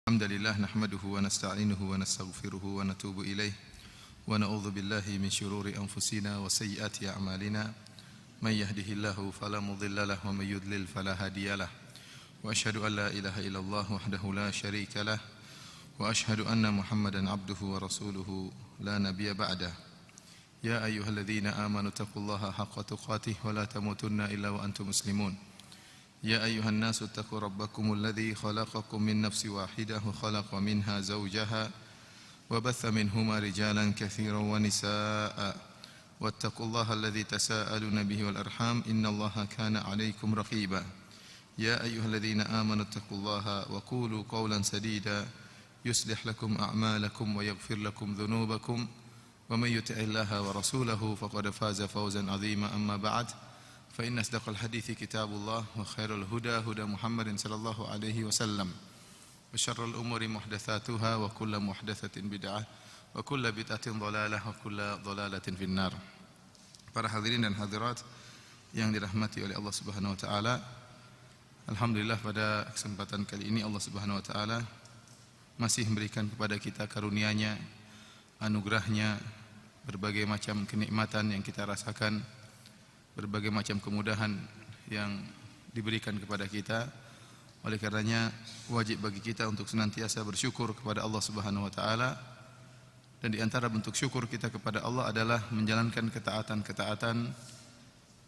الحمد لله نحمده ونستعينه ونستغفره ونتوب إليه ونعوذ بالله من شرور أنفسنا وسيئات أعمالنا من يهده الله فلا مضل له ومن يضلل فلا هادي له وأشهد أن لا إله إلا الله وحده لا شريك له وأشهد أن محمدا عبده ورسوله لا نبي بعده يا أيها الذين آمنوا اتقوا الله حق تقاته ولا تموتن إلا وأنتم مسلمون يا أيها الناس اتقوا ربكم الذي خلقكم من نفس واحدة وخلق منها زوجها وبث منهما رجالا كثيرا ونساء واتقوا الله الذي تساءلون به والأرحام إن الله كان عليكم رقيبا يا أيها الذين آمنوا اتقوا الله وقولوا قولا سديدا يصلح لكم أعمالكم ويغفر لكم ذنوبكم ومن يطع الله ورسوله فقد فاز فوزا عظيما أما بعد فإن أصدق الحديث كتاب الله وخير الهدى هدى محمد صلى الله عليه وسلم وشر الأمور محدثاتها وكل محدثة بدعة وكل بدعة ضلالة وكل ضلالة في النار. Para hadirin dan hadirat yang dirahmati oleh Allah Subhanahu wa taala, alhamdulillah pada kesempatan kali ini Allah Subhanahu wa taala masih memberikan kepada kita karunia-Nya, anugerah-Nya, berbagai macam kenikmatan yang kita rasakan, berbagai macam kemudahan yang diberikan kepada kita. Oleh karenanya wajib bagi kita untuk senantiasa bersyukur kepada Allah Subhanahu wa taala, dan di antara bentuk syukur kita kepada Allah adalah menjalankan ketaatan-ketaatan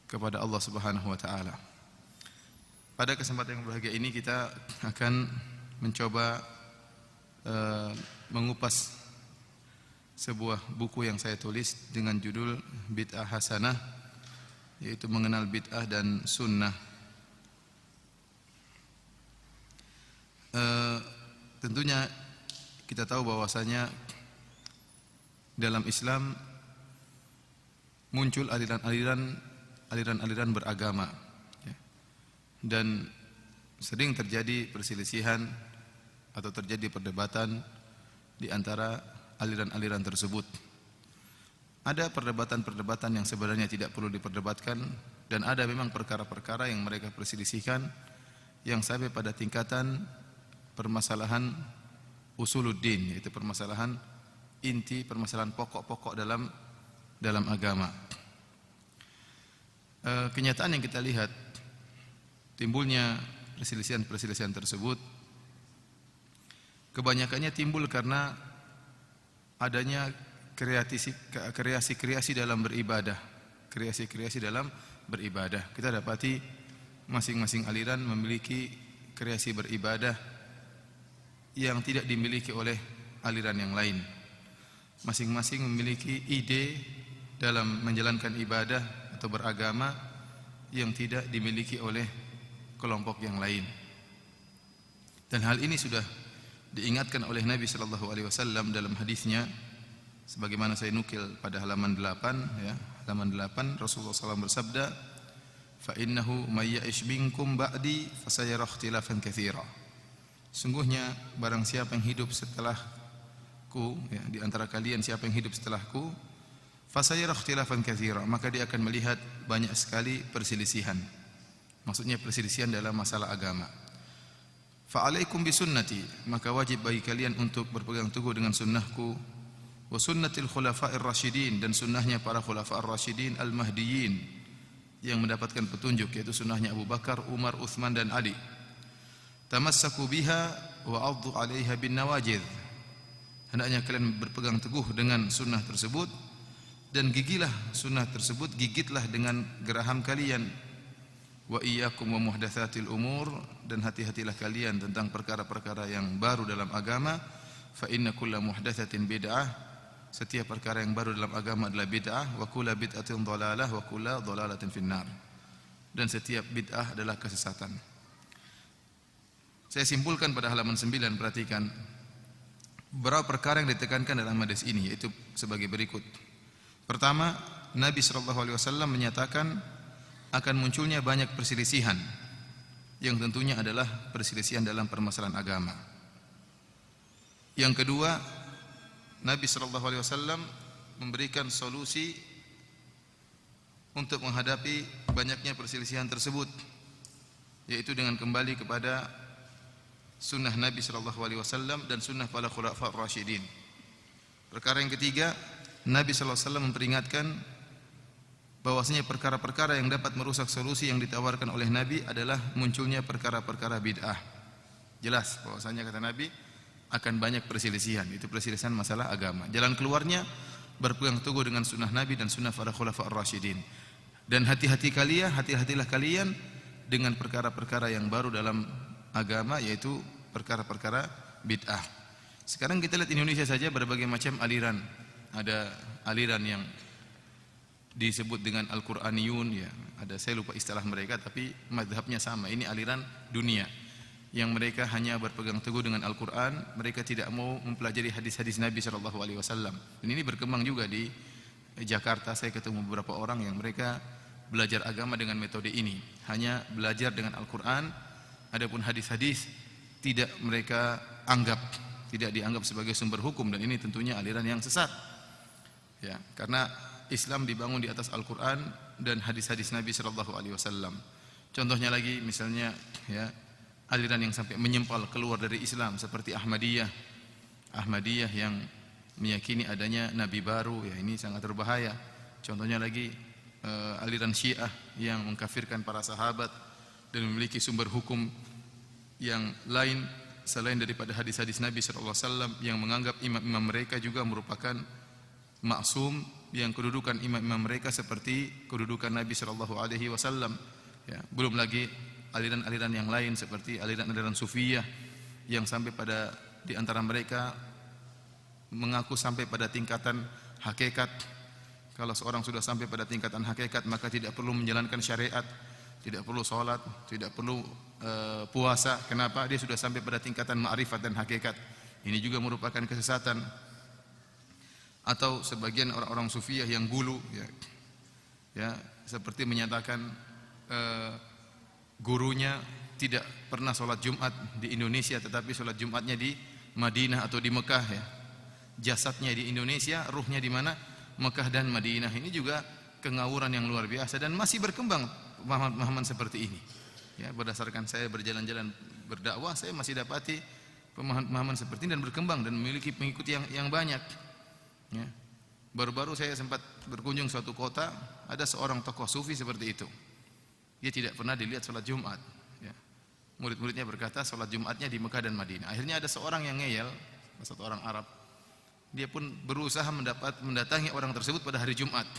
kepada Allah Subhanahu wa taala. Pada kesempatan yang berbahagia ini kita akan mencoba mengupas sebuah buku yang saya tulis dengan judul Bid'ah Hasanah, yaitu mengenal bid'ah dan sunnah. Tentunya kita tahu bahwasanya dalam Islam muncul aliran-aliran beragama, ya, dan sering terjadi perselisihan atau terjadi perdebatan di antara aliran-aliran tersebut. Ada perdebatan-perdebatan yang sebenarnya tidak perlu diperdebatkan, dan ada memang perkara-perkara yang mereka perselisihkan yang sampai pada tingkatan permasalahan usuluddin, yaitu permasalahan inti, permasalahan pokok-pokok dalam agama. Kenyataan yang kita lihat, timbulnya perselisihan-perselisihan tersebut kebanyakannya timbul karena adanya kreasi-kreasi dalam beribadah. Kreasi-kreasi dalam beribadah. Kita dapati masing-masing aliran memiliki kreasi beribadah yang tidak dimiliki oleh aliran yang lain. Masing-masing memiliki ide dalam menjalankan ibadah atau beragama yang tidak dimiliki oleh kelompok yang lain. Dan hal ini sudah diingatkan oleh Nabi sallallahu alaihi wasallam dalam hadisnya, sebagaimana saya nukil pada halaman 8, ya, halaman 8 Rasulullah SAW bersabda, "Fa innahu may ya'ish minkum ba'di fasayara ikhtilafan katsira." Sungguhnya barang siapa yang hidup setelahku, ya, di antara kalian siapa yang hidup setelahku, fasayara ikhtilafan katsira, maka dia akan melihat banyak sekali perselisihan. Maksudnya perselisihan dalam masalah agama. Fa'alaikum bisunnati, maka wajib bagi kalian untuk berpegang teguh dengan sunnahku, wa sunnatil khulafa'ir rasyidin, dan sunnahnya para khulafa'ir rasyidin al-mahdiyyin yang mendapatkan petunjuk, yaitu sunnahnya Abu Bakar, Umar, Uthman dan Ali. Tamassaku biha wa 'addu 'alaiha bin nawajidh, hendaknya kalian berpegang teguh dengan sunnah tersebut, dan gigilah sunnah tersebut, gigitlah dengan geraham kalian. Wa iyyakum wa muhdatsatil umur, dan hati-hatilah kalian tentang perkara-perkara yang baru dalam agama. Fa inna kulla muhdatsatin bid'ah, setiap perkara yang baru dalam agama adalah bid'ah. Wa kullu bid'atin dhalalah wa kullu dhalalatin finnar, dan setiap bid'ah adalah kesesatan. Saya simpulkan pada halaman 9, perhatikan beberapa perkara yang ditekankan dalam hadis ini, yaitu sebagai berikut. Pertama, Nabi sallallahu alaihi wasallam menyatakan akan munculnya banyak perselisihan, yang tentunya adalah perselisihan dalam permasalahan agama. Yang kedua, Nabi sallallahu alaihi wasallam memberikan solusi untuk menghadapi banyaknya perselisihan tersebut, yaitu dengan kembali kepada sunnah Nabi sallallahu alaihi wasallam dan sunnah para khulafaur rasyidin. Perkara yang ketiga, Nabi sallallahu alaihi wasallam memperingatkan bahwasanya perkara-perkara yang dapat merusak solusi yang ditawarkan oleh Nabi adalah munculnya perkara-perkara bid'ah. Jelas bahwasanya kata Nabi akan banyak perselisihan, itu perselisihan masalah agama. Jalan keluarnya berpegang teguh dengan sunnah Nabi dan sunnah para khulafaur rasyidin. Dan hati-hatilah kalian dengan perkara-perkara yang baru dalam agama, yaitu perkara-perkara bid'ah. Sekarang kita lihat Indonesia saja berbagai macam aliran. Ada aliran yang disebut dengan Al-Quraniyun, ya, ada, saya lupa istilah mereka, tapi mazhabnya sama. Ini aliran dunia yang mereka hanya berpegang teguh dengan Al-Quran, mereka tidak mau mempelajari hadis-hadis Nabi SAW. Dan ini berkembang juga di Jakarta. Saya ketemu beberapa orang yang mereka belajar agama dengan metode ini, hanya belajar dengan Al-Quran, adapun hadis-hadis tidak mereka tidak dianggap sebagai sumber hukum, dan ini tentunya aliran yang sesat, ya, karena Islam dibangun di atas Al-Quran dan hadis-hadis Nabi SAW. Contohnya lagi, misalnya, ya, aliran yang sampai menyempal keluar dari Islam seperti Ahmadiyah yang meyakini adanya Nabi baru, ya, ini sangat berbahaya. Contohnya lagi aliran Syiah yang mengkafirkan para sahabat dan memiliki sumber hukum yang lain selain daripada hadis-hadis Nabi SAW, yang menganggap imam-imam mereka juga merupakan maksum, yang kedudukan imam-imam mereka seperti kedudukan Nabi SAW. Ya, belum lagi aliran-aliran yang lain seperti aliran-aliran Sufiyah yang sampai pada di antara mereka mengaku sampai pada tingkatan hakikat. Kalau seorang sudah sampai pada tingkatan hakikat, maka tidak perlu menjalankan syariat, tidak perlu sholat, tidak perlu puasa. Kenapa? Dia sudah sampai pada tingkatan ma'rifat dan hakikat. Ini juga merupakan kesesatan. Atau sebagian orang-orang Sufiyah yang gulu, ya, seperti menyatakan gurunya tidak pernah sholat Jumat di Indonesia, tetapi sholat Jumatnya di Madinah atau di Mekah, ya. Jasadnya di Indonesia, ruhnya di mana? Mekah dan Madinah. Ini juga kengawuran yang luar biasa dan masih berkembang pemahaman seperti ini. Ya, berdasarkan saya berjalan-jalan berdakwah, saya masih dapati pemahaman seperti ini dan berkembang dan memiliki pengikut yang banyak. Ya. Baru-baru saya sempat berkunjung suatu kota, ada seorang tokoh sufi seperti itu. Dia tidak pernah dilihat sholat Jumat. Ya. Murid-muridnya berkata sholat Jumatnya di Mekah dan Madinah. Akhirnya ada seorang yang ngeyel, satu orang Arab. Dia pun berusaha mendatangi orang tersebut pada hari Jumat.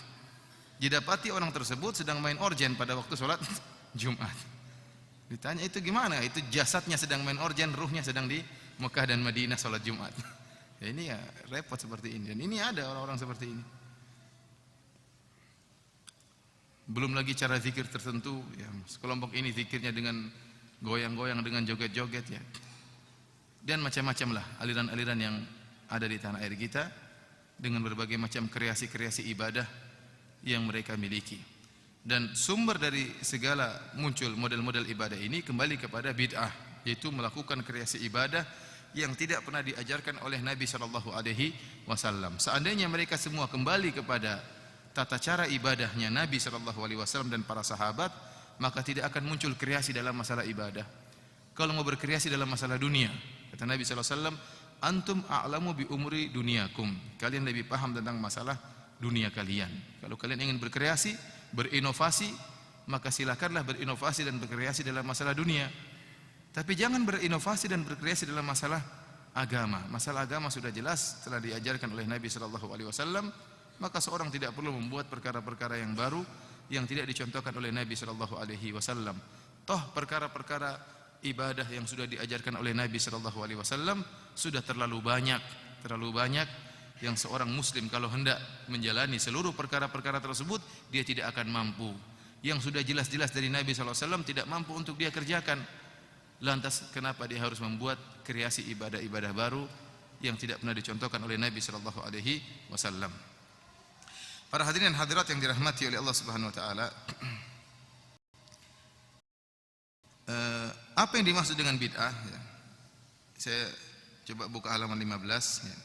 Didapati orang tersebut sedang main organ pada waktu sholat Jumat. Ditanya, itu gimana? Itu jasadnya sedang main organ, ruhnya sedang di Mekah dan Madinah sholat Jumat. Ya, ini ya repot seperti ini, dan ini ada orang-orang seperti ini. Belum lagi cara zikir tertentu, ya, sekelompok ini zikirnya dengan goyang-goyang, dengan joget-joget, ya. Dan macam-macam lah aliran-aliran yang ada di tanah air kita dengan berbagai macam kreasi-kreasi ibadah yang mereka miliki. Dan sumber dari segala muncul model-model ibadah ini kembali kepada bid'ah, yaitu melakukan kreasi ibadah yang tidak pernah diajarkan oleh Nabi SAW. Seandainya mereka semua kembali kepada tata cara ibadahnya Nabi SAW dan para sahabat, maka tidak akan muncul kreasi dalam masalah ibadah. Kalau mau berkreasi dalam masalah dunia, kata Nabi SAW, antum a'lamu bi umuri duniakum, kalian lebih paham tentang masalah dunia kalian. Kalau kalian ingin berkreasi, berinovasi, maka silakanlah berinovasi dan berkreasi dalam masalah dunia. Tapi jangan berinovasi dan berkreasi dalam masalah agama. Masalah agama sudah jelas telah diajarkan oleh Nabi SAW, maka seorang tidak perlu membuat perkara-perkara yang baru yang tidak dicontohkan oleh Nabi SAW. Toh perkara-perkara ibadah yang sudah diajarkan oleh Nabi SAW sudah terlalu banyak yang seorang muslim kalau hendak menjalani seluruh perkara-perkara tersebut, dia tidak akan mampu. Yang sudah jelas-jelas dari Nabi SAW tidak mampu untuk dia kerjakan. Lantas kenapa dia harus membuat kreasi ibadah-ibadah baru yang tidak pernah dicontohkan oleh Nabi SAW? Para hadirin dan hadirat yang dirahmati oleh Allah Subhanahu Wa Taala, apa yang dimaksud dengan bid'ah? Ya. Saya coba buka halaman 15. Ya.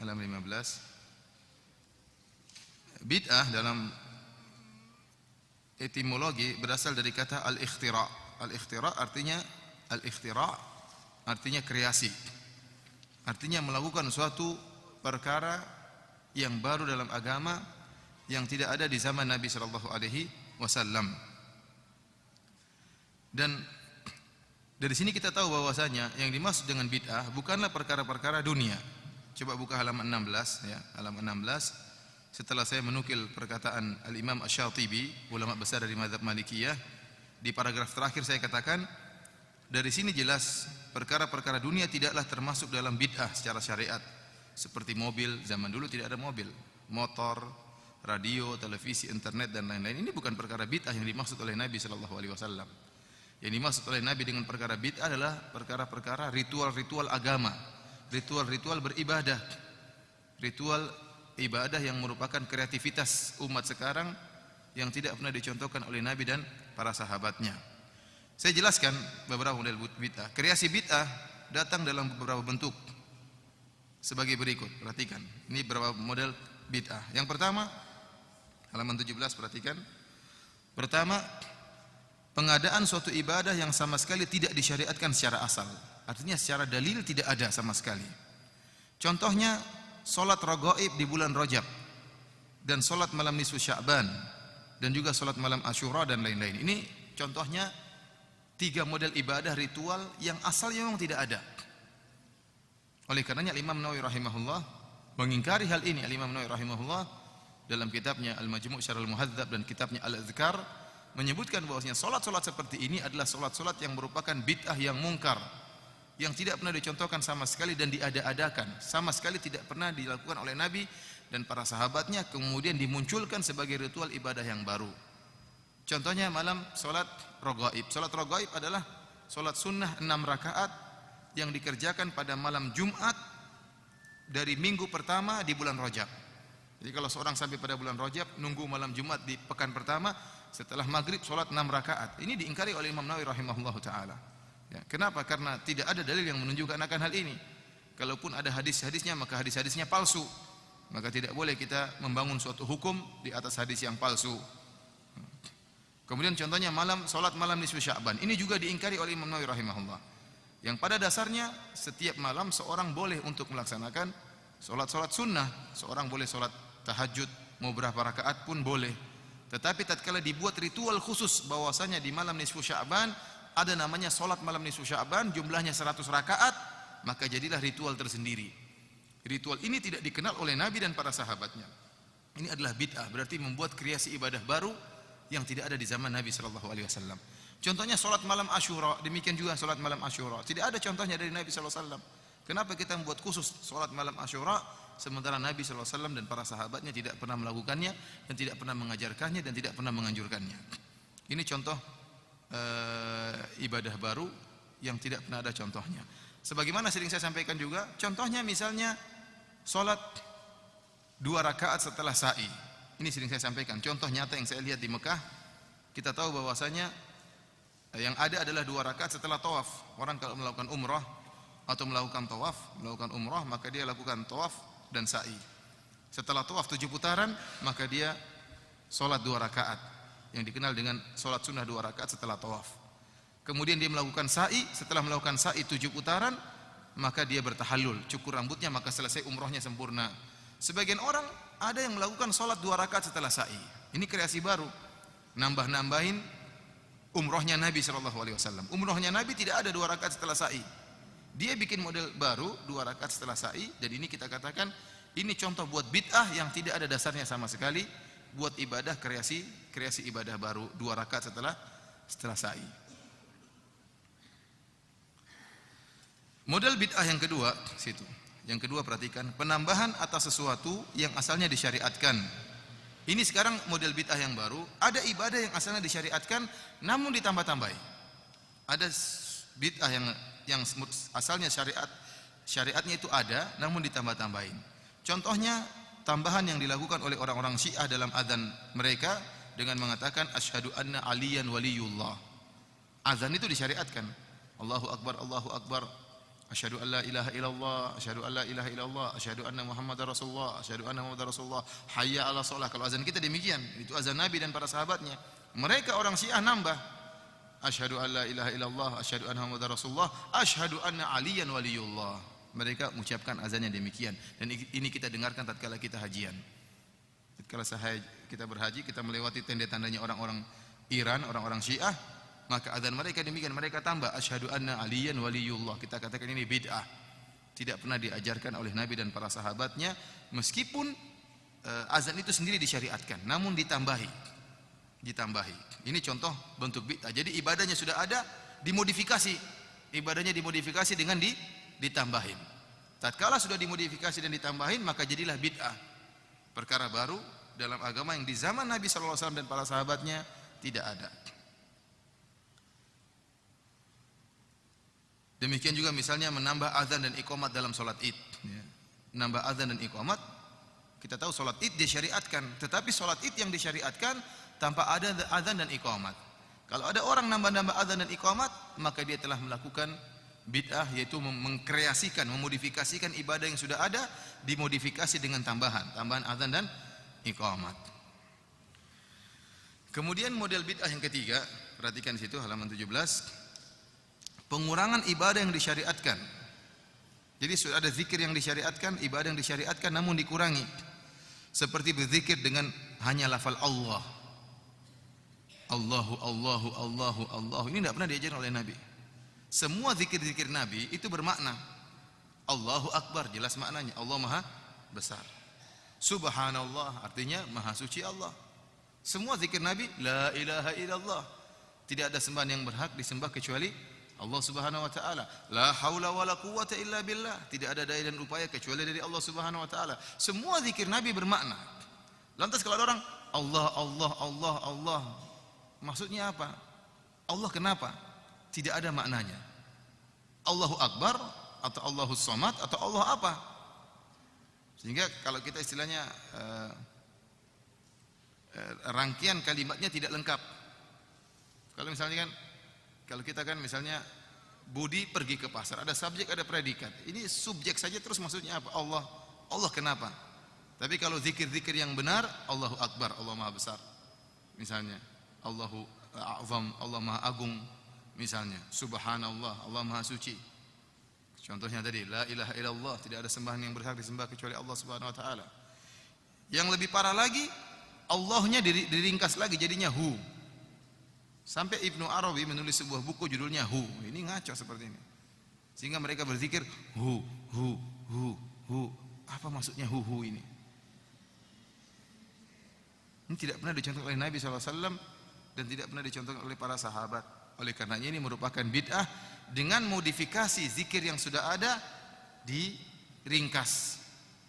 Halaman 15. Bid'ah dalam etimologi berasal dari kata al-ikhtira'. Al-ikhtira' artinya al-ikhtira' artinya kreasi. Artinya melakukan suatu perkara yang baru dalam agama yang tidak ada di zaman Nabi sallallahu alaihi wasallam. Dan dari sini kita tahu bahwasanya yang dimaksud dengan bid'ah bukanlah perkara-perkara dunia. Coba buka halaman 16 ya, halaman 16. Setelah saya menukil perkataan Al-Imam Asy-Syatibi, ulama besar dari mazhab Malikiyah, di paragraf terakhir saya katakan, dari sini jelas perkara-perkara dunia tidaklah termasuk dalam bid'ah secara syariat. Seperti mobil, zaman dulu tidak ada mobil, motor, radio, televisi, internet dan lain-lain. Ini bukan perkara bid'ah yang dimaksud oleh Nabi sallallahu alaihi wasallam. Yang dimaksud oleh Nabi dengan perkara bid'ah adalah perkara-perkara ritual-ritual agama, ritual-ritual beribadah, ritual ibadah yang merupakan kreativitas umat sekarang yang tidak pernah dicontohkan oleh Nabi dan para sahabatnya. Saya jelaskan beberapa model bid'ah. Kreasi bid'ah datang dalam beberapa bentuk sebagai berikut. Perhatikan, ini beberapa model bid'ah. Yang pertama, halaman 17, perhatikan. Pertama, pengadaan suatu ibadah yang sama sekali tidak disyariatkan secara asal. Artinya secara dalil tidak ada sama sekali. Contohnya, salat raghaib di bulan Rajab dan salat malam nisfu Sya'ban dan juga salat malam Asyura dan lain-lain. Ini contohnya 3 model ibadah ritual yang asalnya memang tidak ada. Oleh karenanya Imam Nawawi rahimahullah mengingkari hal ini. Imam Nawawi rahimahullah dalam kitabnya Al-Majmu' Syarh Al-Muhadzab dan kitabnya Al-Adhkar menyebutkan bahwasanya salat-salat seperti ini adalah salat-salat yang merupakan bid'ah yang mungkar, yang tidak pernah dicontohkan sama sekali dan diada-adakan, sama sekali tidak pernah dilakukan oleh Nabi dan para sahabatnya, kemudian dimunculkan sebagai ritual ibadah yang baru. Contohnya malam salat raghaib. Salat raghaib adalah salat sunnah 6 rakaat yang dikerjakan pada malam Jumat dari minggu pertama di bulan Rajab. Jadi kalau seorang sampai pada bulan Rajab, nunggu malam Jumat di pekan pertama, setelah maghrib salat 6 rakaat. Ini diingkari oleh Imam Nawawi rahimahullah ta'ala. Ya, kenapa? Karena tidak ada dalil yang menunjukkan akan hal ini. Kalaupun ada hadis-hadisnya, maka hadis-hadisnya palsu. Maka tidak boleh kita membangun suatu hukum di atas hadis yang palsu. Kemudian contohnya salat malam nisfu Sya'ban. Ini juga diingkari oleh Imam Nawawi rahimahullah. Yang pada dasarnya setiap malam seorang boleh untuk melaksanakan salat-salat sunnah. Seorang boleh salat tahajud, mau berapa rakaat pun boleh. Tetapi tatkala dibuat ritual khusus bahwasanya di malam nisfu Sya'ban ada namanya salat malam nisfu Sya'ban, jumlahnya 100 rakaat, maka jadilah ritual tersendiri. Ritual ini tidak dikenal oleh Nabi dan para sahabatnya. Ini adalah bid'ah, berarti membuat kreasi ibadah baru yang tidak ada di zaman Nabi sallallahu alaihi wasallam. Contohnya salat malam Asyura, demikian juga salat malam Asyura. Tidak ada contohnya dari Nabi sallallahu alaihi wasallam. Kenapa kita membuat khusus salat malam Asyura sementara Nabi sallallahu alaihi wasallam dan para sahabatnya tidak pernah melakukannya dan tidak pernah mengajarkannya dan tidak pernah menganjurkannya. Ini contoh ibadah baru yang tidak pernah ada contohnya. Sebagaimana sering saya sampaikan juga, contohnya misalnya salat 2 rakaat setelah sa'i. Ini sering saya sampaikan, contoh nyata yang saya lihat di Mekah. Kita tahu bahwasanya yang ada adalah 2 rakaat setelah tawaf. Orang kalau melakukan umrah atau melakukan tawaf, melakukan umrah, maka dia lakukan tawaf dan sa'i. Setelah tawaf 7 putaran, maka dia salat 2 rakaat yang dikenal dengan salat sunnah 2 rakaat setelah tawaf. Kemudian dia melakukan sa'i. Setelah melakukan sa'i 7 putaran, maka dia bertahallul, cukur rambutnya, maka selesai umrohnya sempurna. Sebagian orang ada yang melakukan salat 2 rakaat setelah sa'i. Ini kreasi baru, nambah-nambahin umrohnya Nabi sallallahu alaihi wasallam. Umrohnya Nabi tidak ada 2 rakaat setelah sa'i. Dia bikin model baru 2 rakaat setelah sa'i, dan ini kita katakan ini contoh buat bid'ah yang tidak ada dasarnya sama sekali, buat ibadah kreasi ibadah baru 2 rakaat setelah sa'i. Model bid'ah yang kedua situ. Yang kedua perhatikan, penambahan atas sesuatu yang asalnya disyariatkan. Ini sekarang model bid'ah yang baru, ada ibadah yang asalnya disyariatkan namun ditambah-tambahi. Ada bid'ah yang asalnya syariatnya itu ada namun ditambah-tambahin. Contohnya tambahan yang dilakukan oleh orang-orang Syiah dalam adzan mereka dengan mengatakan asyhadu anna aliyan waliyullah. Azan itu disyariatkan. Allahu akbar, Allahu akbar. Asyhadu an la ilaha illallah, asyhadu an la ilaha illallah, asyhadu anna Muhammadar Rasulullah, asyhadu anna Muhammadar Rasulullah, hayya 'alas shalah. Kalau azan kita demikian, itu azan Nabi dan para sahabatnya. Mereka orang Syiah nambah. asyhadu an la ilaha illallah, asyhadu anna muhammadar rasulullah, asyhadu anna aliyan waliyullah. Mereka mengucapkan azannya demikian, dan ini kita dengarkan tatkala kita hajian. Tatkala kita berhaji, kita melewati tanda-tandanya orang-orang Iran, orang-orang Syiah, maka azan mereka demikian, mereka tambah asyhadu anna aliyan waliyullah. Kita katakan ini bid'ah. Tidak pernah diajarkan oleh Nabi dan para sahabatnya, meskipun azan itu sendiri disyariatkan, namun ditambahi. Ini contoh bentuk bid'ah. Jadi ibadahnya sudah ada, dimodifikasi. Ibadahnya dimodifikasi dengan ditambahin. Tatkala sudah dimodifikasi dan ditambahin, maka jadilah bid'ah. Perkara baru dalam agama yang di zaman Nabi SAW dan para sahabatnya tidak ada. Demikian juga misalnya menambah azan dan iqamat dalam sholat id. Menambah azan dan iqamat, kita tahu sholat id disyariatkan, tetapi sholat id yang disyariatkan tanpa ada azan dan iqamat. Kalau ada orang nambah-nambah azan dan iqamat, maka dia telah melakukan bid'ah, yaitu mengkreasikan, memodifikasikan ibadah yang sudah ada, dimodifikasi dengan tambahan azan dan iqamat. Kemudian model bid'ah yang ketiga, perhatikan di situ halaman 17, pengurangan ibadah yang disyariatkan. Jadi sudah ada zikir yang disyariatkan, ibadah yang disyariatkan namun dikurangi. Seperti berzikir dengan hanya lafal Allah. Allahu, Allahu, Allahu, Allahu. Ini tidak pernah diajarkan oleh Nabi. Semua zikir-zikir Nabi itu bermakna. Allahu Akbar, jelas maknanya. Allah Maha Besar. Subhanallah, artinya Maha Suci Allah. Semua zikir Nabi, la ilaha illallah. Tidak ada sembahan yang berhak disembah kecuali Allah Subhanahu wa taala. La haula wala quwwata illa billah. Tidak ada daya dan upaya kecuali dari Allah Subhanahu wa taala. Semua zikir Nabi bermakna. Lantas kalau ada orang Allah, Allah, Allah, Allah, maksudnya apa? Allah kenapa? Tidak ada maknanya. Allahu Akbar atau Allahus Samad atau Allah apa? Sehingga kalau kita istilahnya rangkaian kalimatnya tidak lengkap. Kalau misalnya kan, kalau kita kan misalnya Budi pergi ke pasar, ada subjek, ada predikat. Ini subjek saja terus maksudnya apa? Allah. Allah kenapa? Tapi kalau zikir-zikir yang benar, Allahu Akbar, Allah Maha Besar. Misalnya, Allahu A'zam, Allah Maha Agung. Misalnya, Subhanallah, Allah Maha Suci. Contohnya tadi, la ilaha illallah, tidak ada sembahan yang berhak disembah kecuali Allah Subhanahu wa taala. Yang lebih parah lagi, Allahnya diringkas lagi jadinya hu. Sampai Ibnu Arabi menulis sebuah buku judulnya Hu. Ini ngaco seperti ini. Sehingga mereka berzikir hu, hu, hu, hu. Apa maksudnya hu, hu ini? Ini tidak pernah dicontohkan oleh Nabi SAW dan tidak pernah dicontohkan oleh para sahabat. Oleh karenanya ini merupakan bid'ah dengan modifikasi zikir yang sudah ada diringkas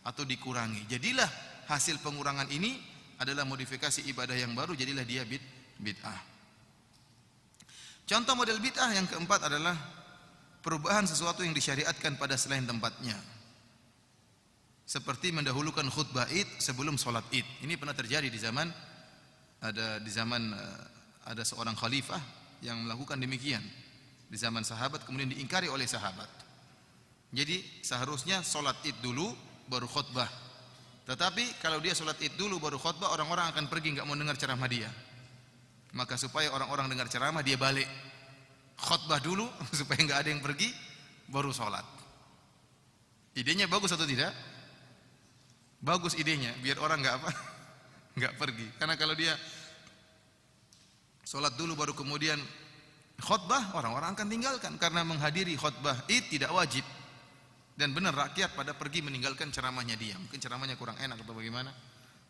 atau dikurangi. Jadilah hasil pengurangan ini adalah modifikasi ibadah yang baru, jadilah dia bid'ah. Contoh model bid'ah yang keempat adalah perubahan sesuatu yang disyariatkan pada selain tempatnya. Seperti mendahulukan khutbah Id sebelum sholat Id. Ini pernah terjadi di zaman ada seorang khalifah yang melakukan demikian. Di zaman sahabat kemudian diingkari oleh sahabat. Jadi seharusnya sholat Id dulu baru khutbah. Tetapi kalau dia sholat Id dulu baru khutbah, orang-orang akan pergi, nggak mau dengar ceramah dia. Maka supaya orang-orang dengar ceramah, dia balik khutbah dulu supaya nggak ada yang pergi, baru sholat. Idenya bagus atau tidak? Bagus idenya, biar orang nggak pergi. Karena kalau dia sholat dulu baru kemudian khutbah, orang-orang akan tinggalkan. Karena menghadiri khutbah Id tidak wajib. Dan benar rakyat pada pergi meninggalkan ceramahnya dia. Mungkin ceramahnya kurang enak atau bagaimana.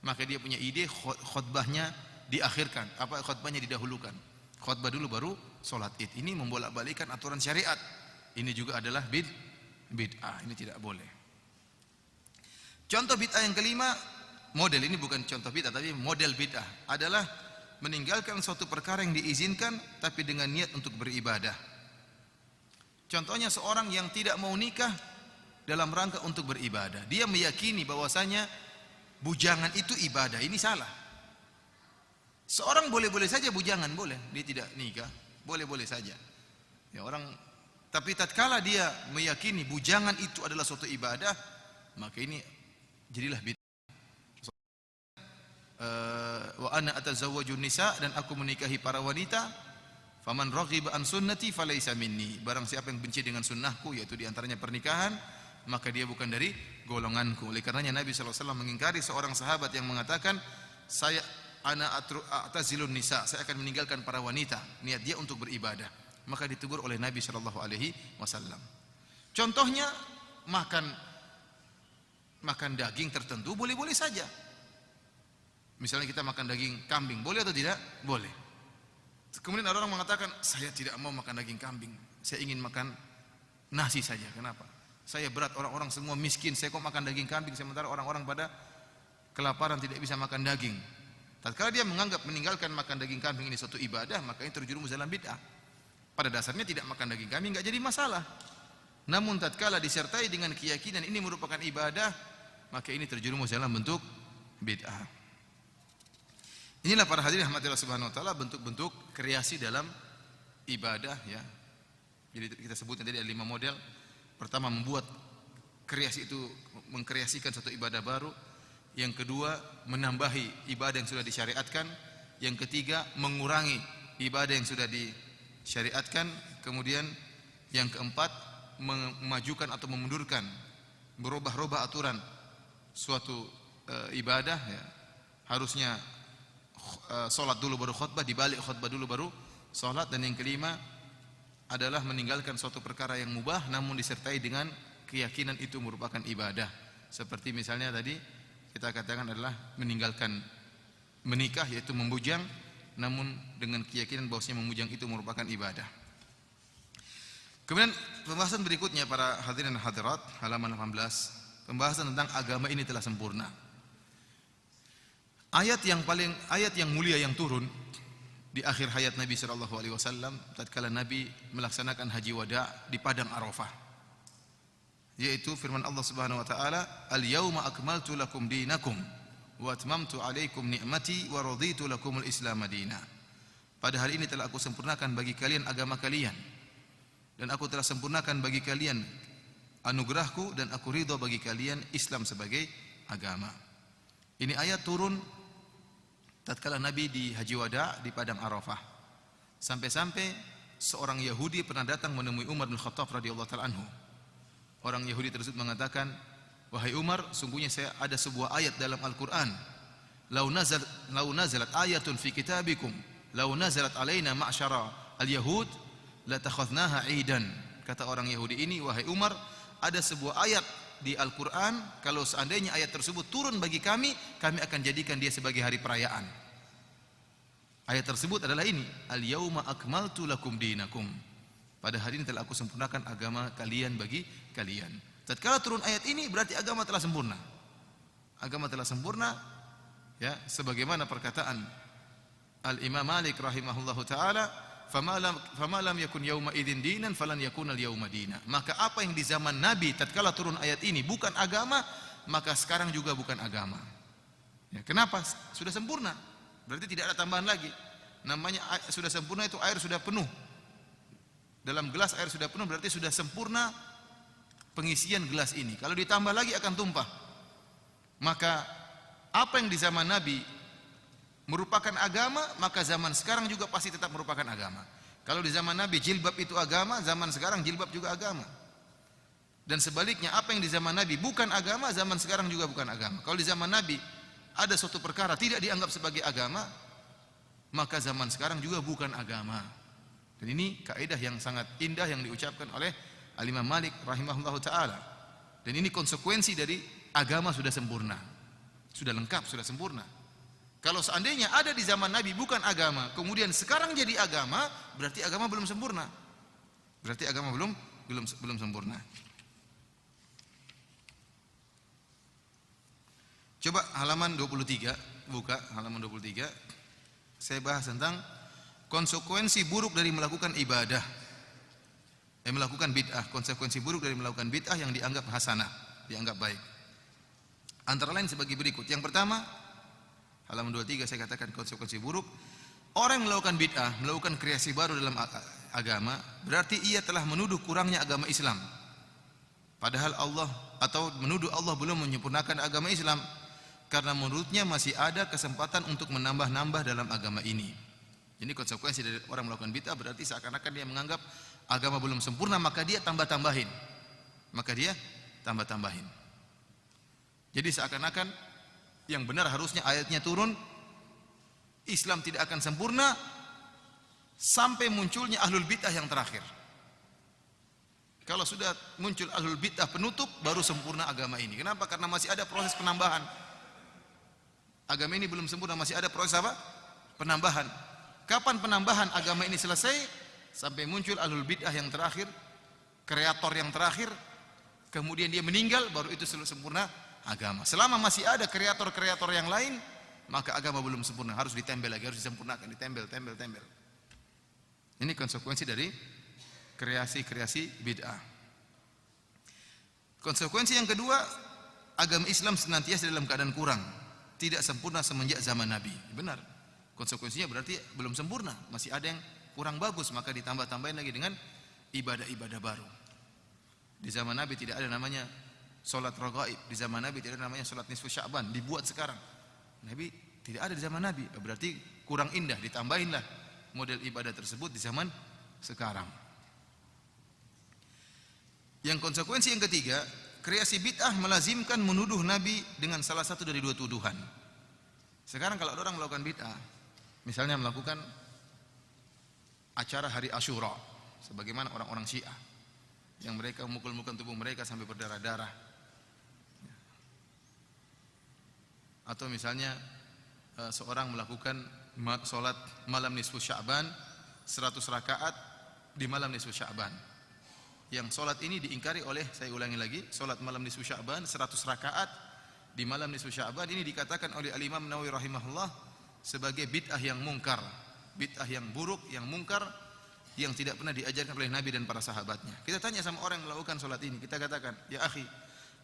Maka dia punya ide khutbahnya diakhirkan, khutbahnya didahulukan. Khutbah dulu baru sholat Id. Ini membolak-balikan aturan syariat. Ini juga adalah bid'ah. Ini tidak boleh. Contoh bid'ah yang kelima, model ini bukan contoh bid'ah tapi model bid'ah adalah meninggalkan suatu perkara yang diizinkan tapi dengan niat untuk beribadah. Contohnya seorang yang tidak mau nikah dalam rangka untuk beribadah. Dia meyakini bahwasanya bujangan itu ibadah. Ini salah. Seorang boleh-boleh saja bujangan, boleh. Dia tidak nikah, boleh-boleh saja. Ya orang, tapi tatkala dia meyakini bujangan itu adalah suatu ibadah, maka ini jadilah bid'ah. Wa ana atazawwajun nisa, dan aku menikahi para wanita Faman raghiba an sunnati falaysa minni. Barang siapa yang benci dengan sunnahku, yaitu di antaranya pernikahan, maka dia bukan dari golonganku. Oleh karenanya Nabi sallallahu alaihi wasallam mengingkari seorang sahabat yang mengatakan, ana atazilun nisa, saya akan meninggalkan para wanita, niat dia untuk beribadah. Maka ditegur oleh Nabi sallallahu alaihi wasallam. Contohnya makan daging tertentu boleh-boleh saja. Misalnya kita makan daging kambing, boleh atau tidak? Boleh. Kemudian ada orang mengatakan, saya tidak mau makan daging kambing, saya ingin makan nasi saja. Kenapa? Saya berat, orang-orang semua miskin, saya kok makan daging kambing, sementara orang-orang pada kelaparan tidak bisa makan daging. Tatkala dia menganggap meninggalkan makan daging kambing ini suatu ibadah, maka ini terjerumus dalam bid'ah. Pada dasarnya tidak makan daging kambing enggak jadi masalah. Namun tatkala disertai dengan keyakinan ini merupakan ibadah, maka ini terjerumus dalam bentuk bid'ah. Inilah para hadirin rahmatillah subhanahu wa ta'ala, bentuk-bentuk kreasi dalam ibadah ya. Jadi kita sebutnya tadi ada 5 model. Pertama, membuat kreasi itu, mengkreasikan satu ibadah baru. Yang kedua, menambahi ibadah yang sudah disyariatkan. Yang ketiga, mengurangi ibadah yang sudah disyariatkan. Kemudian yang keempat, memajukan atau memundurkan, berubah-ubah aturan suatu ibadah ya. Harusnya sholat dulu baru khutbah, dibalik khutbah dulu baru sholat. Dan yang kelima adalah meninggalkan suatu perkara yang mubah namun disertai dengan keyakinan itu merupakan ibadah. Seperti misalnya tadi kita katakan adalah meninggalkan menikah, yaitu membujang, namun dengan keyakinan bahwasanya memujang itu merupakan ibadah. Kemudian pembahasan berikutnya para hadirin dan hadirat, halaman 18, pembahasan tentang agama ini telah sempurna. Ayat yang mulia yang turun di akhir hayat Nabi sallallahu alaihi wasallam tatkala Nabi melaksanakan haji wada di padang Arafah, yaitu firman Allah Subhanahu wa taala, "Al-yauma akmaltu lakum dinakum wa atmamtu 'alaikum ni'mati wa raditu lakumul Islam madina." Pada hari ini telah aku sempurnakan bagi kalian agama kalian, dan aku telah sempurnakan bagi kalian anugerahku, dan aku ridha bagi kalian Islam sebagai agama. Ini ayat turun tatkala Nabi di haji wada di padang Arafah. Sampai-sampai seorang Yahudi pernah datang menemui Umar bin Khattab radhiyallahu taala anhu. Orang Yahudi tersebut mengatakan, "Wahai Umar, sungguhnya saya ada sebuah ayat dalam Al-Qur'an. Lau nazalat ayatun fi kitabikum, lau nazalat alaina ma'syara al-yahud, la takhadnaha 'idan." Kata orang Yahudi ini, "Wahai Umar, ada sebuah ayat di Al-Quran, kalau seandainya ayat tersebut turun bagi kami akan jadikan dia sebagai hari perayaan." Ayat tersebut adalah ini, "Al-yauma akmaltu lakum dinakum." Pada hari ini telah aku sempurnakan agama kalian bagi kalian. Tatkala turun ayat ini berarti agama telah sempurna. Agama telah sempurna ya, sebagaimana perkataan Al-Imam Malik rahimahullahu taala, "Fama lam yakun yauma idzin dinan falan yakuna al-yauma dina." Maka apa yang di zaman Nabi tatkala turun ayat ini bukan agama, maka sekarang juga bukan agama. Ya, kenapa? Sudah sempurna. Berarti tidak ada tambahan lagi. Namanya sudah sempurna itu air sudah penuh. Dalam gelas air sudah penuh, berarti sudah sempurna pengisian gelas ini. Kalau ditambah lagi akan tumpah. Maka apa yang di zaman Nabi merupakan agama, maka zaman sekarang juga pasti tetap merupakan agama. Kalau di zaman Nabi jilbab itu agama, zaman sekarang jilbab juga agama. Dan sebaliknya, apa yang di zaman Nabi bukan agama, zaman sekarang juga bukan agama. Kalau di zaman Nabi ada suatu perkara tidak dianggap sebagai agama, maka zaman sekarang juga bukan agama. Dan ini kaidah yang sangat indah yang diucapkan oleh Al-Imam Malik rahimahullahu taala. Dan ini konsekuensi dari agama sudah sempurna. Sudah lengkap, sudah sempurna. Kalau seandainya ada di zaman Nabi bukan agama, kemudian sekarang jadi agama, berarti agama belum sempurna. Berarti agama belum sempurna. Coba halaman 23, buka halaman 23. Saya bahas tentang konsekuensi buruk dari melakukan ibadah. Melakukan bid'ah, konsekuensi buruk dari melakukan bid'ah yang dianggap hasanah, dianggap baik. Antara lain sebagai berikut. Yang pertama, halaman 23 saya katakan konsekuensi buruk. Orang yang melakukan bid'ah, melakukan kreasi baru dalam agama, berarti ia telah menuduh kurangnya agama Islam. Padahal Allah, atau menuduh Allah belum menyempurnakan agama Islam, karena menurutnya masih ada kesempatan untuk menambah-nambah dalam agama ini. Ini konsekuensi dari orang melakukan bid'ah, berarti seakan-akan dia menganggap agama belum sempurna, maka dia tambah-tambahin. Jadi seakan-akan yang benar harusnya ayatnya turun, Islam tidak akan sempurna sampai munculnya ahlul bid'ah yang terakhir. Kalau sudah muncul ahlul bid'ah penutup, baru sempurna agama ini. Kenapa? Karena masih ada proses penambahan. Agama ini belum sempurna, masih ada proses apa? Penambahan. Kapan penambahan agama ini selesai? Sampai muncul ahlul bid'ah yang terakhir, kreator yang terakhir, kemudian dia meninggal, baru itu sempurna agama. Selama masih ada kreator-kreator yang lain, maka agama belum sempurna, harus ditempel lagi, harus disempurnakan, ditempel. Ini konsekuensi dari kreasi-kreasi bid'ah. Konsekuensi yang kedua, agama Islam senantiasa dalam keadaan kurang, tidak sempurna semenjak zaman Nabi. Benar. Konsekuensinya berarti belum sempurna, masih ada yang kurang bagus, maka ditambah-tambahin lagi dengan ibadah-ibadah baru. Di zaman Nabi tidak ada namanya salat raghaib, di zaman Nabi tidak ada namanya salat nisfu Sya'ban, dibuat sekarang. Nabi tidak ada di zaman Nabi, berarti kurang indah, ditambahinlah model ibadah tersebut di zaman sekarang. Yang konsekuensi yang ketiga, kreasi bid'ah melazimkan menuduh Nabi dengan salah satu dari dua tuduhan. Sekarang kalau ada orang melakukan bid'ah, misalnya melakukan acara hari Asyura, sebagaimana orang-orang Syiah yang mereka memukul-mukul tubuh mereka sampai berdarah-darah, atau misalnya seorang melakukan salat malam nisfu Sya'ban 100 rakaat di malam nisfu Sya'ban. Yang salat ini diingkari oleh, saya ulangi lagi, salat malam nisfu Sya'ban 100 rakaat di malam nisfu Sya'ban ini dikatakan oleh Al-Imam Nawawi rahimahullah sebagai bid'ah yang mungkar, bid'ah yang buruk, yang mungkar, yang tidak pernah diajarkan oleh Nabi dan para sahabatnya. Kita tanya sama orang yang melakukan salat ini, kita katakan, ya akhi,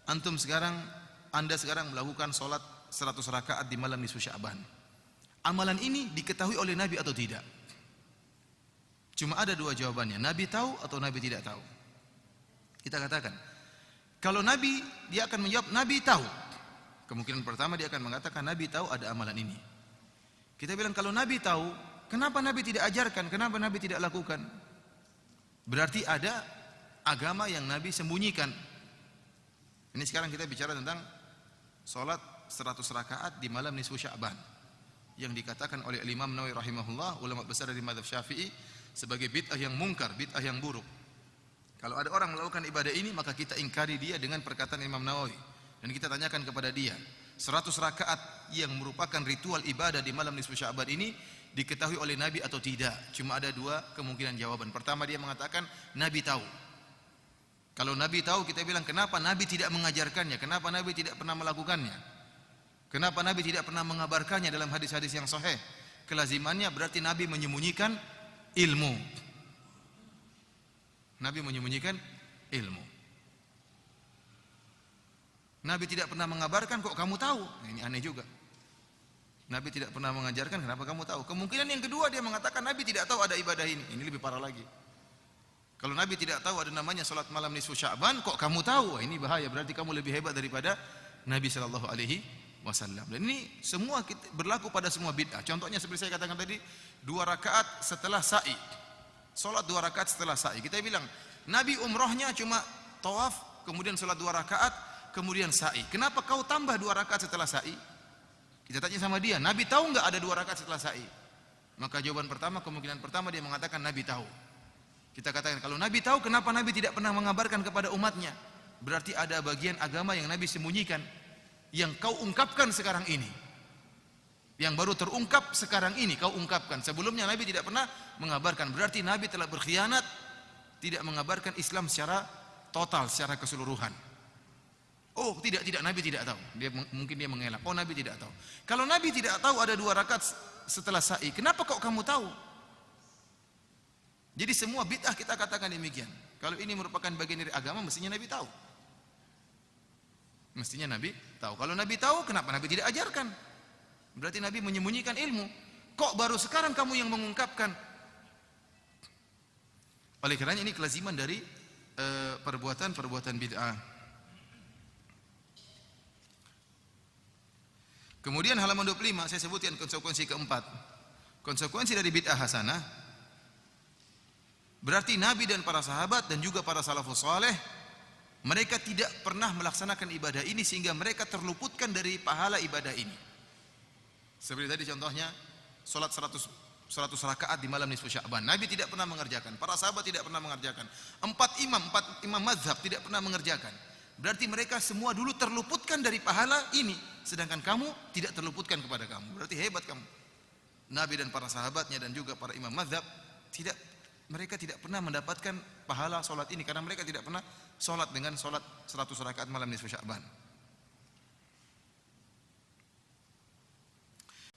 anda sekarang melakukan salat 100 rakaat di malam nisfu Sya'ban. Amalan ini diketahui oleh Nabi atau tidak? Cuma ada dua jawabannya, Nabi tahu atau Nabi tidak tahu. Kita katakan, kalau Nabi, dia akan menjawab Nabi tahu. Kemungkinan pertama dia akan mengatakan Nabi tahu ada amalan ini. Kita bilang kalau Nabi tahu, kenapa Nabi tidak ajarkan? Kenapa Nabi tidak lakukan? Berarti ada agama yang Nabi sembunyikan. Ini sekarang kita bicara tentang salat 100 rakaat di malam nisfu Sya'ban yang dikatakan oleh Imam Nawawi rahimahullah, ulama besar dari mazhab Syafi'i, sebagai bid'ah yang mungkar, bid'ah yang buruk. Kalau ada orang melakukan ibadah ini, maka kita ingkari dia dengan perkataan Imam Nawawi, dan kita tanyakan kepada dia, 100 rakaat yang merupakan ritual ibadah di malam nisfu Sya'ban ini diketahui oleh Nabi atau tidak? Cuma ada dua kemungkinan jawaban. Pertama, dia mengatakan Nabi tahu. Kalau Nabi tahu, kita bilang kenapa Nabi tidak mengajarkannya? Kenapa Nabi tidak pernah melakukannya? Kenapa Nabi tidak pernah mengabarkannya dalam hadis-hadis yang sahih? Kelazimannya berarti Nabi menyembunyikan ilmu. Nabi menyembunyikan ilmu. Nabi tidak pernah mengabarkan, kok kamu tahu? Nah, ini aneh juga. Nabi tidak pernah mengajarkan, kenapa kamu tahu? Kemungkinan yang kedua, dia mengatakan Nabi tidak tahu ada ibadah ini. Ini lebih parah lagi. Kalau Nabi tidak tahu ada namanya salat malam nisfu Sya'ban, kok kamu tahu? Wah, ini bahaya, berarti kamu lebih hebat daripada Nabi sallallahu alaihi wasallam. Dan ini semua berlaku pada semua bid'ah. Contohnya seperti saya katakan tadi, 2 rakaat setelah sa'i. Salat 2 rakaat setelah sa'i. Kita bilang Nabi umrohnya cuma tawaf, kemudian salat 2 rakaat, kemudian sa'i. Kenapa kau tambah 2 rakaat setelah sa'i? Kita tanya sama dia, Nabi tahu enggak ada 2 rakaat setelah sa'i? Maka jawaban pertama, kemungkinan pertama dia mengatakan Nabi tahu. Kita katakan, kalau Nabi tahu, kenapa Nabi tidak pernah mengabarkan kepada umatnya? Berarti ada bagian agama yang Nabi sembunyikan, yang kau ungkapkan sekarang ini, yang baru terungkap sekarang ini kau ungkapkan. Sebelumnya Nabi tidak pernah mengabarkan. Berarti Nabi telah berkhianat, tidak mengabarkan Islam secara total, secara keseluruhan. Oh tidak, Nabi tidak tahu. Mungkin dia mengelak, oh Nabi tidak tahu. Kalau Nabi tidak tahu ada 2 rakaat setelah sa'i, kenapa kok kamu tahu? Jadi semua bid'ah kita katakan demikian. Kalau ini merupakan bagian dari agama, mestinya Nabi tahu. Mestinya Nabi tahu. Kalau Nabi tahu, kenapa Nabi tidak ajarkan? Berarti Nabi menyembunyikan ilmu. Kok baru sekarang kamu yang mengungkapkan? Oleh karenanya ini kelaziman dari perbuatan-perbuatan bid'ah. Kemudian halaman 25 saya sebutkan konsekuensi keempat. Konsekuensi dari bid'ah hasanah berarti Nabi dan para sahabat dan juga para salafus saleh mereka tidak pernah melaksanakan ibadah ini sehingga mereka terluputkan dari pahala ibadah ini. Seperti tadi contohnya salat 100 rakaat di malam nisfu Sya'ban. Nabi tidak pernah mengerjakan, para sahabat tidak pernah mengerjakan. Empat imam mazhab tidak pernah mengerjakan. Berarti mereka semua dulu terluputkan dari pahala ini, sedangkan kamu tidak terluputkan kepada kamu. Berarti hebat kamu. Nabi dan para sahabatnya dan juga para imam mazhab mereka tidak pernah mendapatkan pahala solat ini karena mereka tidak pernah solat dengan solat 100 rakaat malam nisfu Sya'ban.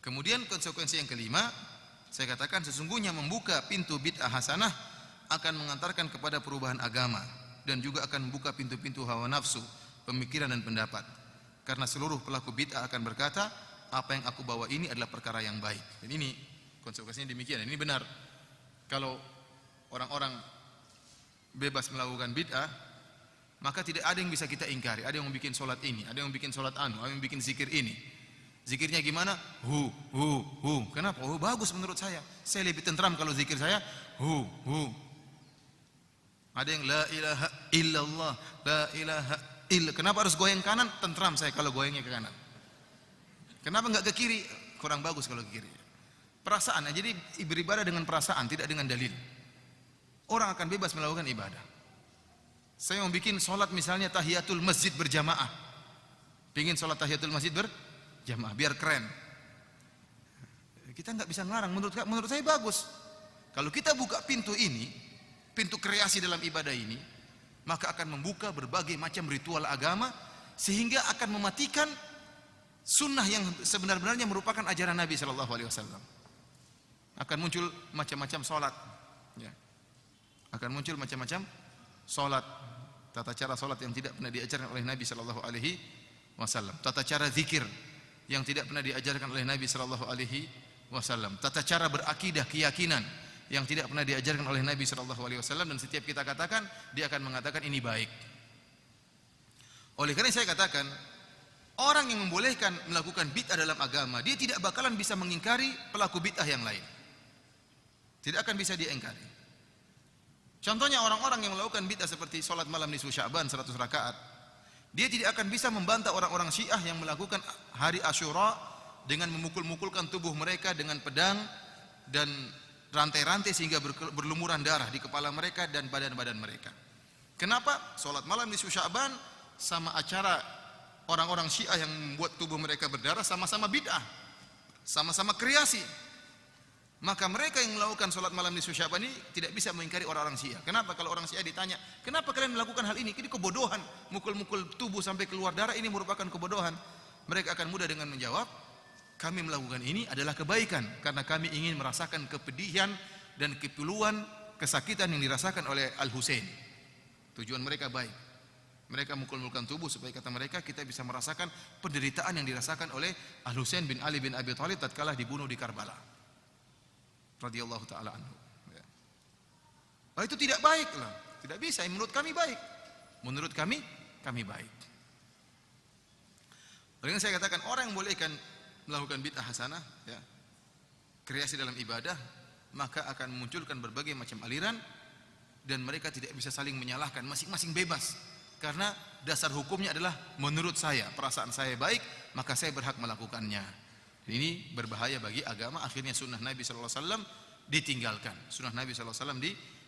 Kemudian konsekuensi yang kelima, saya katakan sesungguhnya membuka pintu bid'ah hasanah akan mengantarkan kepada perubahan agama dan juga akan membuka pintu-pintu hawa nafsu, pemikiran dan pendapat. Karena seluruh pelaku bid'ah akan berkata, apa yang aku bawa ini adalah perkara yang baik. Dan ini konsekuensinya demikian. Ini benar. Kalau orang-orang bebas melakukan bid'ah, maka tidak ada yang bisa kita ingkari. Ada yang bikin solat ini, ada yang bikin solat anu, ada yang bikin zikir ini. Zikirnya gimana? Hu. Kenapa? Oh, bagus menurut saya. Saya lebih tentram kalau zikir saya hu. Ada yang la ilaha illallah, la ilaha illallah. Kenapa harus goyang kanan? Tentram saya kalau goyangnya ke kanan. Kenapa enggak ke kiri? Kurang bagus kalau ke kiri. Perasaan, jadi beribadah dengan perasaan, tidak dengan dalil. Orang akan bebas melakukan ibadah. Saya mau bikin solat misalnya tahiyatul masjid berjamaah. Pingin solat tahiyatul masjid berjamaah, biar keren. Kita enggak bisa ngelarang, menurut saya bagus. Kalau kita buka pintu ini, pintu kreasi dalam ibadah ini, maka akan membuka berbagai macam ritual agama sehingga akan mematikan sunnah yang sebenar-benarnya merupakan ajaran Nabi sallallahu alaihi wasallam. Akan muncul macam-macam salat, ya. Akan muncul macam-macam salat, tata cara salat yang tidak pernah diajarkan oleh Nabi sallallahu alaihi wasallam, tata cara zikir yang tidak pernah diajarkan oleh Nabi sallallahu alaihi wasallam, tata cara berakidah, keyakinan yang tidak pernah diajarkan oleh Nabi sallallahu alaihi wasallam, dan setiap kita katakan, dia akan mengatakan ini baik. Oleh karena saya katakan, orang yang membolehkan melakukan bid'ah dalam agama, dia tidak bakalan bisa mengingkari pelaku bid'ah yang lain. Tidak akan bisa dia ingkari. Contohnya orang-orang yang melakukan bid'ah seperti salat malam nisfu Sya'ban 100 rakaat. Dia tidak akan bisa membantah orang-orang Syiah yang melakukan hari Asyura dengan memukul-mukulkan tubuh mereka dengan pedang dan rantai-rantai sehingga berlumuran darah di kepala mereka dan badan-badan mereka. Kenapa? Salat malam nisfu Sya'ban sama acara orang-orang Syiah yang membuat tubuh mereka berdarah sama-sama bid'ah, sama-sama kreasi. Maka mereka yang melakukan salat malam nisfu Sya'ban ini tidak bisa mengingkari orang-orang Syiah. Kenapa? Kalau orang Syiah ditanya, kenapa kalian melakukan hal ini? Ini kebodohan, mukul-mukul tubuh sampai keluar darah, ini merupakan kebodohan. Mereka akan mudah dengan menjawab, kami melakukan ini adalah kebaikan karena kami ingin merasakan kepedihan dan kepiluan, kesakitan yang dirasakan oleh Al-Husain. Tujuan mereka baik. Mereka mukul-mukulkan tubuh supaya kata mereka kita bisa merasakan penderitaan yang dirasakan oleh Al-Husain bin Ali bin Abi Thalib tatkala dibunuh di Karbala radhiyallahu taala anhu. Ya. Oh, itu tidak baik lah. Tidak bisa. Menurut kami baik. Menurut kami baik. Oleh karena saya katakan orang yang bolehkan melakukan bid'ah hasanah, ya, kreasi dalam ibadah, maka akan memunculkan berbagai macam aliran dan mereka tidak bisa saling menyalahkan, masing-masing bebas. Karena dasar hukumnya adalah menurut saya, perasaan saya baik, maka saya berhak melakukannya. Ini berbahaya bagi agama. Akhirnya sunnah Nabi sallallahu alaihi wasallam ditinggalkan. Sunnah Nabi sallallahu alaihi wasallam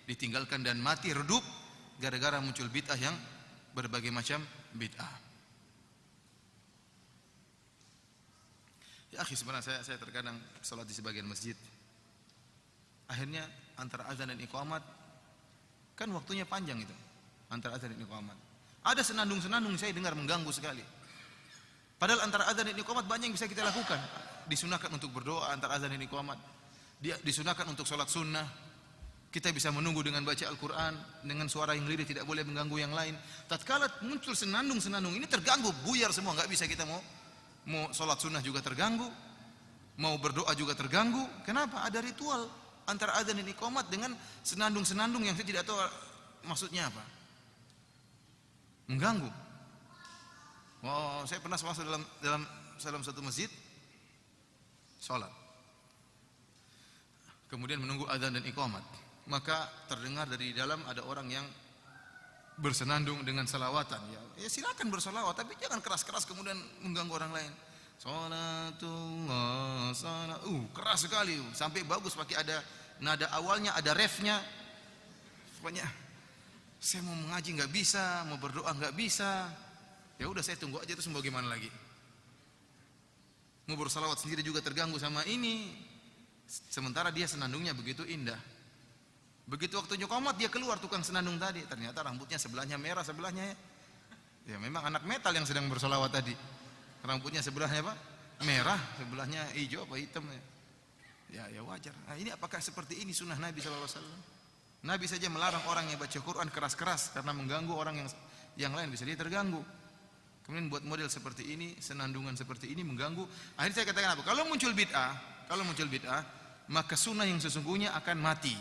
ditinggalkan dan mati redup gara-gara muncul bid'ah yang berbagai macam bid'ah. Ya akhi, sebenarnya saya terkadang salat di sebagian masjid. Akhirnya antara azan dan iqamat kan waktunya panjang itu. Antara azan dan iqamat. Ada senandung-senandung saya dengar mengganggu sekali. Padahal antara azan dan iqamat banyak yang bisa kita lakukan. Disunahkan untuk berdoa antara azan dan iqamat. Disunahkan untuk sholat sunnah. Kita bisa menunggu dengan baca Al-Quran dengan suara yang lirih, tidak boleh mengganggu yang lain. Tatkala muncul senandung-senandung ini terganggu, buyar semua, nggak bisa kita mau sholat sunnah juga terganggu, mau berdoa juga terganggu. Kenapa? Ada ritual antara azan dan iqamat dengan senandung-senandung yang saya tidak tahu maksudnya apa. Mengganggu. Saya pernah masuk dalam satu masjid sholat. kemudian menunggu adzan dan iqamat, maka terdengar dari dalam ada orang yang bersenandung dengan salawatan. Ya silakan bersalawat, tapi jangan keras-keras kemudian mengganggu orang lain. Salatullah salat, keras sekali, sampai bagus pakai ada nada awalnya, ada refnya. Pokoknya saya mau mengaji nggak bisa, mau berdoa nggak bisa. Ya udah saya tunggu aja, terus mau gimana lagi? Mau bersalawat sendiri juga terganggu sama ini. Sementara dia senandungnya begitu indah. Begitu waktunya qomat dia keluar tukang senandung tadi, ternyata rambutnya sebelahnya merah, sebelahnya ya memang anak metal yang sedang bersalawat tadi. Rambutnya sebelahnya apa? Merah, sebelahnya hijau apa hitam ya. Ya wajar. Nah, ini apakah seperti ini sunnah Nabi sallallahu alaihi wasallam? Nabi saja melarang orang yang baca Quran keras-keras karena mengganggu orang yang lain, bisa dia terganggu. Kemudian buat model seperti ini, senandungan seperti ini mengganggu. Akhirnya saya katakan apa? Kalau muncul bid'ah, maka sunnah yang sesungguhnya akan mati,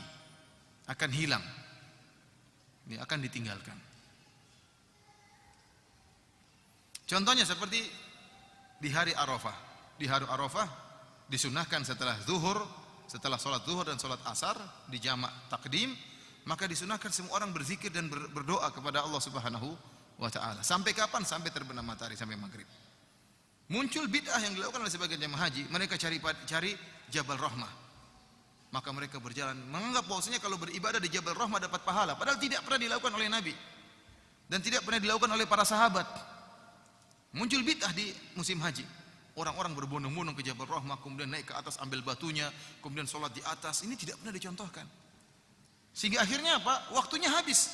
akan hilang, ini akan ditinggalkan. Contohnya seperti di hari Arafah. Di hari Arafah disunahkan setelah sholat zuhur dan sholat asar di jamak takdim, maka disunahkan semua orang berzikir dan berdoa kepada Allah Subhanahu wa ta'ala. Sampai kapan? Sampai terbenam matahari, sampai maghrib. Muncul bid'ah yang dilakukan oleh sebagian jamaah haji, mereka cari Jabal Rahmah. Maka mereka berjalan menganggap bahwasanya kalau beribadah di Jabal Rahmah dapat pahala, padahal tidak pernah dilakukan oleh Nabi dan tidak pernah dilakukan oleh para sahabat. Muncul bid'ah di musim haji. Orang-orang berbondong-bondong ke Jabal Rahmah, kemudian naik ke atas ambil batunya, kemudian sholat di atas. Ini tidak pernah dicontohkan. Sehingga akhirnya apa? Waktunya habis,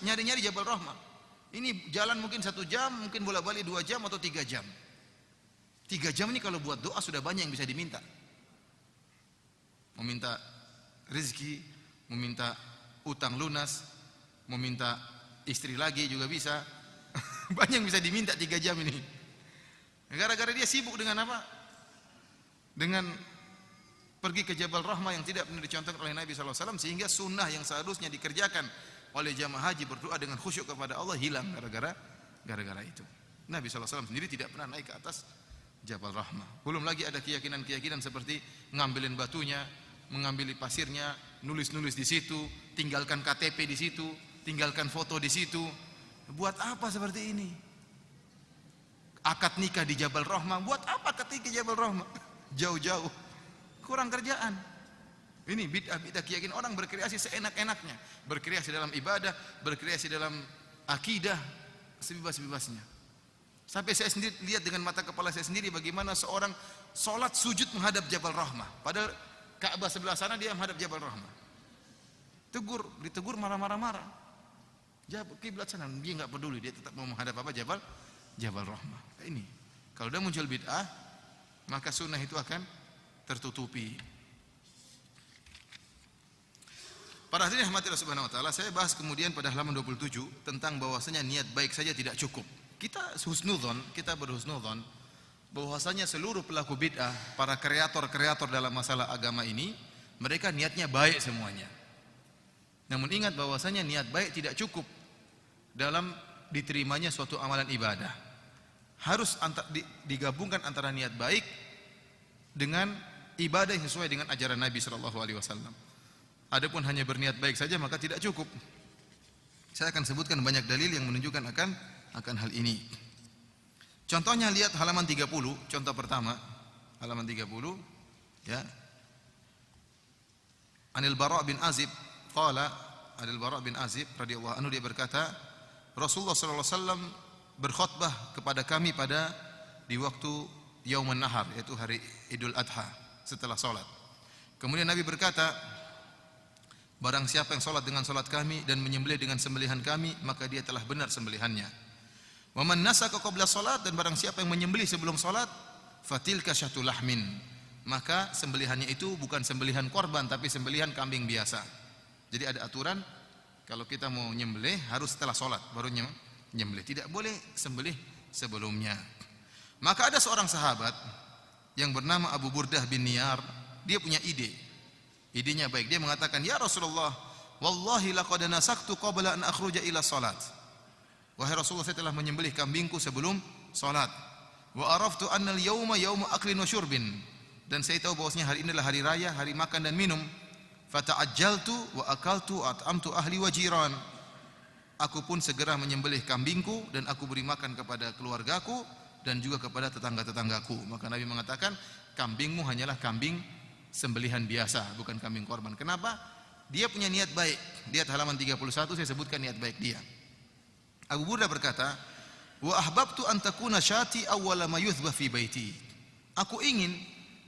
nyari-nyari Jabal Rahmah. Ini jalan mungkin 1 jam, mungkin bolak-balik 2 jam atau 3 jam. 3 jam ini kalau buat doa sudah banyak yang bisa diminta. Meminta rezeki, meminta utang lunas, meminta istri lagi juga bisa. Banyak yang bisa diminta 3 jam ini. Gara-gara dia sibuk dengan apa? Dengan pergi ke Jabal Rahmah yang tidak pernah dicontohkan oleh Nabi SAW, sehingga sunnah yang seharusnya dikerjakan oleh jamaah haji berdoa dengan khusyuk kepada Allah hilang gara-gara itu. Nabi SAW sendiri tidak pernah naik ke atas Jabal Rahmah. Belum lagi ada keyakinan-keyakinan seperti ngambilin batunya, mengambil pasirnya, nulis-nulis di situ, tinggalkan KTP di situ, tinggalkan foto di situ. Buat apa seperti ini? Akad nikah di Jabal Rahmah, buat apa akad nikah di Jabal Rahmah? Jauh-jauh, kurang kerjaan. Ini bid'ah keyakinan orang berkreasi seenak-enaknya, berkreasi dalam ibadah, berkreasi dalam akidah, sebebas-bebasnya. Sampai saya sendiri lihat dengan mata kepala saya sendiri bagaimana seorang sholat sujud menghadap Jabal Rahmah, padahal Ka'bah sebelah sana dia menghadap Jabal Rahmah. Ditegur marah-marah. Jawab kiblat sana, dia enggak peduli, dia tetap mau menghadap apa? Jabal Rahmah. Ini kalau sudah muncul bid'ah, maka sunnah itu akan tertutupi. Para hadirin rahmati Allah Subhanahu wa taala, saya bahas kemudian pada halaman 27 tentang bahwasanya niat baik saja tidak cukup. Kita berhusnudzon bahwasanya seluruh pelaku bid'ah, para kreator dalam masalah agama ini, mereka niatnya baik semuanya. Namun ingat bahwasanya niat baik tidak cukup dalam diterimanya suatu amalan ibadah. Harus digabungkan antara niat baik dengan ibadah yang sesuai dengan ajaran Nabi sallallahu alaihi wasallam. Adapun hanya berniat baik saja maka tidak cukup. Saya akan sebutkan banyak dalil yang menunjukkan akan hal ini. Contohnya lihat halaman 30, contoh pertama, halaman 30 ya. Anil Bara' bin Azib qala, Anil Bara' bin Azib radhiyallahu anhu dia berkata, Rasulullah sallallahu alaihi wasallam berkhutbah kepada kami di waktu Yaumun Nahar, yaitu hari Idul Adha setelah salat. Kemudian Nabi berkata, barang siapa yang salat dengan salat kami dan menyembelih dengan sembelihan kami, maka dia telah benar sembelihannya. Wa man nasaka qabla salat, dan barang siapa yang menyembelih sebelum salat, fatilka syatul lahmin, maka sembelihannya itu bukan sembelihan korban tapi sembelihan kambing biasa. Jadi ada aturan kalau kita mau nyembelih harus setelah salat baru nyembelih, tidak boleh sembelih sebelumnya. Maka ada seorang sahabat yang bernama Abu Burdah bin Niyar, dia punya idenya baik. Dia mengatakan, ya Rasulullah, wallahi laqad nasaktu qabla an akhruja ila salat. Wahai Rasulullah, saya telah menyembelih kambingku sebelum salat. Wa araftu anna al-yawma yawmu aklin wa syurbin, dan saya tahu bahwasanya hari ini adalah hari raya, hari makan dan minum. Fata'ajjaltu wa akaltu at'amtu ahli wa jiran. Aku pun segera menyembelih kambingku dan aku beri makan kepada keluargaku dan juga kepada tetangga-tetanggaku. Maka Nabi mengatakan, kambingmu hanyalah kambing sembelihan biasa, bukan kambing korban. Kenapa? Dia punya niat baik. Lihat halaman 31, saya sebutkan niat baik dia. Abu Burdah berkata, wa ahbabtu an takuna syati awwala ma yuthbah fi baiti. Aku ingin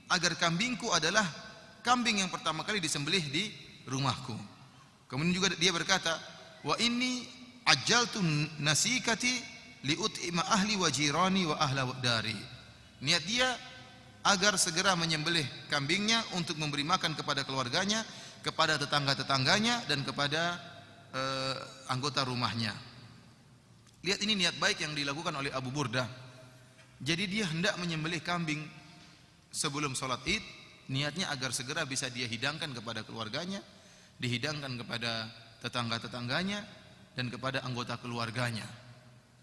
agar kambingku adalah kambing yang pertama kali disembelih di rumahku. Kemudian juga dia berkata, wa inni ajjaltu nasikati liut'ima ahli wa jirani wa ahla dari. Niat dia agar segera menyembelih kambingnya untuk memberi makan kepada keluarganya, kepada tetangga-tetangganya dan kepada anggota rumahnya. Lihat, ini niat baik yang dilakukan oleh Abu Burdah. Jadi dia hendak menyembelih kambing sebelum sholat Id, niatnya agar segera bisa dia hidangkan kepada keluarganya, dihidangkan kepada tetangga-tetangganya dan kepada anggota keluarganya.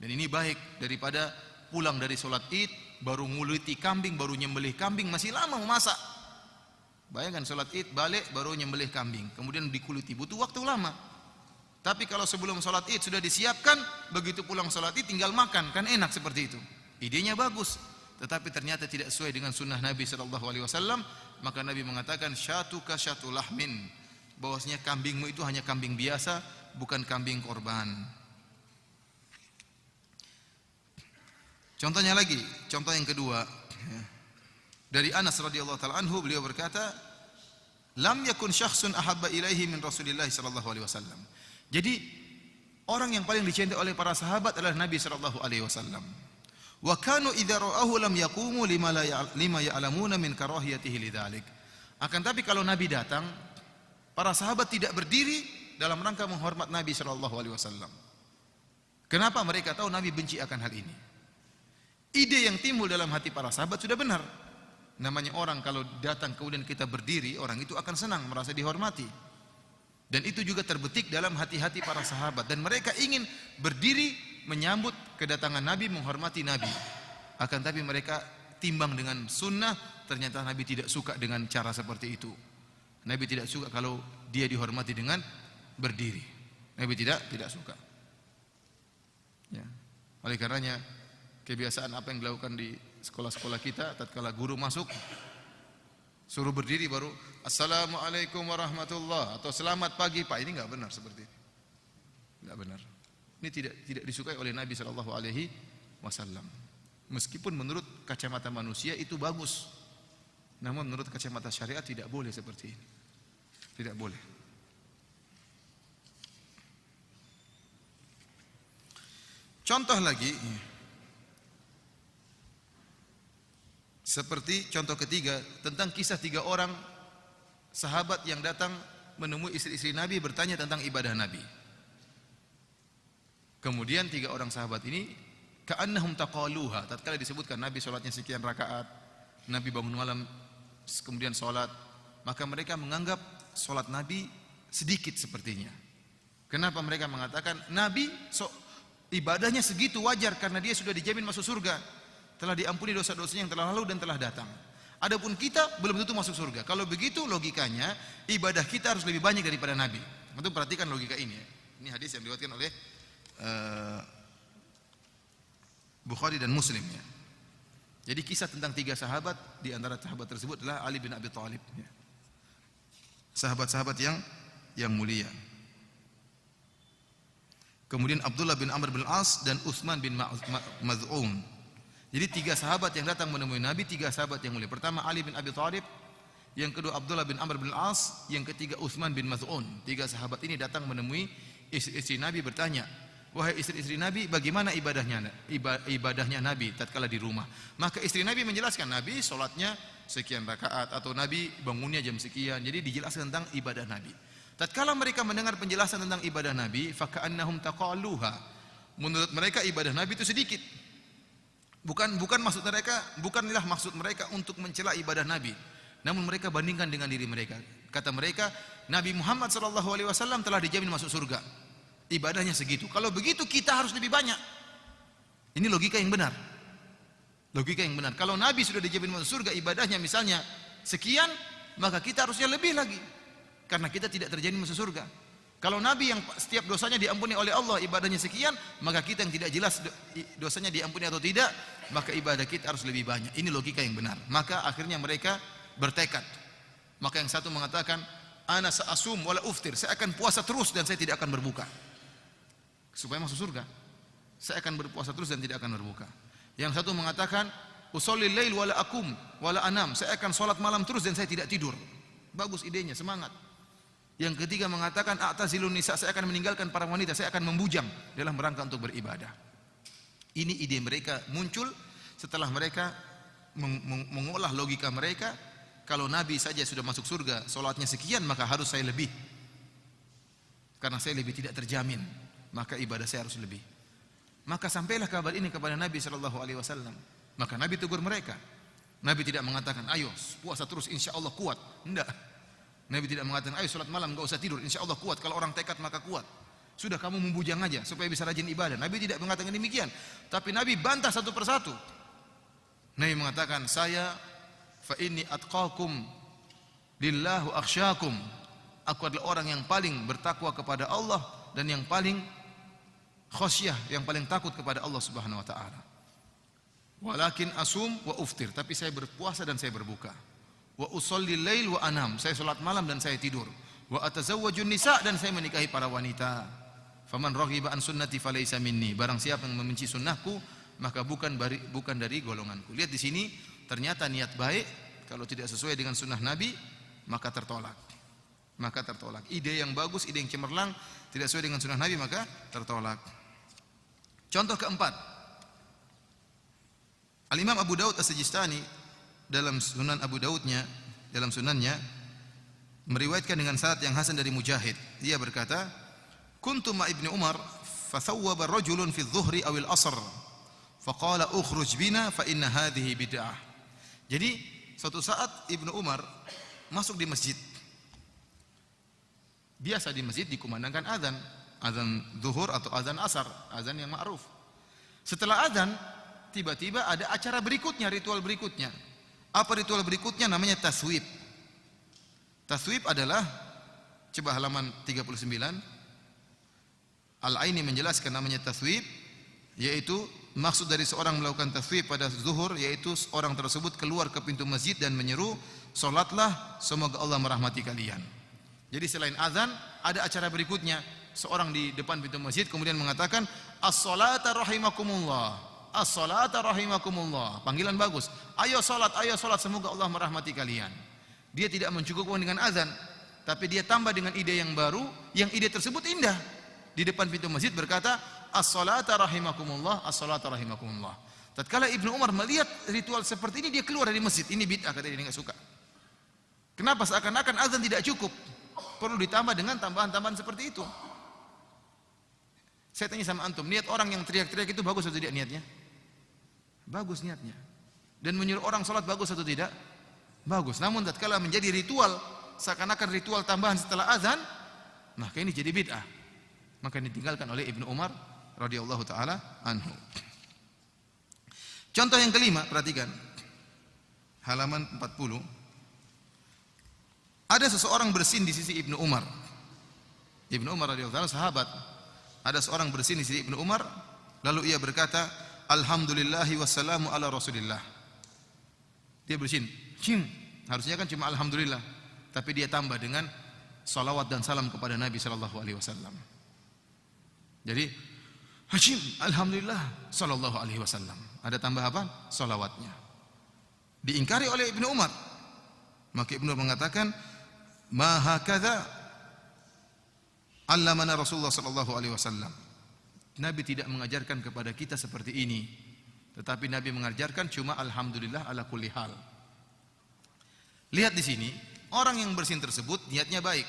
Dan ini baik daripada pulang dari sholat Id baru nguliti kambing, baru nyembelih kambing, masih lama memasak. Bayangkan sholat Id balik baru nyembelih kambing, kemudian dikuliti, butuh waktu lama. Tapi kalau sebelum sholat Id sudah disiapkan, begitu pulang sholat Id tinggal makan, kan enak seperti itu. Idenya bagus, tetapi ternyata tidak sesuai dengan sunnah Nabi SAW. Maka Nabi mengatakan, syatuka syatu lahmin, bahwasanya kambingmu itu hanya kambing biasa, bukan kambing korban. Contohnya lagi, contoh yang kedua, dari Anas radhiyallahu taala anhu, beliau berkata, lam yakun syakhsun ahabba ilaihi min Rasulillah sallallahu alaihi wasallam. Jadi orang yang paling dicintai oleh para sahabat adalah Nabi sallallahu alaihi wasallam. Wa kanu idza ra'ahu lam yaqumu lima ya'lamuna min karahiyatihi lidzalik. Akan tapi kalau Nabi datang, para sahabat tidak berdiri dalam rangka menghormat Nabi sallallahu alaihi wasallam. Kenapa? Mereka tahu Nabi benci akan hal ini. Ide yang timbul dalam hati para sahabat sudah benar. Namanya orang kalau datang kemudian kita berdiri, orang itu akan senang, merasa dihormati. Dan itu juga terbetik dalam hati-hati para sahabat, dan mereka ingin berdiri menyambut kedatangan Nabi, menghormati Nabi. Akan tapi mereka timbang dengan sunnah, ternyata Nabi tidak suka dengan cara seperti itu. Nabi tidak suka kalau dia dihormati dengan berdiri. Nabi tidak suka. Ya. Oleh karenanya kebiasaan apa yang dilakukan di sekolah-sekolah kita, tatkala guru masuk suruh berdiri baru assalamualaikum warahmatullah atau selamat pagi Pak, ini enggak benar seperti ini. Enggak benar. Ini tidak disukai oleh Nabi sallallahu alaihi wasallam. Meskipun menurut kacamata manusia itu bagus, namun menurut kacamata syariat tidak boleh seperti ini. Tidak boleh. Contoh lagi, seperti contoh ketiga tentang kisah 3 orang sahabat yang datang menemui istri-istri Nabi bertanya tentang ibadah Nabi. Kemudian 3 orang sahabat ini ka'annahum taqaluha, tatkala disebutkan Nabi salatnya sekian rakaat, Nabi bangun malam kemudian salat, maka mereka menganggap salat Nabi sedikit sepertinya. Kenapa mereka mengatakan Nabi ibadahnya segitu wajar karena dia sudah dijamin masuk surga, telah diampuni dosa-dosanya yang telah lalu dan telah datang. Adapun kita belum tentu masuk surga. Kalau begitu logikanya ibadah kita harus lebih banyak daripada Nabi. Tentu perhatikan logika ini ya. Ini hadis yang diriwayatkan oleh Bukhari dan Muslim ya. Jadi kisah tentang 3 sahabat, di antara sahabat tersebut adalah Ali bin Abi Thalib ya. Sahabat-sahabat yang mulia. Kemudian Abdullah bin Amr bin As dan Utsman bin Maz'un. Jadi 3 sahabat yang datang menemui Nabi, 3 sahabat yang mulia. Pertama Ali bin Abi Thalib, yang kedua Abdullah bin Amr bin As, yang ketiga Utsman bin Maz'un. 3 sahabat ini datang menemui istri-istri Nabi bertanya, wahai istri-istri Nabi, bagaimana ibadahnya Nabi tatkala di rumah? Maka istri Nabi menjelaskan, Nabi salatnya sekian rakaat atau Nabi bangunnya jam sekian. Jadi dijelaskan tentang ibadah Nabi. Tatkala mereka mendengar penjelasan tentang ibadah Nabi, faka'annahum taqaluha. Menurut mereka ibadah Nabi itu sedikit. Bukanlah maksud mereka untuk mencela ibadah Nabi, namun mereka bandingkan dengan diri mereka. Kata mereka, Nabi Muhammad SAW telah dijamin masuk surga, ibadahnya segitu. Kalau begitu kita harus lebih banyak. Ini logika yang benar. Logika yang benar. Kalau Nabi sudah dijamin masuk surga, ibadahnya misalnya sekian, maka kita harusnya lebih lagi. Karena kita tidak terjamin masuk surga. Kalau Nabi yang setiap dosanya diampuni oleh Allah, ibadahnya sekian, maka kita yang tidak jelas dosanya diampuni atau tidak, maka ibadah kita harus lebih banyak. Ini logika yang benar. Maka akhirnya mereka bertekad. Maka yang satu mengatakan, ana sa'asum wala uftir, saya akan puasa terus dan saya tidak akan berbuka. Supaya masuk surga. Saya akan berpuasa terus dan tidak akan berbuka. Yang satu mengatakan, usholli lail wala akum wala anam, saya akan sholat malam terus dan saya tidak tidur. Bagus idenya, semangat. Yang ketiga mengatakan, a'tazilun nisa, saya akan meninggalkan para wanita, saya akan membujang dalam rangka untuk beribadah. Ini ide mereka muncul setelah mereka mengolah logika mereka. Kalau Nabi saja sudah masuk surga, sholatnya sekian, maka harus saya lebih. Karena saya lebih tidak terjamin, maka ibadah saya harus lebih. Maka sampailah kabar ini kepada Nabi SAW. Maka Nabi tegur mereka. Nabi tidak mengatakan, ayo puasa terus insya Allah kuat. Tidak. Nabi tidak mengatakan, ayo sholat malam gak usah tidur, insya Allah kuat. Kalau orang tekad maka kuat. Sudah kamu membujang aja supaya bisa rajin ibadah. Nabi tidak mengatakan demikian. Tapi Nabi bantah satu persatu. Nabi mengatakan, saya fa inni atqakum lillahu akhsyakum. Aku adalah orang yang paling bertakwa kepada Allah dan yang paling khasyah, yang paling takut kepada Allah Subhanahu wa taala. Walakin asum wa uftir, tapi saya berpuasa dan saya berbuka. Wa usolli lail wa anam, saya salat malam dan saya tidur. Wa atazawwajun nisa, dan saya menikahi para wanita. Faman raghiba an sunnati falaysa minni, barang siapa yang membenci sunnahku maka bukan dari golonganku. Lihat di sini, ternyata niat baik kalau tidak sesuai dengan sunnah Nabi maka tertolak. Maka tertolak. Ide yang bagus, ide yang cemerlang tidak sesuai dengan sunnah Nabi maka tertolak. Contoh keempat, Al-Imam Abu Daud As-Sijistani dalam Sunan Abu Daudnya, dalam sunannya meriwayatkan dengan sanad yang hasan dari Mujahid. Dia berkata, "Kuntu ma Ibnu Umar fa thawwaba rajulun fi adh-dhuhri aw al-'asr, fa qala ukhruj bina fa inna hadhihi bid'ah." Jadi suatu saat Ibnu Umar masuk di masjid. Biasa di masjid dikumandangkan azan, azan zuhur atau azan asar, azan yang ma'ruf. Setelah azan, tiba-tiba ada acara berikutnya, ritual berikutnya. Apa ritual berikutnya? Namanya taswib. Taswib adalah, coba halaman 39, Al-Aini menjelaskan namanya taswib, yaitu maksud dari seorang melakukan taswib pada zuhur, yaitu orang tersebut keluar ke pintu masjid dan menyeru, "Salatlah, semoga Allah merahmati kalian." Jadi selain azan ada acara berikutnya. Seorang di depan pintu masjid kemudian mengatakan, "As-salata rahimakumullah. As-salata rahimakumullah." Panggilan bagus. Ayo salat, semoga Allah merahmati kalian. Dia tidak mencukupkan dengan azan, tapi dia tambah dengan ide yang baru, yang ide tersebut indah. Di depan pintu masjid berkata, "As-salata rahimakumullah, as-salata rahimakumullah." Tatkala Ibnu Umar melihat ritual seperti ini, dia keluar dari masjid. Ini bid'ah, kata dia, enggak suka. Kenapa? Seakan-akan azan tidak cukup. Perlu ditambah dengan tambahan-tambahan seperti itu. Saya tanya sama antum, niat orang yang teriak-teriak itu bagus atau tidak niatnya? Bagus niatnya. Dan menyuruh orang sholat bagus atau tidak? Bagus. Namun tatkala menjadi ritual, seakan-akan ritual tambahan setelah azan, maka ini jadi bid'ah. Maka ditinggalkan oleh Ibnu Umar radhiyallahu taala anhu. Contoh yang kelima, perhatikan. Halaman 40. Ada seseorang bersin di sisi Ibnu Umar. Ibnu Umar radhiyallahu anhu sahabat. Ada seorang bersin di sisi Ibnu Umar, lalu ia berkata, "Alhamdulillahi wassalamu ala Rasulillah." Dia bersin. Harusnya kan cuma alhamdulillah, tapi dia tambah dengan salawat dan salam kepada Nabi sallallahu alaihi wasallam. Jadi, alhamdulillah sallallahu alaihi wasallam. Ada tambah apa? Salawatnya. Diingkari oleh Ibnu Umar. Maka Ibnu Umar mengatakan, "Ma hakadha allamana Rasulullah sallallahu alaihi wasallam." Nabi tidak mengajarkan kepada kita seperti ini, tetapi Nabi mengajarkan cuma alhamdulillah ala kulli hal. Lihat di sini, orang yang bersin tersebut niatnya baik.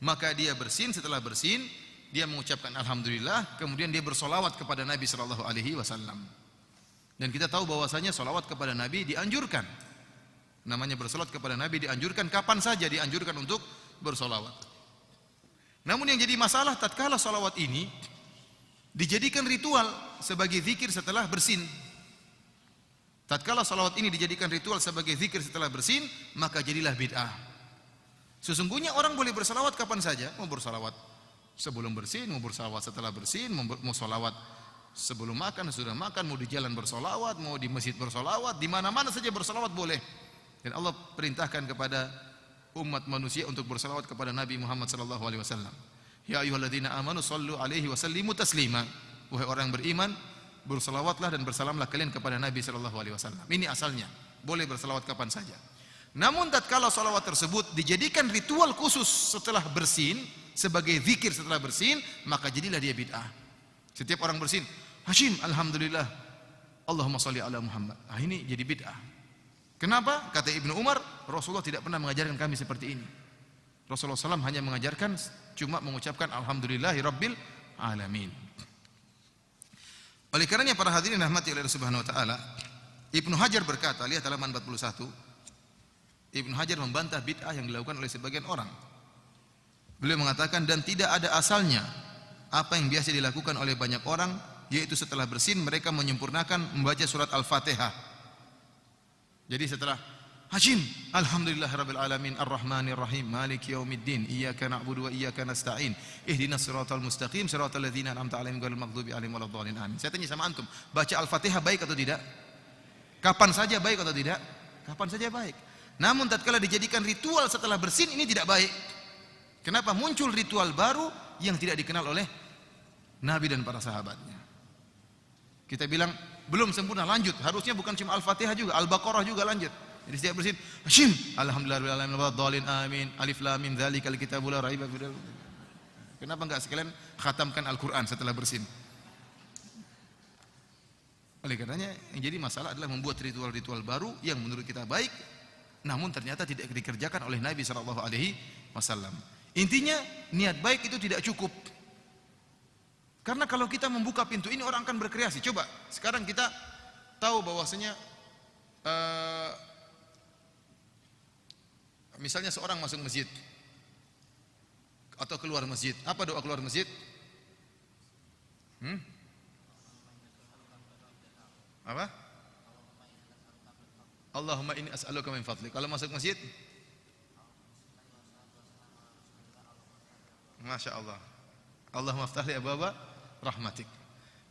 Maka dia bersin, setelah bersin dia mengucapkan alhamdulillah, kemudian dia bersolawat kepada Nabi sallallahu alaihi wasallam. Dan kita tahu bahwasanya solawat kepada Nabi dianjurkan. Namanya bersolawat kepada Nabi dianjurkan, kapan saja dianjurkan untuk bersolawat. Namun yang jadi masalah tatkala solawat ini dijadikan ritual sebagai zikir setelah bersin. Tatkala salawat ini dijadikan ritual sebagai zikir setelah bersin, maka jadilah bid'ah. Sesungguhnya orang boleh bersalawat kapan saja, mau bersalawat sebelum bersin, mau bersalawat setelah bersin, mau salawat sebelum makan, sudah makan, mau di jalan bersalawat, mau di masjid bersalawat, di mana-mana saja bersalawat boleh. Dan Allah perintahkan kepada umat manusia untuk bersalawat kepada Nabi Muhammad sallallahu alaihi wasallam. Ya ayyuhalladzina amanu shallu alaihi wa sallimu taslima. Wahai orang yang beriman, bersalawatlah dan bersalamlah kalian kepada Nabi sallallahu alaihi wasallam. Ini asalnya, boleh bersalawat kapan saja. Namun tatkala salawat tersebut dijadikan ritual khusus setelah bersin, sebagai zikir setelah bersin, maka jadilah dia bid'ah. Setiap orang bersin, Hashim, alhamdulillah, Allahumma sholli ala Muhammad. Ah, ini jadi bid'ah. Kenapa? Kata Ibnu Umar, Rasulullah tidak pernah mengajarkan kami seperti ini. Rasulullah SAW hanya mengajarkan cuma mengucapkan alhamdulillahi rabbil alamin. Oleh karenanya para hadirin rahmati oleh Allah Subhanahu wa taala, Ibnu Hajar berkata, lihat halaman 41. Ibnu Hajar membantah bid'ah yang dilakukan oleh sebagian orang. Beliau mengatakan, dan tidak ada asalnya apa yang biasa dilakukan oleh banyak orang, yaitu setelah bersin mereka menyempurnakan membaca surat Al-Fatihah. Jadi setelah Hashim, alhamdulillahirabbil alamin arrahmanir rahim maliki yaumiddin iyyaka na'budu wa iyyaka nasta'in ihdinas siratal mustaqim siratal ladzina an'amta 'alaihim ghairil maghdubi 'alaihim waladdallin amin. Saya tanya sama antum, baca Al-Fatihah baik atau tidak? Kapan saja baik atau tidak? Kapan saja baik. Namun tatkala dijadikan ritual setelah bersin, ini tidak baik. Kenapa? Muncul ritual baru yang tidak dikenal oleh Nabi dan para sahabatnya. Kita bilang belum sempurna, lanjut. Harusnya bukan cuma Al-Fatihah juga, Al-Baqarah juga lanjut. Jadi setiap bersin, Hashim, alhamdulillahirabbil alamin waladdallin amin, alif lam mim dzalikal kitabul la raiba fihi. Kenapa enggak sekalian khatamkan Al-Qur'an setelah bersin? Oleh karenanya yang jadi masalah adalah membuat ritual-ritual baru yang menurut kita baik, namun ternyata tidak dikerjakan oleh Nabi sallallahu alaihi wasallam. Intinya niat baik itu tidak cukup. Karena kalau kita membuka pintu ini orang akan berkreasi. Coba sekarang kita tahu bahwasanya misalnya seorang masuk masjid atau keluar masjid, apa doa keluar masjid? Apa? Allahumma inni as'aluka min fadlik. Kalau masuk masjid, Masya Allah, Allahumma aftah li abwaba rahmatik.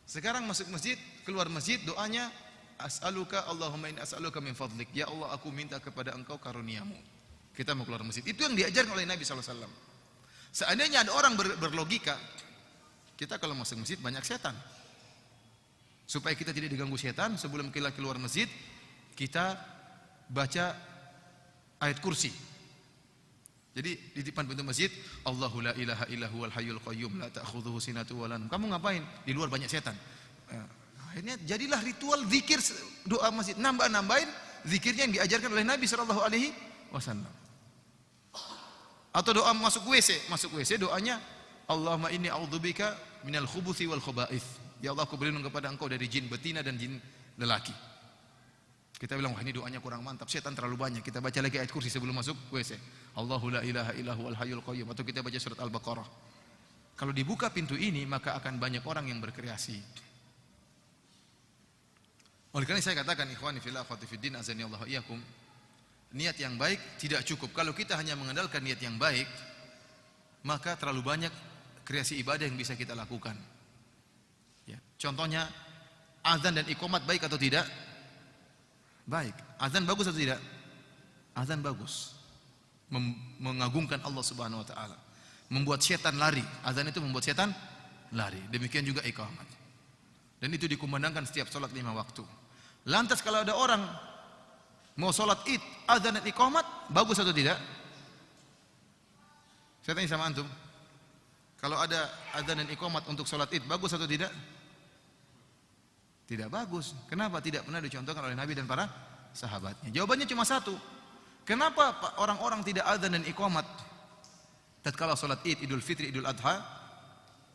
Sekarang masuk masjid, keluar masjid, doanya as'aluka Allahumma inni as'aluka min fadlik. Ya Allah, aku minta kepada engkau karuniamu. Kita mau keluar masjid. Itu yang diajarkan oleh Nabi SAW. Seandainya ada orang berlogika, kita kalau masuk masjid banyak setan. Supaya kita tidak diganggu setan, sebelum kita keluar masjid, kita baca ayat kursi. Jadi di depan pintu masjid, Allahu la ilaha illa huwal hayyul qayyum la ta'khudhuhu sinatun wa la nawm. Kamu ngapain? Di luar banyak setan. Akhirnya jadilah ritual zikir doa masjid, nambah-nambahin zikirnya yang diajarkan oleh Nabi sallallahu alaihi wasallam. Atau doa masuk WC doanya Allahumma inni a'udzubika minal khubuthi wal khaba'ith. Ya Allah, aku berlindung kepada engkau dari jin betina dan jin lelaki. Kita bilang, wah ini doanya kurang mantap, setan terlalu banyak. Kita baca lagi ayat kursi sebelum masuk WC. Allahu la ilaha illa huwal hayyul qayyum. Atau kita baca surat Al-Baqarah. Kalau dibuka pintu ini, maka akan banyak orang yang berkreasi. Oleh karena saya katakan, ikhwani fillah akhwati fiddin azani Allah iyyakum, niat yang baik tidak cukup. Kalau kita hanya mengandalkan niat yang baik, maka terlalu banyak kreasi ibadah yang bisa kita lakukan. Ya. Contohnya, azan dan iqamat baik atau tidak? Baik. Azan bagus atau tidak? Azan bagus. Mengagungkan Allah Subhanahu wa taala. Membuat setan lari. Azan itu membuat setan lari. Demikian juga iqamat. Dan itu dikumandangkan setiap salat 5 waktu. Lantas kalau ada orang mau salat Id, azan dan iqamat, bagus atau tidak? Saya tanya sama antum. Kalau ada azan dan iqamat untuk salat Id, bagus atau tidak? Tidak bagus. Kenapa? Tidak pernah dicontohkan oleh Nabi dan para sahabatnya. Jawabannya cuma satu. Kenapa orang-orang tidak azan dan iqamat tatkala salat Id, Idul Fitri, Idul Adha?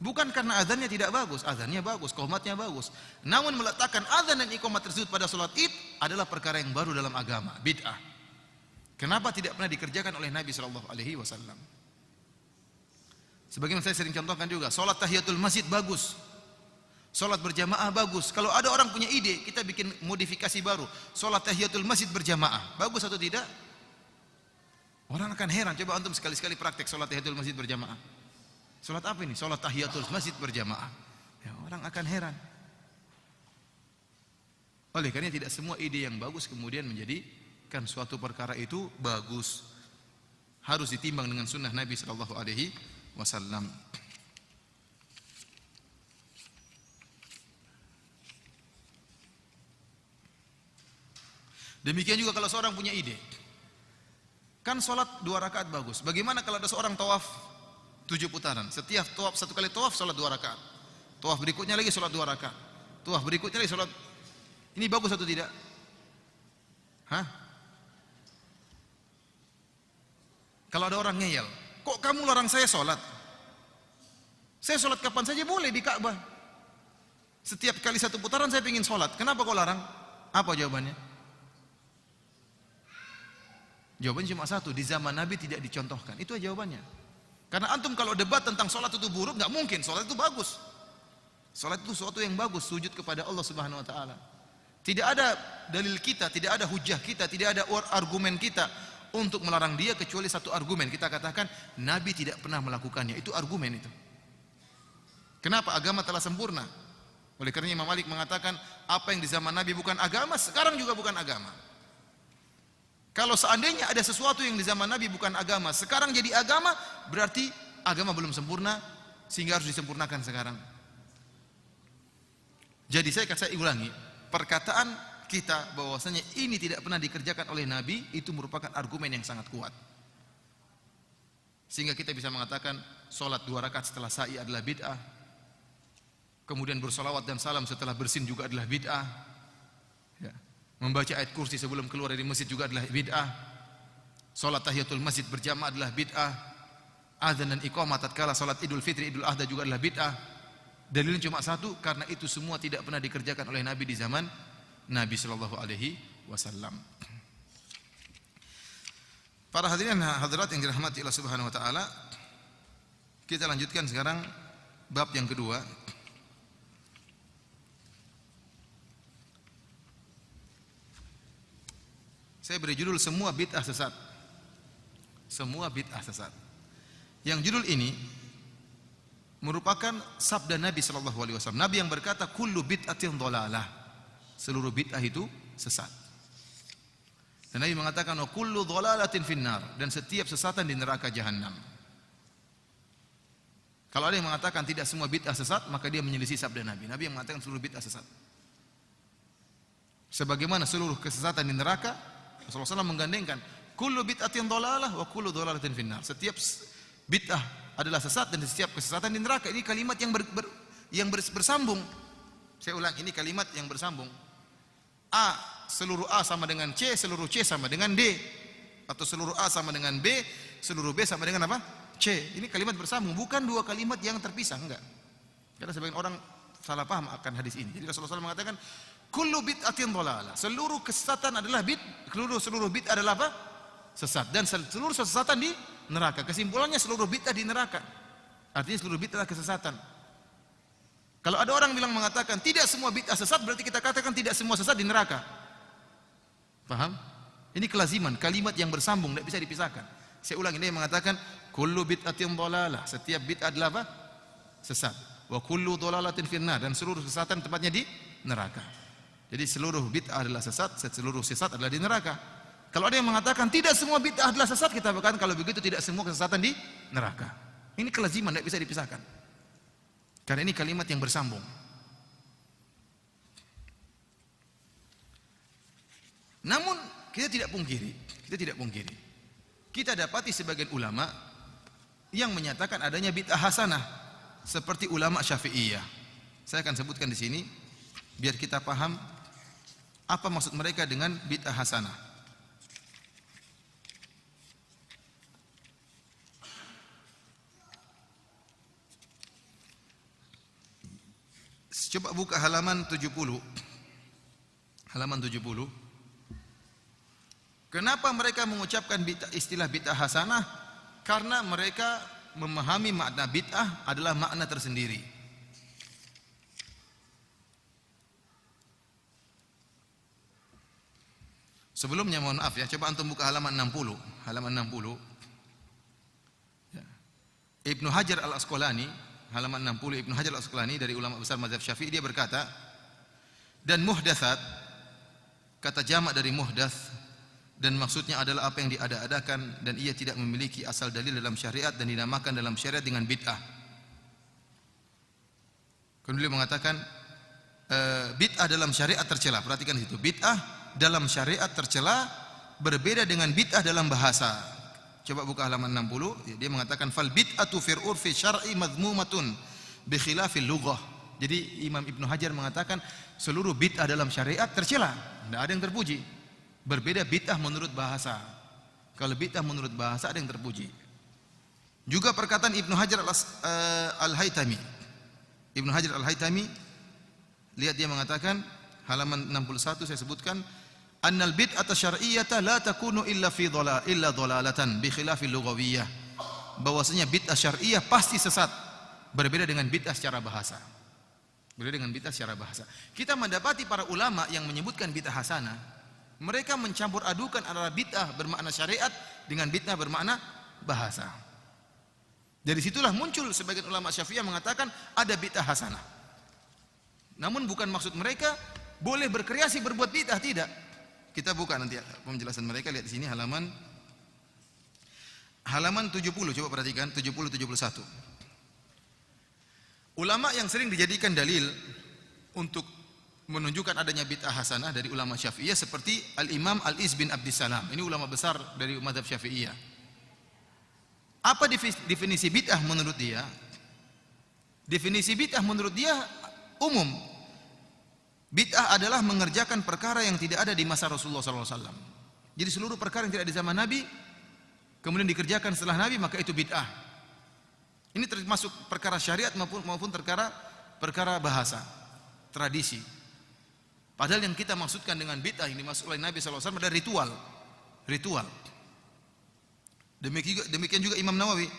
Bukan karena azannya tidak bagus, azannya bagus, iqamatnya bagus. Namun meletakkan azan dan iqamat tersebut pada salat Id adalah perkara yang baru dalam agama, bid'ah. Kenapa tidak pernah dikerjakan oleh Nabi sallallahu alaihi wasallam? Sebagaimana saya sering contohkan juga, salat tahiyatul masjid bagus. Sholat berjamaah bagus. Kalau ada orang punya ide, kita bikin modifikasi baru. Sholat tahiyatul masjid berjamaah. Bagus atau tidak? Orang akan heran. Coba antum sekali-sekali praktek sholat tahiyatul masjid berjamaah. Sholat apa ini? Sholat tahiyatul masjid berjamaah. Ya, orang akan heran. Oleh karena tidak semua ide yang bagus kemudian menjadikan suatu perkara itu bagus. Harus ditimbang dengan sunnah Nabi sallallahu alaihi wasallam. Demikian juga kalau seorang punya ide. Kan sholat 2 rakaat bagus. Bagaimana kalau ada seorang tawaf 7 putaran? Setiap tawaf, 1 kali tawaf sholat 2 rakaat. Tawaf berikutnya lagi sholat 2 rakaat. Tawaf berikutnya lagi sholat. Ini bagus atau tidak? Hah? Kalau ada orang ngeyel, kok kamu larang saya sholat? Saya sholat kapan saja boleh di Ka'bah. Setiap kali 1 putaran saya ingin sholat. Kenapa kau larang? Apa jawabannya? Jawabannya cuma satu, di zaman Nabi tidak dicontohkan. Itu aja jawabannya. Karena antum kalau debat tentang sholat itu buruk, nggak mungkin. Sholat itu bagus. Sholat itu sesuatu yang bagus, sujud kepada Allah Subhanahu Wa Taala. Tidak ada dalil kita, tidak ada hujah kita, tidak ada argumen kita untuk melarang dia kecuali satu argumen. Kita katakan Nabi tidak pernah melakukannya. Itu argumen itu. Kenapa? Agama telah sempurna. Oleh karena Imam Malik mengatakan apa yang di zaman Nabi bukan agama, sekarang juga bukan agama. Kalau seandainya ada sesuatu yang di zaman Nabi bukan agama, sekarang jadi agama, berarti agama belum sempurna, sehingga harus disempurnakan sekarang. Jadi saya ulangi, perkataan kita bahwasanya ini tidak pernah dikerjakan oleh Nabi, itu merupakan argumen yang sangat kuat. Sehingga kita bisa mengatakan, sholat 2 rakaat setelah sa'i adalah bid'ah. Kemudian bersolawat dan salam setelah bersin juga adalah bid'ah. Ya. Membaca ayat kursi sebelum keluar dari masjid juga adalah bid'ah. Salat tahiyatul masjid berjamaah adalah bid'ah. Azan dan iqamah tatkala salat Idul Fitri, Idul Adha juga adalah bid'ah. Dalilnya cuma satu, karena itu semua tidak pernah dikerjakan oleh Nabi di zaman Nabi sallallahu alaihi wasallam. Para hadirin hadirat yang dirahmati Allah Subhanahu wa taala, kita lanjutkan sekarang bab yang kedua. Saya beri judul semua bid'ah sesat. Semua bid'ah sesat. Yang judul ini merupakan sabda Nabi sallallahu alaihi wasallam. Nabi yang berkata kullu bid'atin dhalalah. Seluruh bid'ah itu sesat. Dan Nabi mengatakan wa kullu dhalalatin finnar, dan setiap sesatan di neraka jahanam. Kalau ada yang mengatakan tidak semua bid'ah sesat, maka dia menyelisih sabda Nabi. Nabi yang mengatakan seluruh bid'ah sesat. Sebagaimana seluruh kesesatan di neraka, Rasulullah SAW menggandengkan kullu bid'atin dhalalah wa kullu dhalalatin finnar. Setiap bid'ah adalah sesat dan setiap kesesatan di neraka. Ini kalimat yang bersambung. Saya ulang, ini kalimat yang bersambung. A, seluruh A sama dengan C, seluruh C sama dengan D. Atau seluruh A sama dengan B, seluruh B sama dengan apa? C. Ini kalimat bersambung, bukan 2 kalimat yang terpisah, enggak. Karena sebagian orang salah paham akan hadis ini. Jadi Rasulullah SAW mengatakan kullu bid'atin dhalalah. Seluruh kesesatan adalah seluruh bid'ah adalah apa? Sesat. Dan seluruh kesesatan di neraka. Kesimpulannya seluruh bid'ah di neraka. Artinya seluruh bid'ah adalah kesesatan. Kalau ada orang bilang mengatakan tidak semua bid'ah sesat, berarti kita katakan tidak semua sesat di neraka. Paham? Ini kelaziman, kalimat yang bersambung, tidak bisa dipisahkan. Saya ulangi, dia mengatakan kullu bid'atin dhalalah. Setiap bid'ah adalah apa? Sesat. Wa kullu dhalalatin finnar, dan seluruh kesesatan tempatnya di neraka. Jadi seluruh bid'ah adalah sesat, seluruh sesat adalah di neraka. Kalau ada yang mengatakan tidak semua bid'ah adalah sesat, kita katakan kalau begitu tidak semua kesesatan di neraka. Ini kelaziman, tidak bisa dipisahkan. Karena ini kalimat yang bersambung. Namun kita tidak pungkiri. Kita dapati sebagian ulama yang menyatakan adanya bid'ah hasanah, seperti ulama Syafi'iyah. Saya akan sebutkan di sini biar kita paham apa maksud mereka dengan bid'ah hasanah. Coba buka halaman 70. Halaman 70. Kenapa mereka mengucapkan istilah bid'ah hasanah? Karena mereka memahami makna bid'ah adalah makna tersendiri. Sebelumnya mohon maaf ya, coba antum buka halaman 60. Halaman 60. Ya. Ibnu Hajar Al-Asqalani, halaman 60, Ibnu Hajar Al-Asqalani dari ulama besar mazhab Syafi'i, dia berkata, dan muhdatsat, kata jamak dari muhdats, dan maksudnya adalah apa yang diada-adakan dan ia tidak memiliki asal dalil dalam syariat dan dinamakan dalam syariat dengan bid'ah. Kemudian beliau mengatakan bid'ah dalam syariat tercela. Perhatikan di situ, bid'ah dalam syariat tercela berbeda dengan bid'ah dalam bahasa. Coba buka halaman 60. Dia mengatakan fal bid'atu fil urfi syar'i madhmumatun bi khilafil lughah. Jadi Imam Ibnu Hajar mengatakan seluruh bid'ah dalam syariat tercela, tidak ada yang terpuji. Berbeda bid'ah menurut bahasa. Kalau bid'ah menurut bahasa ada yang terpuji. Juga perkataan Ibnu Hajar Al-Haytami. Ibnu Hajar Al-Haytami, lihat dia mengatakan halaman 61 saya sebutkan, annal bid'ata syar'iyyata la takunu illa dhalalatan bi khilafil lughawiyyah. Bahwasanya bid'ah syar'iyyah pasti sesat, berbeda dengan bid'ah secara bahasa. Berbeda dengan bid'ah secara bahasa. Kita mendapati para ulama yang menyebutkan bid'ah hasanah, mereka mencampur adukan antara bid'ah bermakna syariat dengan bid'ah bermakna bahasa. Dari situlah muncul sebagian ulama Syafi'iyah mengatakan ada bid'ah hasanah. Namun bukan maksud mereka boleh berkreasi berbuat bid'ah, tidak. Kita buka nanti penjelasan mereka, lihat di sini halaman 70, coba perhatikan 70 71. Ulama yang sering dijadikan dalil untuk menunjukkan adanya bid'ah hasanah dari ulama Syafi'iyah seperti Al-Imam Al-Iz bin Abdissalam. Ini ulama besar dari mazhab Syafi'iyah. Apa definisi bid'ah menurut dia? Definisi bid'ah menurut dia umum. Bid'ah adalah mengerjakan perkara yang tidak ada di masa Rasulullah SAW. Jadi seluruh perkara yang tidak di zaman Nabi kemudian dikerjakan setelah Nabi, maka itu bid'ah. Ini termasuk perkara syariat maupun perkara bahasa, tradisi. Padahal yang kita maksudkan dengan bid'ah yang dimaksud oleh Nabi SAW adalah ritual. Demikian juga Imam Nawawi.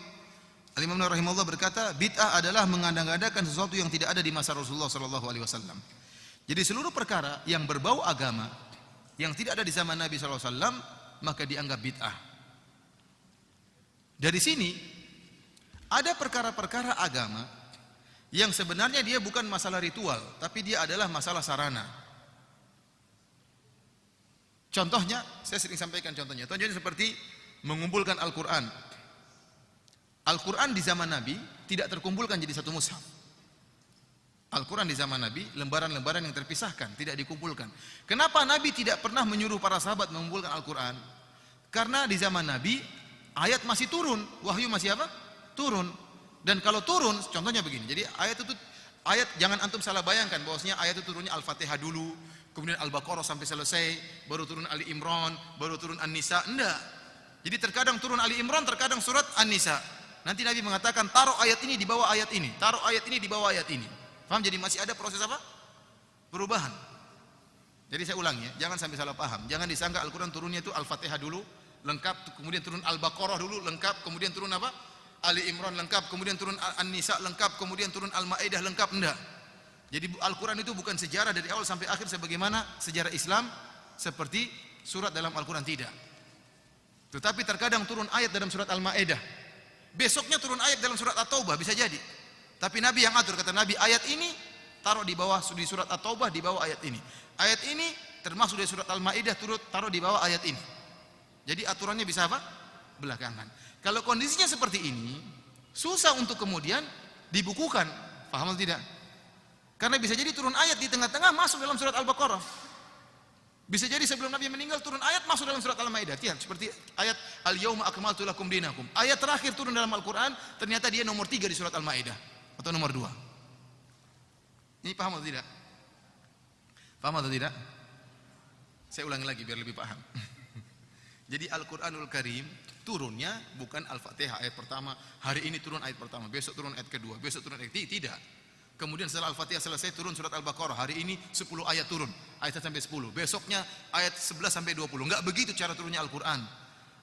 Al-Imam Nawawi rahimahullah berkata, bid'ah adalah mengandang-andangkan sesuatu yang tidak ada di masa Rasulullah SAW. Jadi seluruh perkara yang berbau agama yang tidak ada di zaman Nabi SAW maka dianggap bid'ah. Dari sini ada perkara-perkara agama yang sebenarnya dia bukan masalah ritual, tapi dia adalah masalah sarana. Contohnya, saya sering sampaikan contohnya. Contohnya seperti mengumpulkan Al-Quran. Al-Quran di zaman Nabi tidak terkumpulkan jadi satu mushaf. Al-Quran di zaman Nabi lembaran-lembaran yang terpisahkan, tidak dikumpulkan. Kenapa Nabi tidak pernah menyuruh para sahabat mengumpulkan Al-Quran? Karena di zaman Nabi ayat masih turun, wahyu masih apa? Turun. Dan kalau turun, contohnya begini. Jadi ayat jangan antum salah bayangkan bahwasanya ayat itu turunnya Al-Fatihah dulu, kemudian Al-Baqarah sampai selesai, baru turun Ali Imran, baru turun An-Nisa. Enggak. Jadi terkadang turun Ali Imran, terkadang surat An-Nisa. Nanti Nabi mengatakan taruh ayat ini di bawah ayat ini, taruh ayat ini di bawah ayat ini. Paham? Jadi masih ada proses apa? Perubahan. Jadi saya ulangi ya, jangan sampai salah paham. Jangan disangka Al-Quran turunnya itu Al-Fatihah dulu, lengkap, kemudian turun Al-Baqarah dulu, lengkap, kemudian turun apa? Ali Imran lengkap, kemudian turun An-Nisa lengkap, kemudian turun Al-Maidah lengkap. Enggak. Jadi Al-Quran itu bukan sejarah dari awal sampai akhir sebagaimana sejarah Islam seperti surat dalam Al-Quran, tidak. Tetapi terkadang turun ayat dalam surat Al-Maidah, besoknya turun ayat dalam surat At-Taubah, bisa jadi. Tapi Nabi yang atur, kata Nabi, ayat ini taruh di bawah di surat At-Taubah, di bawah ayat ini. Ayat ini termasuk dari surat Al-Maidah, taruh di bawah ayat ini. Jadi aturannya bisa apa? Belakangan. Kalau kondisinya seperti ini, susah untuk kemudian dibukukan. Paham atau tidak? Karena bisa jadi turun ayat di tengah-tengah masuk dalam surat Al-Baqarah. Bisa jadi sebelum Nabi meninggal turun ayat masuk dalam surat Al-Maidah. Seperti ayat Al-Yauma akmaltu lakum dinakum. Ayat terakhir turun dalam Al-Quran ternyata dia nomor 3 di surat Al-Maidah atau nomor 2. Ini paham atau tidak? Paham atau tidak? Saya ulangi lagi biar lebih paham. Jadi Al-Quranul Karim turunnya bukan Al-Fatihah ayat pertama, hari ini turun ayat pertama, besok turun ayat kedua, besok turun ayat ketiga, tidak. Kemudian setelah Al-Fatihah selesai turun surat Al-Baqarah, hari ini 10 ayat turun, ayat 1 sampai 10, besoknya ayat 11 sampai 20. Enggak begitu cara turunnya Al-Quran.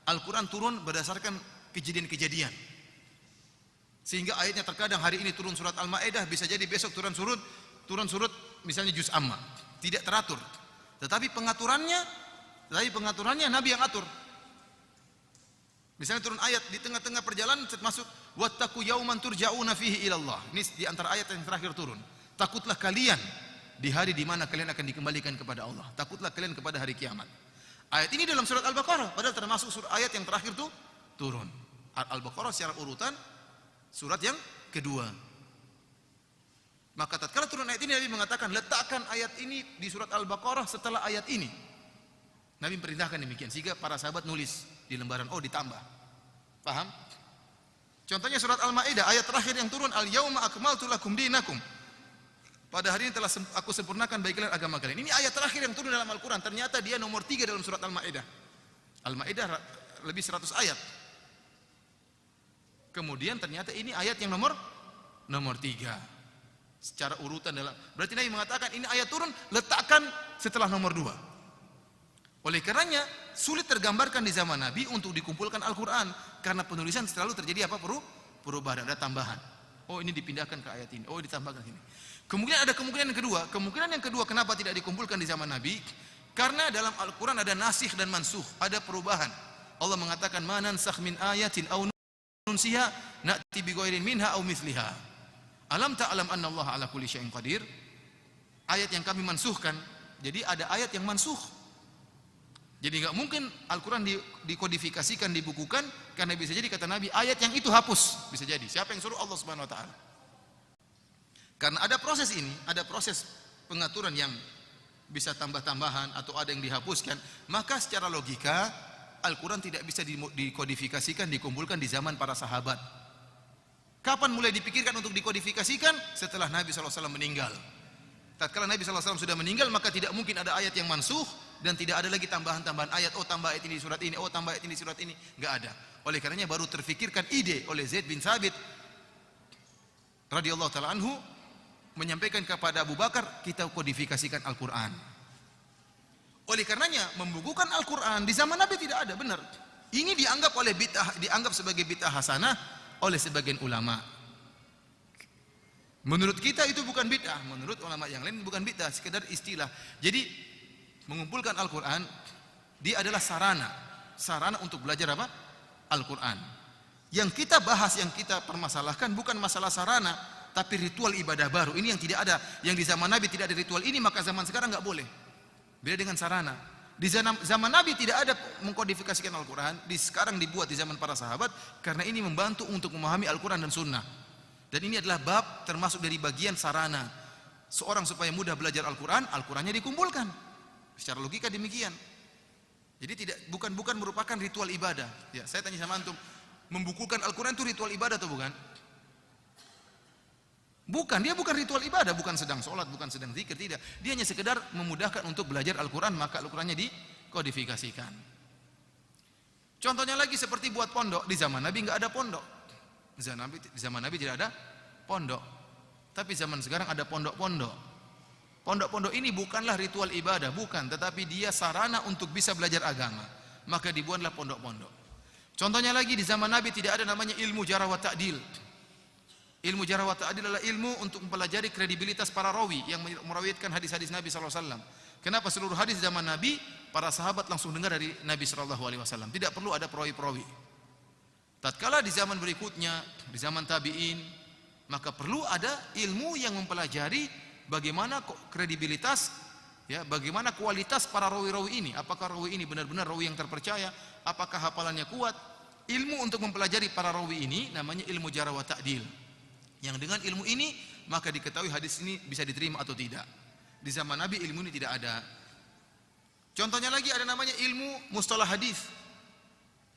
Al-Quran turun berdasarkan kejadian-kejadian. Sehingga ayatnya terkadang hari ini turun surat Al-Maidah, bisa jadi besok turun surut misalnya juz amma. Tidak teratur. Tetapi pengaturannya Tapi pengaturannya Nabi yang atur. Misalnya turun ayat di tengah-tengah perjalanan masuk wattaqu yauman turja'una fihi ila Allah. Ini di antara ayat yang terakhir turun. Takutlah kalian di hari di mana kalian akan dikembalikan kepada Allah. Takutlah kalian kepada hari kiamat. Ayat ini dalam surat Al-Baqarah, padahal termasuk surat ayat yang terakhir tuh turun. Al-Baqarah secara urutan surat yang kedua. Maka tatkala turun ayat ini Nabi mengatakan letakkan ayat ini di surat Al-Baqarah setelah ayat ini. Nabi perintahkan demikian sehingga para sahabat nulis di lembaran, oh ditambah. Paham? Contohnya surat Al-Maidah ayat terakhir yang turun, al-yauma akmaltu lakum dinakum. Pada hari ini telah aku sempurnakan bagi kalian agama kalian. Ini ayat terakhir yang turun dalam Al-Quran. Ternyata dia nomor 3 dalam surat Al-Maidah. Al-Maidah lebih 100 ayat. Kemudian ternyata ini ayat yang nomor 3. Secara urutan dalam. Berarti Nabi mengatakan ini ayat turun, letakkan setelah nomor 2. Oleh karenanya sulit tergambarkan di zaman Nabi untuk dikumpulkan Al-Quran. Karena penulisan selalu terjadi apa? Perubahan, ada tambahan. Oh ini dipindahkan ke ayat ini, oh ditambahkan ini. Kemudian ada kemungkinan yang kedua. Kemungkinan yang kedua kenapa tidak dikumpulkan di zaman Nabi? Karena dalam Al-Quran ada nasikh dan mansukh, ada perubahan. Allah mengatakan ma nansakh min ayatin aw nunsiha na'ti bi ghairin minha aw mithliha. Alam ta'lam anna Allah ala kulli syai'in qadir? Ayat yang kami mansuhkan. Jadi ada ayat yang mansukh. Jadi enggak mungkin Al-Quran dikodifikasikan, dibukukan, karena bisa jadi kata Nabi ayat yang itu hapus, bisa jadi. Siapa yang suruh? Allah Subhanahu wa taala. Karena ada proses ini, ada proses pengaturan yang bisa tambah-tambahan atau ada yang dihapuskan, maka secara logika Al-Quran tidak bisa dikodifikasikan, dikumpulkan di zaman para sahabat. Kapan mulai dipikirkan untuk dikodifikasikan? Setelah Nabi SAW meninggal. Tatkala Nabi SAW sudah meninggal, maka tidak mungkin ada ayat yang mansuh dan tidak ada lagi tambahan-tambahan ayat. Oh tambah ayat ini di surat ini, oh tambah ayat ini di surat ini, enggak ada. Oleh karenanya baru terfikirkan ide oleh Zaid bin Thabit radhiyallahu taala anhu menyampaikan kepada Abu Bakar, kita kodifikasikan Al-Quran. Oleh karenanya membukukan Al-Quran di zaman Nabi tidak ada, benar. Ini dianggap oleh dianggap sebagai bid'ah hasanah oleh sebagian ulama. Menurut kita itu bukan bid'ah, menurut ulama yang lain bukan bid'ah, sekedar istilah. Jadi mengumpulkan Al-Quran dia adalah sarana untuk belajar apa? Al-Quran. Yang kita bahas, yang kita permasalahkan bukan masalah sarana, tapi ritual ibadah baru. Ini yang tidak ada, yang di zaman Nabi tidak ada ritual ini, maka zaman sekarang nggak boleh. Beda dengan sarana. Di zaman Nabi tidak ada mengkodifikasikan Al-Quran, sekarang dibuat di zaman para sahabat, karena ini membantu untuk memahami Al-Quran dan Sunnah. Dan ini adalah bab termasuk dari bagian sarana. Seorang supaya mudah belajar Al-Quran, Al-Qurannya dikumpulkan. Secara logika demikian. Jadi bukan merupakan ritual ibadah. Ya, saya tanya sama antum, membukukan Al-Quran itu ritual ibadah atau bukan? Bukan, dia bukan ritual ibadah, bukan sedang sholat, bukan sedang zikir, tidak. Dia hanya sekedar memudahkan untuk belajar Al-Quran, maka Al-Qurannya dikodifikasikan. Contohnya lagi seperti buat pondok, di zaman Nabi nggak ada pondok. Di zaman Nabi tidak ada pondok. Tapi zaman sekarang ada pondok-pondok. Pondok-pondok ini bukanlah ritual ibadah, bukan, tetapi dia sarana untuk bisa belajar agama. Maka dibuatlah pondok-pondok. Contohnya lagi di zaman Nabi tidak ada namanya ilmu jarh wa ta'dil. Ilmu jarh wa ta'dil adalah ilmu untuk mempelajari kredibilitas para rawi yang merawiatkan hadis-hadis Nabi SAW. Kenapa seluruh hadis zaman Nabi para sahabat langsung dengar dari Nabi SAW? Tidak perlu ada perawi-perawi. Tatkala di zaman berikutnya, di zaman tabi'in, maka perlu ada ilmu yang mempelajari bagaimana kredibilitas, ya, bagaimana kualitas para rawi-rawi ini. Apakah rawi ini benar-benar rawi yang terpercaya? Apakah hafalannya kuat? Ilmu untuk mempelajari para rawi ini namanya ilmu jarh wa ta'dil. Yang dengan ilmu ini maka diketahui hadis ini bisa diterima atau tidak. Di zaman Nabi ilmu ini tidak ada. Contohnya lagi ada namanya ilmu mustalah hadis.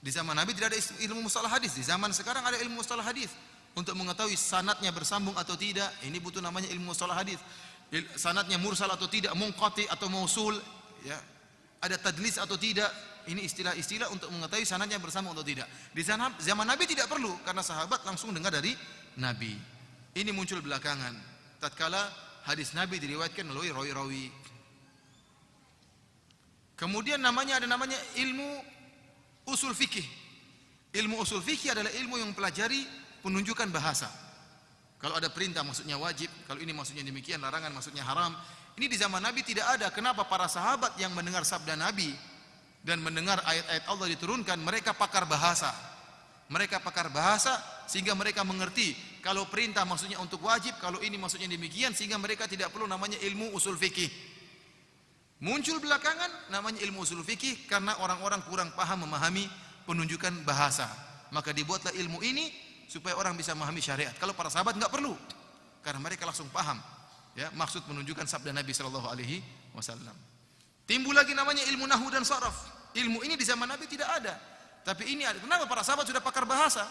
Di zaman Nabi tidak ada ilmu mustalah hadis. Di zaman sekarang ada ilmu mustalah hadis. Untuk mengetahui sanadnya bersambung atau tidak, ini butuh namanya ilmu mustalah hadis. Sanadnya mursal atau tidak, munqati atau mausul, ya. Ada tadlis atau tidak, ini istilah-istilah untuk mengetahui sanadnya bersambung atau tidak. Di zaman Nabi tidak perlu, karena sahabat langsung dengar dari Nabi. Ini muncul belakangan. Tatkala hadis Nabi diriwayatkan melalui rawi-rawi. Kemudian ada namanya ilmu usul fikih. Ilmu usul fikih adalah ilmu yang mempelajari penunjukan bahasa. Kalau ada perintah maksudnya wajib, kalau ini maksudnya demikian, larangan maksudnya haram. Ini di zaman Nabi tidak ada. Kenapa? Para sahabat yang mendengar sabda Nabi dan mendengar ayat-ayat Allah diturunkan, mereka pakar bahasa. Mereka pakar bahasa sehingga mereka mengerti kalau perintah maksudnya untuk wajib, kalau ini maksudnya demikian, sehingga mereka tidak perlu namanya ilmu usul fikih. Muncul belakangan namanya ilmu usul fikih karena orang-orang kurang paham memahami penunjukan bahasa. Maka dibuatlah ilmu ini supaya orang bisa memahami syariat. Kalau para sahabat enggak perlu, karena mereka langsung paham ya maksud menunjukkan sabda Nabi sallallahu alaihi wasallam. Timbul lagi namanya ilmu nahwu dan saraf. Ilmu ini di zaman Nabi tidak ada. Tapi ini ada. Kenapa para sahabat sudah pakar bahasa?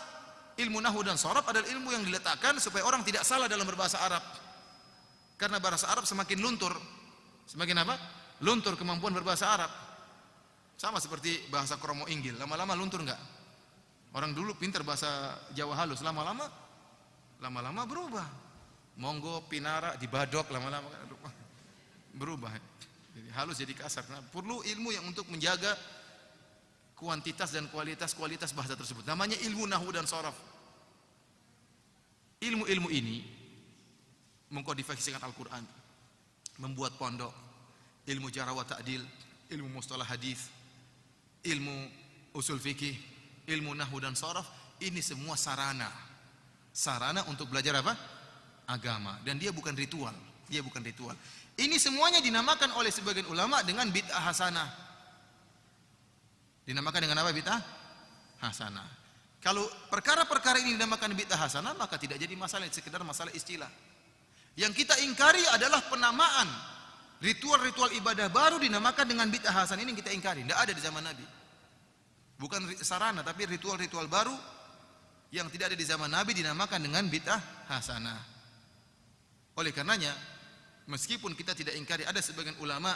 Ilmu nahwu dan saraf adalah ilmu yang diletakkan supaya orang tidak salah dalam berbahasa Arab. Karena bahasa Arab semakin luntur, semakin apa? Luntur kemampuan berbahasa Arab. Sama seperti bahasa kromo inggil, lama-lama luntur enggak? Orang dulu pintar bahasa Jawa halus, lama-lama berubah. Monggo, pinara, dibadok, lama-lama berubah. Jadi halus jadi kasar. Nah, perlu ilmu yang untuk menjaga kuantitas dan kualitas bahasa tersebut. Namanya ilmu nahwu dan saraf. Ilmu-ilmu ini mengkodifikasikan Al-Quran, membuat pondok, ilmu jarh wa ta'dil, ilmu mustalah hadis, ilmu usul fikih, ilmu nahwu dan saraf. Ini semua sarana untuk belajar apa? Agama. Dan dia bukan ritual. Ini semuanya dinamakan oleh sebagian ulama dengan bid'ah hasanah. Dinamakan dengan apa bid'ah hasanah? Kalau perkara-perkara ini dinamakan bid'ah hasanah, maka tidak jadi masalah, sekedar masalah istilah. Yang kita ingkari adalah penamaan ritual-ritual ibadah baru dinamakan dengan bid'ah hasanah. Ini yang kita ingkari, tidak ada di zaman Nabi. Bukan sarana, tapi ritual-ritual baru yang tidak ada di zaman Nabi dinamakan dengan bid'ah hasanah. Oleh karenanya, meskipun kita tidak ingkari, ada sebagian ulama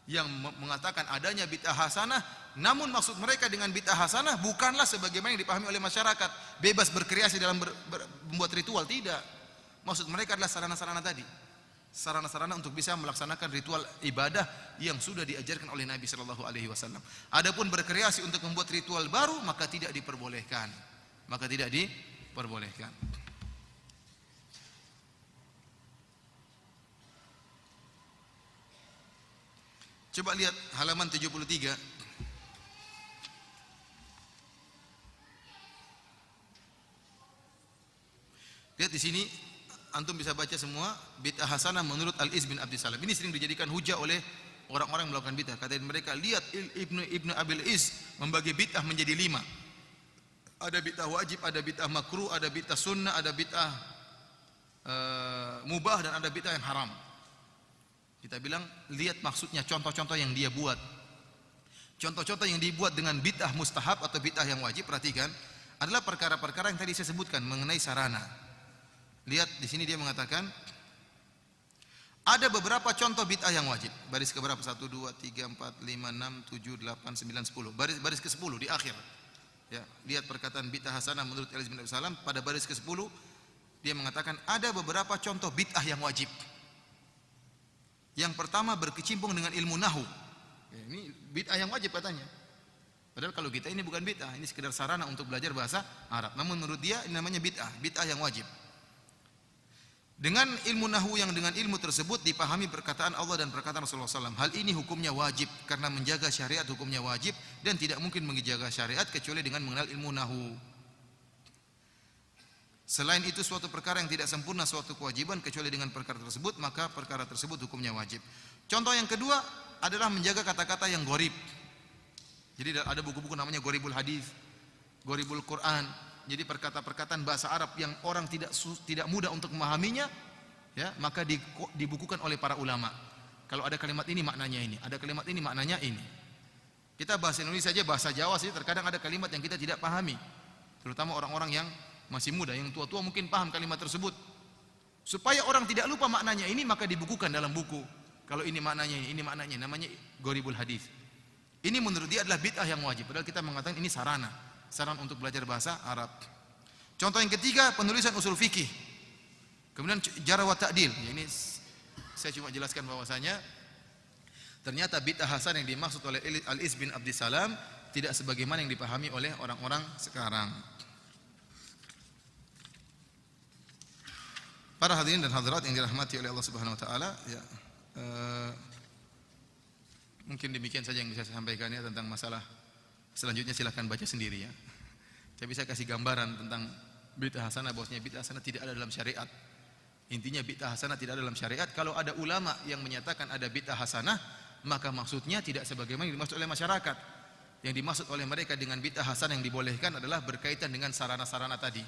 yang mengatakan adanya bid'ah hasanah, namun maksud mereka dengan bid'ah hasanah bukanlah sebagaimana yang dipahami oleh masyarakat, bebas berkreasi dalam membuat ritual, tidak. Maksud mereka adalah sarana-sarana tadi, sarana-sarana untuk bisa melaksanakan ritual ibadah yang sudah diajarkan oleh Nabi sallallahu alaihi wasallam. Adapun berkreasi untuk membuat ritual baru, maka tidak diperbolehkan. Coba lihat halaman 73. Lihat di sini, antum bisa baca semua bid'ah hasanah menurut Al-Iz bin Abdissalam. Ini sering dijadikan hujah oleh orang-orang yang melakukan bid'ah. Kata mereka, lihat Ibnu Abil Iz membagi bid'ah menjadi 5. Ada bid'ah wajib, ada bid'ah makruh, ada bid'ah sunnah, ada bid'ah mubah, dan ada bid'ah yang haram. Kita bilang, lihat maksudnya, contoh-contoh yang dia buat. Contoh-contoh yang dibuat dengan bid'ah mustahab atau bid'ah yang wajib, perhatikan, adalah perkara-perkara yang tadi saya sebutkan mengenai sarana. Lihat di sini dia mengatakan ada beberapa contoh bid'ah yang wajib. Baris ke berapa? 1 2 3 4 5 6 7 8 9 10. Baris ke-10 di akhir. Ya, lihat perkataan bid'ah hasanah menurut Al-Iz bin Abdissalam pada baris ke-10, dia mengatakan ada beberapa contoh bid'ah yang wajib. Yang pertama berkecimpung dengan ilmu nahwu. Ya, ini bid'ah yang wajib katanya. Padahal kalau kita ini bukan bid'ah, ini sekedar sarana untuk belajar bahasa Arab. Namun menurut dia ini namanya bid'ah yang wajib. Dengan ilmu nahwu yang dengan ilmu tersebut dipahami perkataan Allah dan perkataan Rasulullah SAW. Hal ini hukumnya wajib karena menjaga syariat hukumnya wajib dan tidak mungkin menjaga syariat kecuali dengan mengenal ilmu nahwu. Selain itu suatu perkara yang tidak sempurna suatu kewajiban kecuali dengan perkara tersebut, maka perkara tersebut hukumnya wajib. Contoh yang kedua adalah menjaga kata-kata yang gharib. Jadi ada buku-buku namanya Gharibul Hadis, Gharibul Quran. Jadi perkataan bahasa Arab yang orang tidak mudah untuk memahaminya, ya, maka dibukukan oleh para ulama. Kalau ada kalimat ini maknanya ini, ada kalimat ini maknanya ini. Kita bahasa Indonesia saja, bahasa Jawa sih terkadang ada kalimat yang kita tidak pahami. Terutama orang-orang yang masih muda, yang tua-tua mungkin paham kalimat tersebut. Supaya orang tidak lupa maknanya ini, maka dibukukan dalam buku. Kalau ini maknanya ini maknanya, namanya Gharibul Hadis. Ini menurut dia adalah bid'ah yang wajib. Padahal kita mengatakan ini sarana untuk belajar bahasa Arab. Contoh yang ketiga, penulisan usul fikih. Kemudian jarh wa ta'dil. Ini saya cuma jelaskan bahwasanya ternyata bid'ah hasan yang dimaksud oleh Al-Iz bin Abdissalam tidak sebagaimana yang dipahami oleh orang-orang sekarang. Para hadirin dan hadirat yang dirahmati oleh Allah Subhanahu wa taala, ya. Mungkin demikian saja yang bisa saya sampaikan ya tentang masalah. Selanjutnya silakan baca sendiri ya. Saya bisa kasih gambaran tentang bid'ah hasanah, bahwasanya bid'ah hasanah tidak ada dalam syariat. Intinya bid'ah hasanah tidak ada dalam syariat. Kalau ada ulama yang menyatakan ada bid'ah hasanah, maka maksudnya tidak sebagaimana yang dimaksud oleh masyarakat. Yang dimaksud oleh mereka dengan bid'ah hasanah yang dibolehkan adalah berkaitan dengan sarana-sarana tadi.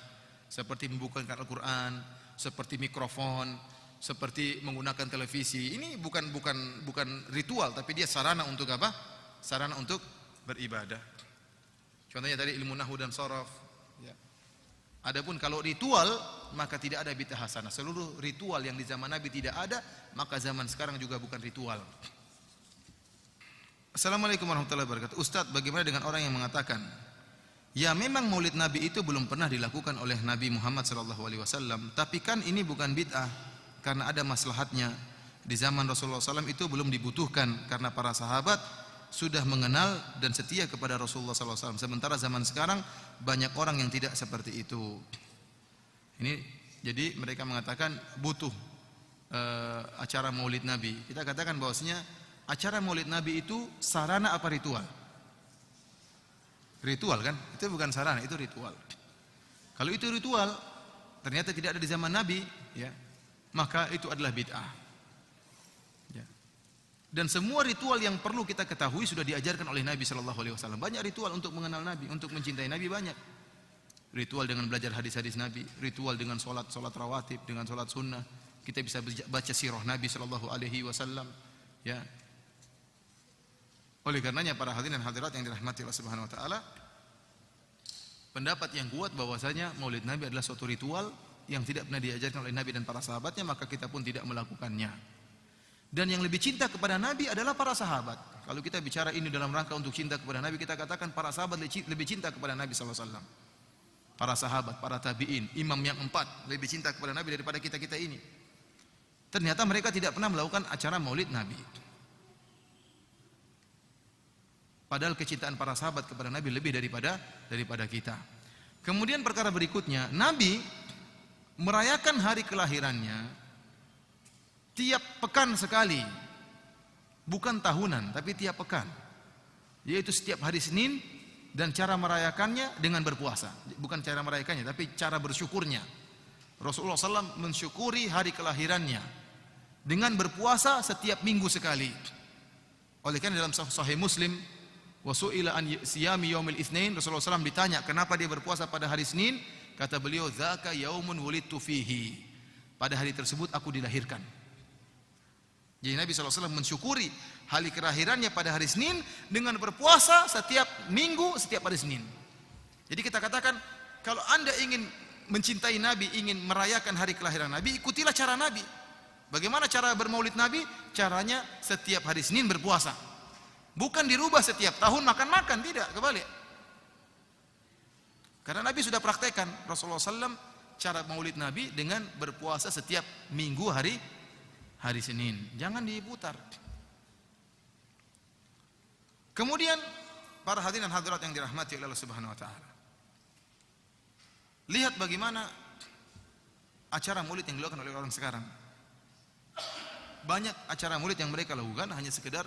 Seperti membukakan Al-Quran, seperti mikrofon, seperti menggunakan televisi. Ini bukan ritual, tapi dia sarana untuk apa? Sarana untuk beribadah. Contohnya tadi ilmu nahwu dan sharaf. Ya. Adapun kalau ritual, maka tidak ada bid'ah hasanah. Seluruh ritual yang di zaman Nabi tidak ada, maka zaman sekarang juga bukan ritual. Assalamualaikum warahmatullahi wabarakatuh. Ustaz, bagaimana dengan orang yang mengatakan, ya memang maulid Nabi itu belum pernah dilakukan oleh Nabi Muhammad SAW, tapi kan ini bukan bid'ah karena ada maslahatnya. Di zaman Rasulullah SAW itu belum dibutuhkan karena para sahabat sudah mengenal dan setia kepada Rasulullah SAW. Sementara zaman sekarang banyak orang yang tidak seperti itu. Ini jadi mereka mengatakan butuh acara maulid Nabi. Kita katakan bahwasanya acara maulid Nabi itu sarana apa ritual? Ritual kan? Itu bukan sarana, itu ritual. Kalau itu ritual ternyata tidak ada di zaman Nabi, ya, maka itu adalah bid'ah. Ya. Dan semua ritual yang perlu kita ketahui sudah diajarkan oleh Nabi SAW. Banyak ritual untuk mengenal Nabi, untuk mencintai Nabi banyak. Ritual dengan belajar hadis-hadis Nabi, ritual dengan solat rawatib, dengan solat sunnah. Kita bisa baca sirah Nabi SAW. Ya. Oleh karenanya para hadirin dan hadirat yang dirahmati Allah Subhanahu Wa Taala, pendapat yang kuat bahwasanya maulid Nabi adalah suatu ritual yang tidak pernah diajarkan oleh Nabi dan para sahabatnya, maka kita pun tidak melakukannya. Dan yang lebih cinta kepada Nabi adalah para sahabat. Kalau kita bicara ini dalam rangka untuk cinta kepada Nabi, kita katakan para sahabat lebih cinta kepada Nabi SAW. Para sahabat, para tabi'in, imam yang 4 lebih cinta kepada Nabi daripada kita-kita ini. Ternyata mereka tidak pernah melakukan acara maulid Nabi. Padahal kecintaan para sahabat kepada Nabi lebih daripada kita. Kemudian perkara berikutnya, Nabi merayakan hari kelahirannya tiap pekan sekali, bukan tahunan, tapi tiap pekan, yaitu setiap hari Senin, dan cara merayakannya dengan berpuasa. Bukan cara merayakannya, tapi cara bersyukurnya. Rasulullah SAW mensyukuri hari kelahirannya dengan berpuasa setiap minggu sekali. Oleh karena dalam Sahih Muslim, wasu'ila an siyami yaumil itsnain, Rasulullah SAW ditanya kenapa dia berpuasa pada hari Senin. Kata beliau, zaka yaumun wulidtu fihi, pada hari tersebut aku dilahirkan. Jadi Nabi SAW mensyukuri hari kelahirannya pada hari Senin dengan berpuasa setiap minggu, setiap hari Senin. Jadi kita katakan, kalau anda ingin mencintai Nabi, ingin merayakan hari kelahiran Nabi, ikutilah cara Nabi. Bagaimana cara bermaulid Nabi? Caranya setiap hari Senin berpuasa. Bukan dirubah setiap tahun makan-makan, tidak, kebalik. Karena Nabi sudah praktekkan, Rasulullah SAW cara maulid Nabi dengan berpuasa setiap minggu hari Senin. Jangan diputar. Kemudian para hadirin dan hadirat yang dirahmati oleh Allah Subhanahu Wa Taala, lihat bagaimana acara maulid yang dilakukan oleh orang sekarang. Banyak acara maulid yang mereka lakukan hanya sekedar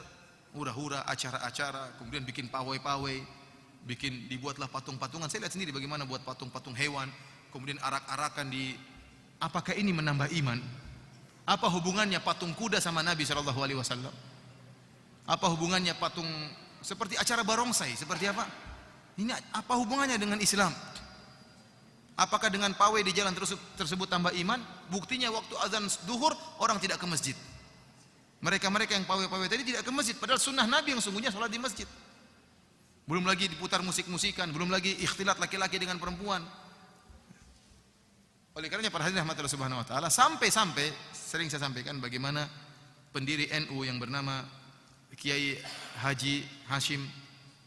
hura-hura, acara-acara, kemudian bikin pawai-pawai, dibuatlah patung-patungan. Saya lihat sendiri bagaimana buat patung-patung hewan, kemudian arak-arakan di. Apakah ini menambah iman? Apa hubungannya patung kuda sama Nabi SAW? Apa hubungannya patung seperti acara barongsai? Seperti apa? Ini apa hubungannya dengan Islam? Apakah dengan pawai di jalan tersebut tambah iman? Buktinya waktu azan duhur orang tidak ke masjid. Mereka-mereka yang pawai-pawai tadi tidak ke masjid, padahal sunnah Nabi yang sungguhnya sholat di masjid. Belum lagi diputar musik-musikan, belum lagi ikhtilat laki-laki dengan perempuan. Oleh karenanya para hadirin rahmatillah subhanahu wa ta'ala, sampai-sampai sering saya sampaikan bagaimana pendiri NU yang bernama Kiai Haji Hashim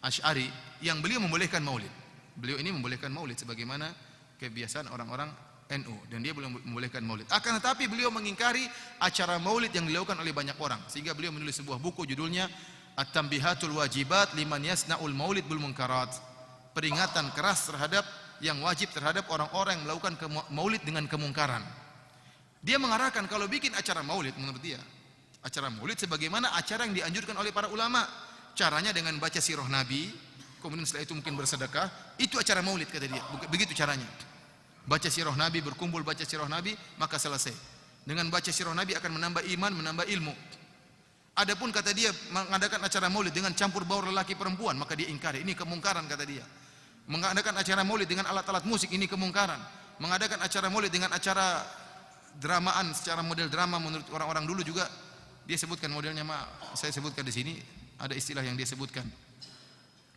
Asy'ari yang beliau membolehkan maulid. Beliau ini membolehkan maulid sebagaimana kebiasaan orang-orang NU, dan dia belum membolehkan maulid. Akan tetapi beliau mengingkari acara maulid yang dilakukan oleh banyak orang, sehingga beliau menulis sebuah buku judulnya At-Tanbihatul Wajibat Liman Yasna'ul Maulid Bil Munkarat. Peringatan keras terhadap yang wajib terhadap orang-orang yang melakukan maulid dengan kemungkaran. Dia mengarahkan kalau bikin acara maulid, menurut dia Acara maulid sebagaimana acara yang dianjurkan oleh para ulama. Caranya dengan baca sirah Nabi, kemudian setelah itu mungkin bersedekah, itu acara maulid kata dia. Begitu caranya. Baca sirah Nabi, berkumpul baca sirah Nabi, maka selesai. Dengan baca sirah Nabi akan menambah iman, menambah ilmu. Adapun kata dia mengadakan acara maulid dengan campur baur lelaki perempuan, maka dia ingkari. Ini kemungkaran kata dia. Mengadakan acara maulid dengan alat-alat musik, ini kemungkaran. Mengadakan acara maulid dengan acara dramaan secara model drama menurut orang-orang dulu juga dia sebutkan modelnya, saya sebutkan di sini ada istilah yang dia sebutkan.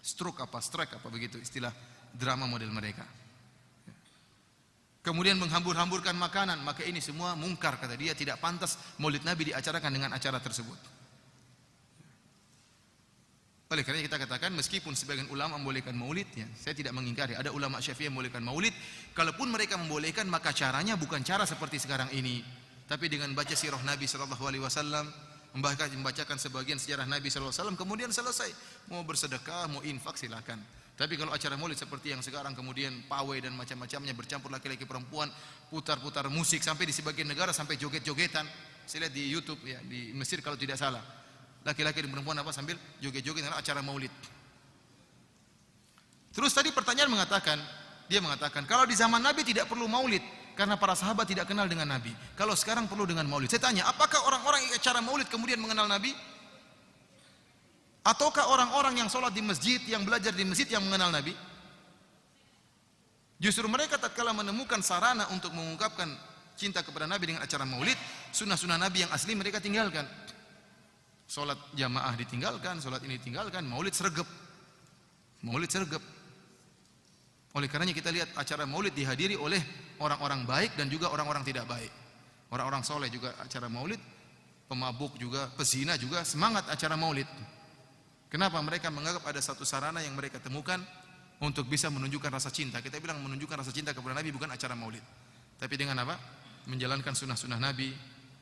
Strike apa begitu istilah drama model mereka. Kemudian menghambur-hamburkan makanan, maka ini semua mungkar kata dia, tidak pantas maulid Nabi diacarakan dengan acara tersebut. Oleh karena kita katakan meskipun sebagian ulama membolehkan maulid, ya, saya tidak mengingkari. Ada ulama Syafi'i yang membolehkan maulid. Kalaupun mereka membolehkan, maka caranya bukan cara seperti sekarang ini, tapi dengan baca sirah Nabi sallallahu alaihi wasallam, membacakan sebagian sejarah Nabi sallallahu alaihi wasallam, kemudian selesai. Mau bersedekah, mau infak silakan. Tapi kalau acara maulid seperti yang sekarang, kemudian pawai dan macam-macamnya bercampur laki-laki perempuan, putar-putar musik sampai di sebagian negara sampai joget-jogetan. Saya lihat di YouTube ya, di Mesir kalau tidak salah. Laki-laki dan perempuan apa sambil joget-joget karena acara maulid. Terus tadi pertanyaan dia mengatakan kalau di zaman Nabi tidak perlu maulid karena para sahabat tidak kenal dengan Nabi. Kalau sekarang perlu dengan maulid. Saya tanya, apakah orang-orang yang acara maulid kemudian mengenal Nabi? Ataukah orang-orang yang sholat di masjid, yang belajar di masjid yang mengenal Nabi? Justru mereka tatkala menemukan sarana untuk mengungkapkan cinta kepada Nabi dengan acara maulid, sunnah-sunnah Nabi yang asli mereka tinggalkan. Sholat jamaah ditinggalkan, sholat ini ditinggalkan, maulid sergap. Maulid sergap. Oleh karenanya kita lihat acara maulid dihadiri oleh orang-orang baik dan juga orang-orang tidak baik. Orang-orang soleh juga acara maulid, pemabuk juga, pezina juga semangat acara maulid. Kenapa? Mereka menganggap ada satu sarana yang mereka temukan untuk bisa menunjukkan rasa cinta. Kita bilang menunjukkan rasa cinta kepada Nabi bukan acara maulid, tapi dengan apa? Menjalankan sunnah-sunnah Nabi,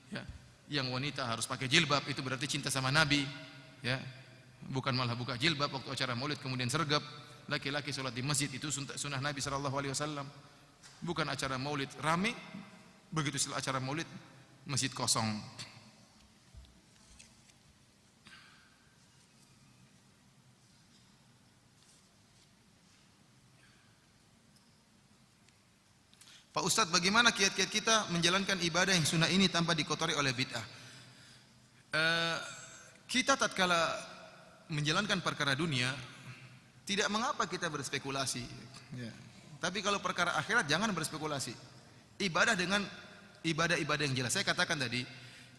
ya. Yang wanita harus pakai jilbab, itu berarti cinta sama Nabi, ya. Bukan malah buka jilbab waktu acara maulid kemudian sergap. Laki-laki sholat di masjid itu sunnah Nabi sallallahu alaihi wasallam. Bukan acara maulid rame, begitu setelah acara maulid masjid kosong. Pak Ustadz, bagaimana kiat-kiat kita menjalankan ibadah yang sunnah ini tanpa dikotori oleh bid'ah? Kita tatkala menjalankan perkara dunia, tidak mengapa kita berspekulasi, ya. Tapi kalau perkara akhirat jangan berspekulasi. Ibadah dengan ibadah-ibadah yang jelas. Saya katakan tadi,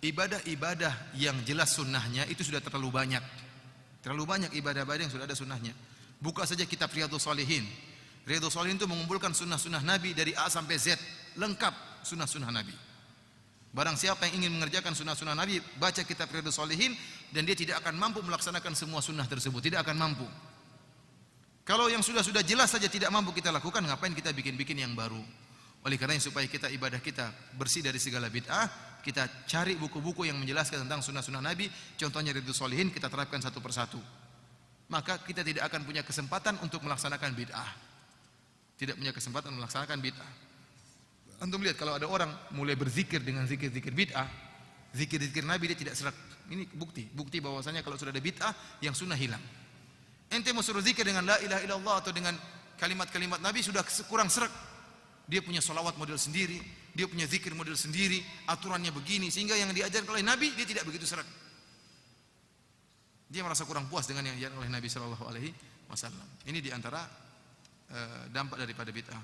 ibadah-ibadah yang jelas sunnahnya itu sudah terlalu banyak. Terlalu banyak ibadah-ibadah yang sudah ada sunnahnya. Buka saja kitab Riyadhus Shalihin. Riyadhus Shalihin itu mengumpulkan sunnah-sunnah Nabi dari A sampai Z, lengkap sunnah-sunnah Nabi. Barang siapa yang ingin mengerjakan sunnah-sunnah Nabi, baca kitab Riyadhus Shalihin, dan dia tidak akan mampu melaksanakan semua sunnah tersebut, tidak akan mampu. Kalau yang sudah jelas saja tidak mampu kita lakukan, ngapain kita bikin-bikin yang baru? Oleh karena supaya kita ibadah kita bersih dari segala bid'ah, kita cari buku-buku yang menjelaskan tentang sunnah-sunnah Nabi, contohnya Riyadhus Shalihin, kita terapkan satu persatu. Maka kita tidak akan punya kesempatan untuk melaksanakan bid'ah. Tidak punya kesempatan melaksanakan bid'ah. Antum lihat kalau ada orang mulai berzikir dengan zikir-zikir bid'ah, zikir-zikir Nabi dia tidak serak. Ini bukti bahwasanya kalau sudah ada bid'ah yang sunnah hilang. Ente mau suruh zikir dengan la ilaha illallah atau dengan kalimat-kalimat Nabi sudah kurang serak. Dia punya sholawat model sendiri, dia punya zikir model sendiri, aturannya begini, sehingga yang diajarkan oleh Nabi dia tidak begitu serak. Dia merasa kurang puas dengan yang diajarkan oleh Nabi sallallahu alaihi wasallam. Ini diantara dampak daripada bid'ah.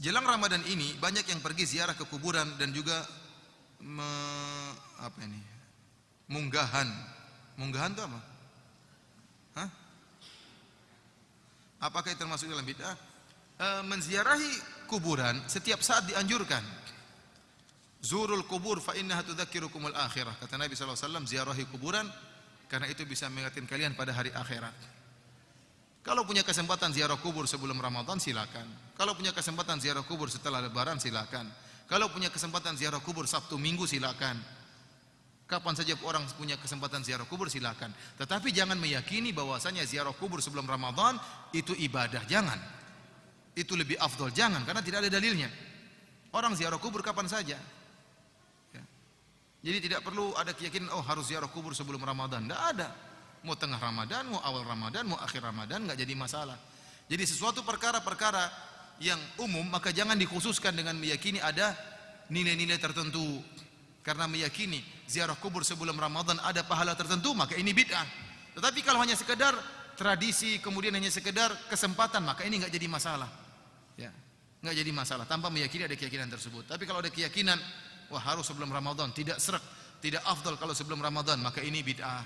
Jelang Ramadan ini banyak yang pergi ziarah ke kuburan dan juga munggahan. Munggahan itu apa? Hah? Apakah itu termasuk dalam bid'ah? Menziarahi kuburan setiap saat dianjurkan. Zurul kubur fa innaha tudzakirukumul akhirah. Kata Nabi sallallahu alaihi wasallam, ziarahi kuburan karena itu bisa mengingatkan kalian pada hari akhirat. Kalau punya kesempatan ziarah kubur sebelum Ramadan silakan. Kalau punya kesempatan ziarah kubur setelah Lebaran silakan. Kalau punya kesempatan ziarah kubur Sabtu Minggu silakan. Kapan saja orang punya kesempatan ziarah kubur silakan. Tetapi jangan meyakini bahwasanya ziarah kubur sebelum Ramadan itu ibadah, jangan. Itu lebih afdol, jangan, karena tidak ada dalilnya. Orang ziarah kubur kapan saja. Jadi tidak perlu ada keyakinan oh harus ziarah kubur sebelum Ramadan. Tidak ada. Mau tengah Ramadan, mau awal Ramadan, mau akhir Ramadan, nggak jadi masalah. Jadi sesuatu perkara-perkara yang umum maka jangan dikhususkan dengan meyakini ada nilai-nilai tertentu. Karena meyakini ziarah kubur sebelum Ramadan ada pahala tertentu, maka ini bid'ah. Tetapi kalau hanya sekedar tradisi, kemudian hanya sekedar kesempatan, maka ini nggak jadi masalah. Ya, nggak jadi masalah tanpa meyakini ada keyakinan tersebut. Tapi kalau ada keyakinan, wah harus sebelum Ramadan, tidak srek, tidak afdal kalau sebelum Ramadan, maka ini bid'ah.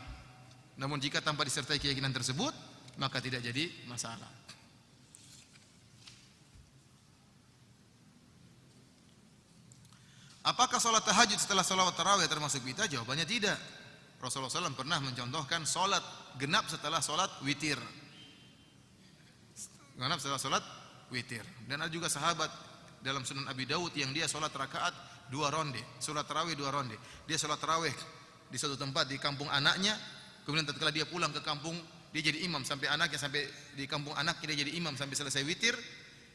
Namun jika tanpa disertai keyakinan tersebut, maka tidak jadi masalah. Apakah sholat tahajud setelah sholat tarawih termasuk bid'ah? Jawabannya tidak. Rasulullah SAW pernah mencontohkan sholat genap setelah sholat witir. Genap setelah sholat witir. Dan ada juga sahabat dalam Sunan Abi Daud yang dia sholat rakaat 2 ronde, sholat tarawih 2 ronde. Dia sholat tarawih di suatu tempat di kampung anaknya, kemudian tatkala dia pulang ke kampung dia jadi imam sampai anaknya, sampai di kampung anaknya dia jadi imam sampai selesai witir.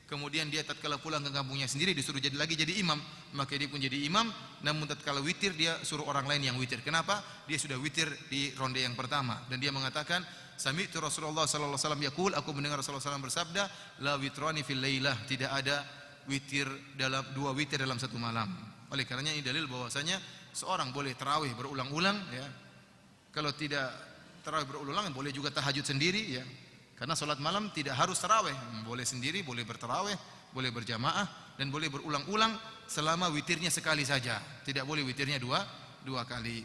Kemudian dia tatkala pulang ke kampungnya sendiri disuruh jadi imam, maka dia pun jadi imam. Namun tatkala witir dia suruh orang lain yang witir. Kenapa? Dia sudah witir di ronde yang pertama dan dia mengatakan, sami'tu Rasulullah sallallahu alaihi wasallam yaqul, aku mendengar Rasulullah SAW bersabda, la witrani fil lailah, tidak ada witir dalam 2 witir dalam satu malam. Oleh karenanya ini dalil bahwasanya seorang boleh tarawih berulang-ulang ya. Kalau tidak tarawih berulang-ulang boleh juga tahajud sendiri ya. Karena sholat malam tidak harus tarawih, boleh sendiri, boleh bertarawih, boleh berjamaah, dan boleh berulang-ulang selama witirnya sekali saja. Tidak boleh witirnya dua kali.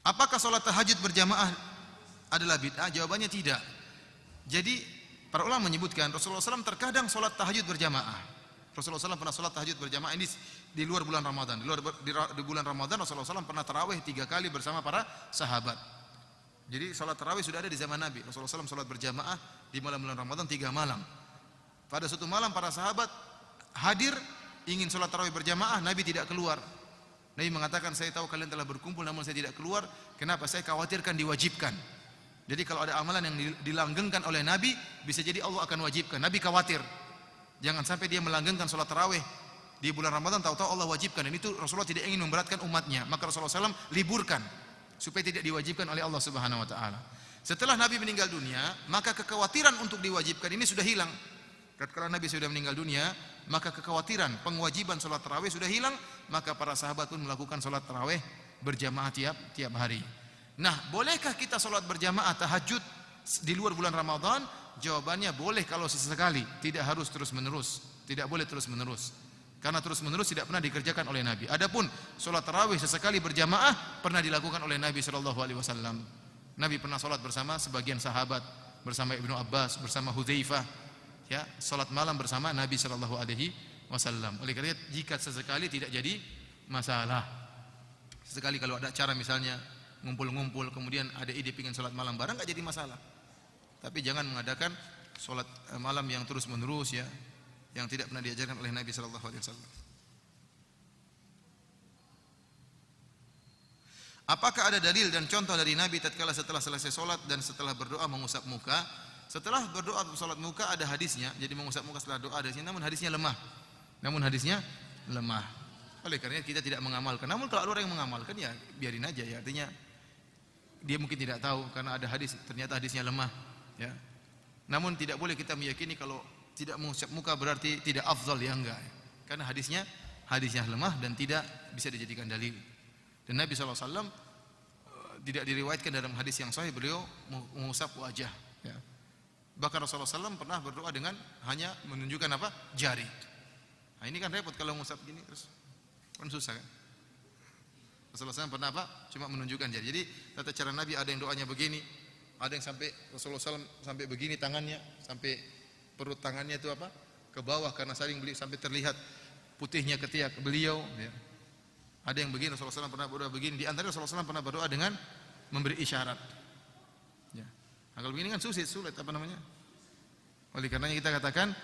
Apakah sholat tahajud berjamaah adalah bid'ah? Jawabannya tidak. Jadi para ulama menyebutkan Rasulullah SAW terkadang sholat tahajud berjamaah. Rasulullah SAW pernah sholat tahajud berjamaah ini di luar bulan Ramadan. Di bulan Ramadan Rasulullah SAW pernah tarawih 3 kali bersama para sahabat. Jadi sholat tarawih sudah ada di zaman Nabi. Rasulullah SAW sholat berjamaah di malam bulan Ramadan 3 malam. Pada suatu malam para sahabat hadir ingin sholat tarawih berjamaah, Nabi tidak keluar. Nabi mengatakan, saya tahu kalian telah berkumpul namun saya tidak keluar. Kenapa? Saya khawatirkan diwajibkan. Jadi kalau ada amalan yang dilanggengkan oleh Nabi, bisa jadi Allah akan wajibkan. Nabi khawatir. Jangan sampai dia melanggengkan sholat tarawih di bulan Ramadan, tahu-tahu Allah wajibkan, dan itu Rasulullah tidak ingin memberatkan umatnya. Maka Rasulullah SAW liburkan supaya tidak diwajibkan oleh Allah Subhanahu Wa Taala. Setelah Nabi meninggal dunia, maka kekhawatiran untuk diwajibkan ini sudah hilang. Karena Nabi sudah meninggal dunia, maka kekhawatiran pengwajiban sholat tarawih sudah hilang. Maka para sahabat pun melakukan sholat tarawih berjamaah tiap hari. Nah, bolehkah kita sholat berjamaah tahajud di luar bulan Ramadan? Jawabannya boleh kalau sesekali, tidak harus terus-menerus. Tidak boleh terus-menerus. Karena terus-menerus tidak pernah dikerjakan oleh Nabi. Adapun salat tarawih sesekali berjamaah pernah dilakukan oleh Nabi sallallahu alaihi wasallam. Nabi pernah salat bersama sebagian sahabat, bersama Ibnu Abbas, bersama Hudzaifah, ya, salat malam bersama Nabi sallallahu alaihi wasallam. Oleh karena jika sesekali tidak jadi masalah. Sesekali kalau ada cara misalnya ngumpul-ngumpul kemudian ada ide pingin salat malam bareng enggak jadi masalah. Tapi jangan mengadakan sholat malam yang terus menerus ya, yang tidak pernah diajarkan oleh Nabi Sallallahu Alaihi Wasallam. Apakah ada dalil dan contoh dari Nabi tatkala setelah selesai sholat dan setelah berdoa mengusap muka? Setelah berdoa sholat muka ada hadisnya, jadi mengusap muka setelah doa hadisnya, namun hadisnya lemah. Oleh karena kita tidak mengamalkan. Namun kalau ada orang yang mengamalkan ya biarin aja ya, artinya dia mungkin tidak tahu karena ada hadis, ternyata hadisnya lemah. Ya. Namun tidak boleh kita meyakini kalau tidak mengusap muka berarti tidak afdal, ya enggak. Karena hadisnya lemah dan tidak bisa dijadikan dalil. Dan Nabi SAW tidak diriwayatkan dalam hadis yang sahih beliau mengusap wajah. Ya. Bahkan Rasulullah SAW pernah berdoa dengan hanya menunjukkan apa? Jari. Nah, ini kan repot kalau mengusap gini terus kan susah kan. Rasulullah SAW pernah apa? Cuma menunjukkan jari. Jadi tata cara Nabi ada yang doanya begini. Ada yang sampai Rasulullah SAW sampai begini tangannya, sampai perut tangannya itu apa? Ke bawah karena saling beliau sampai terlihat putihnya ketiak beliau. Ya. Ada yang begini, Rasulullah SAW pernah berdoa begini. Di antara Rasulullah SAW pernah berdoa dengan memberi isyarat. Ya. Nah, kalau begini kan sulit apa namanya? Oleh karenanya kita katakan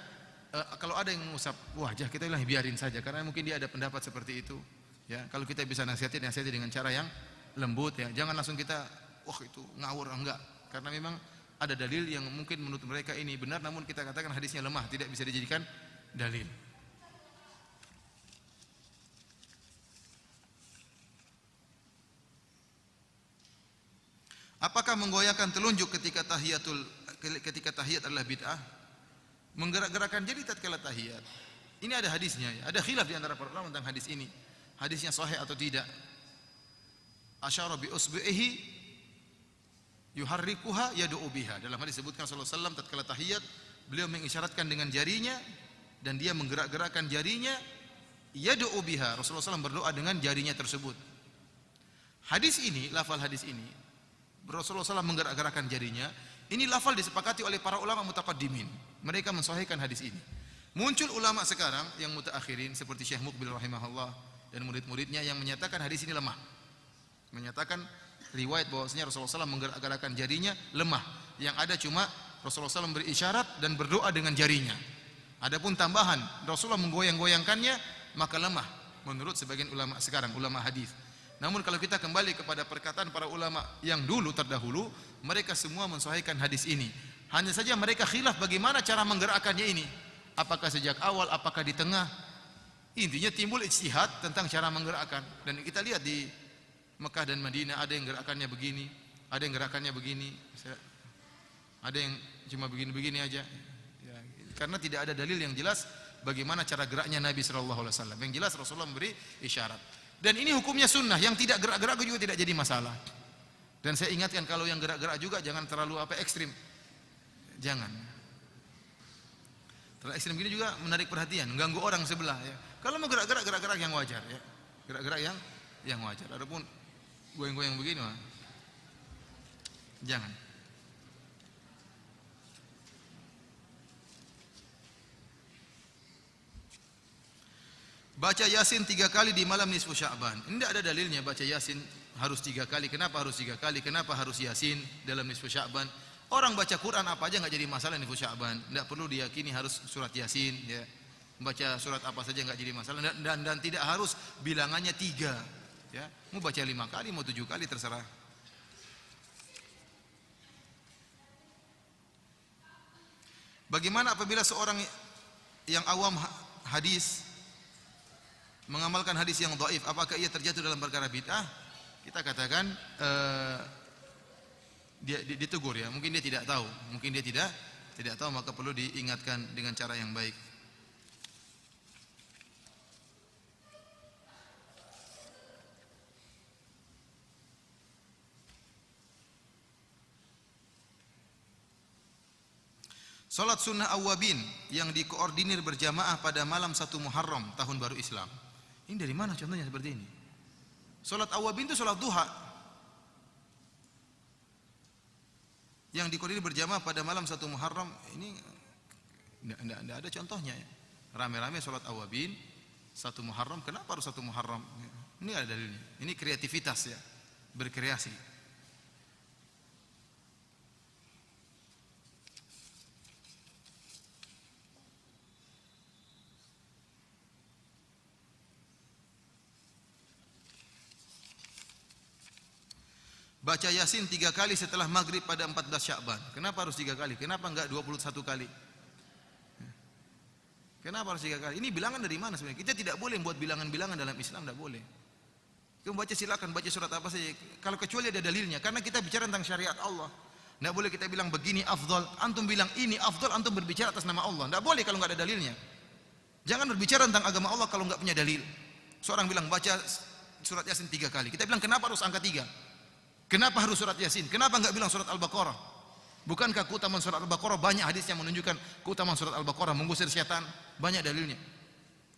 kalau ada yang mengusap wajah kita bilang biarin saja karena mungkin dia ada pendapat seperti itu. Ya, kalau kita bisa nasihati dengan cara yang lembut ya. Jangan langsung kita wah itu ngawur enggak. Karena memang ada dalil yang mungkin menurut mereka ini benar namun kita katakan hadisnya lemah, tidak bisa dijadikan dalil. Apakah menggoyangkan telunjuk ketika tahiyat adalah bid'ah? Menggerak-gerakkan jari tatkala tahiyat. Ini ada hadisnya ya. Ada khilaf di antara para ulama tentang hadis ini. Hadisnya sahih atau tidak. Asyara bi usbihi yuharrikuha yad'u biha. Dalam hadis disebutkan sallallahu alaihi wasallam tatkala tahiyat beliau mengisyaratkan dengan jarinya dan dia menggerak-gerakkan jarinya yad'u biha. Rasulullah SAW berdoa dengan jarinya tersebut. Hadis ini, lafal hadis ini, Rasulullah SAW menggerak-gerakkan jarinya. Ini lafal disepakati oleh para ulama mutaqaddimin. Mereka mensahihkan hadis ini. Muncul ulama sekarang yang mutaakhirin seperti Syekh Muqbil rahimahullah dan murid-muridnya yang menyatakan hadis ini lemah. Menyatakan riwayat bahwasanya Rasulullah SAW menggerak-gerakkan jarinya lemah. Yang ada cuma Rasulullah SAW beri isyarat dan berdoa dengan jarinya. Adapun tambahan Rasulullah menggoyang-goyangkannya maka lemah menurut sebagian ulama sekarang, ulama hadis. Namun kalau kita kembali kepada perkataan para ulama yang dulu terdahulu, mereka semua mensahihkan hadis ini. Hanya saja mereka khilaf bagaimana cara menggerakkannya ini. Apakah sejak awal, apakah di tengah? Intinya timbul ijtihad tentang cara menggerakkan. Dan kita lihat di Mekah dan Madinah ada yang gerakannya begini, ada yang gerakannya begini, ada yang cuma begini-begini aja. Ya, karena tidak ada dalil yang jelas bagaimana cara geraknya Nabi sallallahu alaihi wasallam. Yang jelas Rasulullah memberi isyarat. Dan ini hukumnya sunnah, yang tidak gerak-gerak juga tidak jadi masalah. Dan saya ingatkan kalau yang gerak-gerak juga jangan terlalu ekstrim. Jangan. Terlalu ekstrim gini juga menarik perhatian, mengganggu orang sebelah ya. Kalau mau gerak-gerak, gerak-gerak yang wajar ya. Gerak-gerak yang wajar. Adapun goyang-goyang begini mah jangan. Baca Yasin 3 kali di malam nisfu Sya'ban. Ini tidak ada dalilnya baca Yasin harus 3 kali. Kenapa harus 3 kali? Kenapa harus Yasin dalam nisfu Sya'ban? Orang baca Quran apa aja enggak jadi masalah nisfu Sya'ban. Tidak perlu diyakini harus surat Yasin ya. Baca surat apa saja enggak jadi masalah dan tidak harus bilangannya 3 ya. Mau baca 5 kali, mau 7 kali terserah. Bagaimana apabila seorang yang awam hadis mengamalkan hadis yang dhaif, apakah ia terjatuh dalam perkara bid'ah? Kita katakan dia ditegur ya, mungkin dia tidak tahu, mungkin dia tidak tahu, maka perlu diingatkan dengan cara yang baik. Salat sunnah awabin yang dikoordinir berjamaah pada malam 1 Muharram tahun baru Islam. Ini dari mana contohnya seperti ini? Salat awabin itu salat duha yang dikoordinir berjamaah pada malam 1 Muharram. Ini tidak ada contohnya ya. Rame-rame salat awabin 1 Muharram. Kenapa harus 1 Muharram? Ini ada dalilnya. Ini kreativitas ya, berkreasi. Baca Yasin 3 kali setelah maghrib pada 14 Sya'ban. Kenapa harus 3 kali? Kenapa enggak 21 kali? Kenapa harus 3 kali? Ini bilangan dari mana sebenarnya? Kita tidak boleh buat bilangan-bilangan dalam Islam, tidak boleh. Kamu baca silakan, baca surat apa saja. Kalau kecuali ada dalilnya. Karena kita bicara tentang syariat Allah. Tidak boleh kita bilang begini afdal, antum bilang ini afdal, antum berbicara atas nama Allah. Tidak boleh kalau enggak ada dalilnya. Jangan berbicara tentang agama Allah kalau enggak punya dalil. Seorang bilang baca surat Yasin 3 kali. Kita bilang kenapa harus angka 3? Kenapa harus surat Yasin? Kenapa enggak bilang surat Al-Baqarah? Bukankah keutamaan surat Al-Baqarah banyak hadis yang menunjukkan keutamaan surat Al-Baqarah mengusir setan? Banyak dalilnya.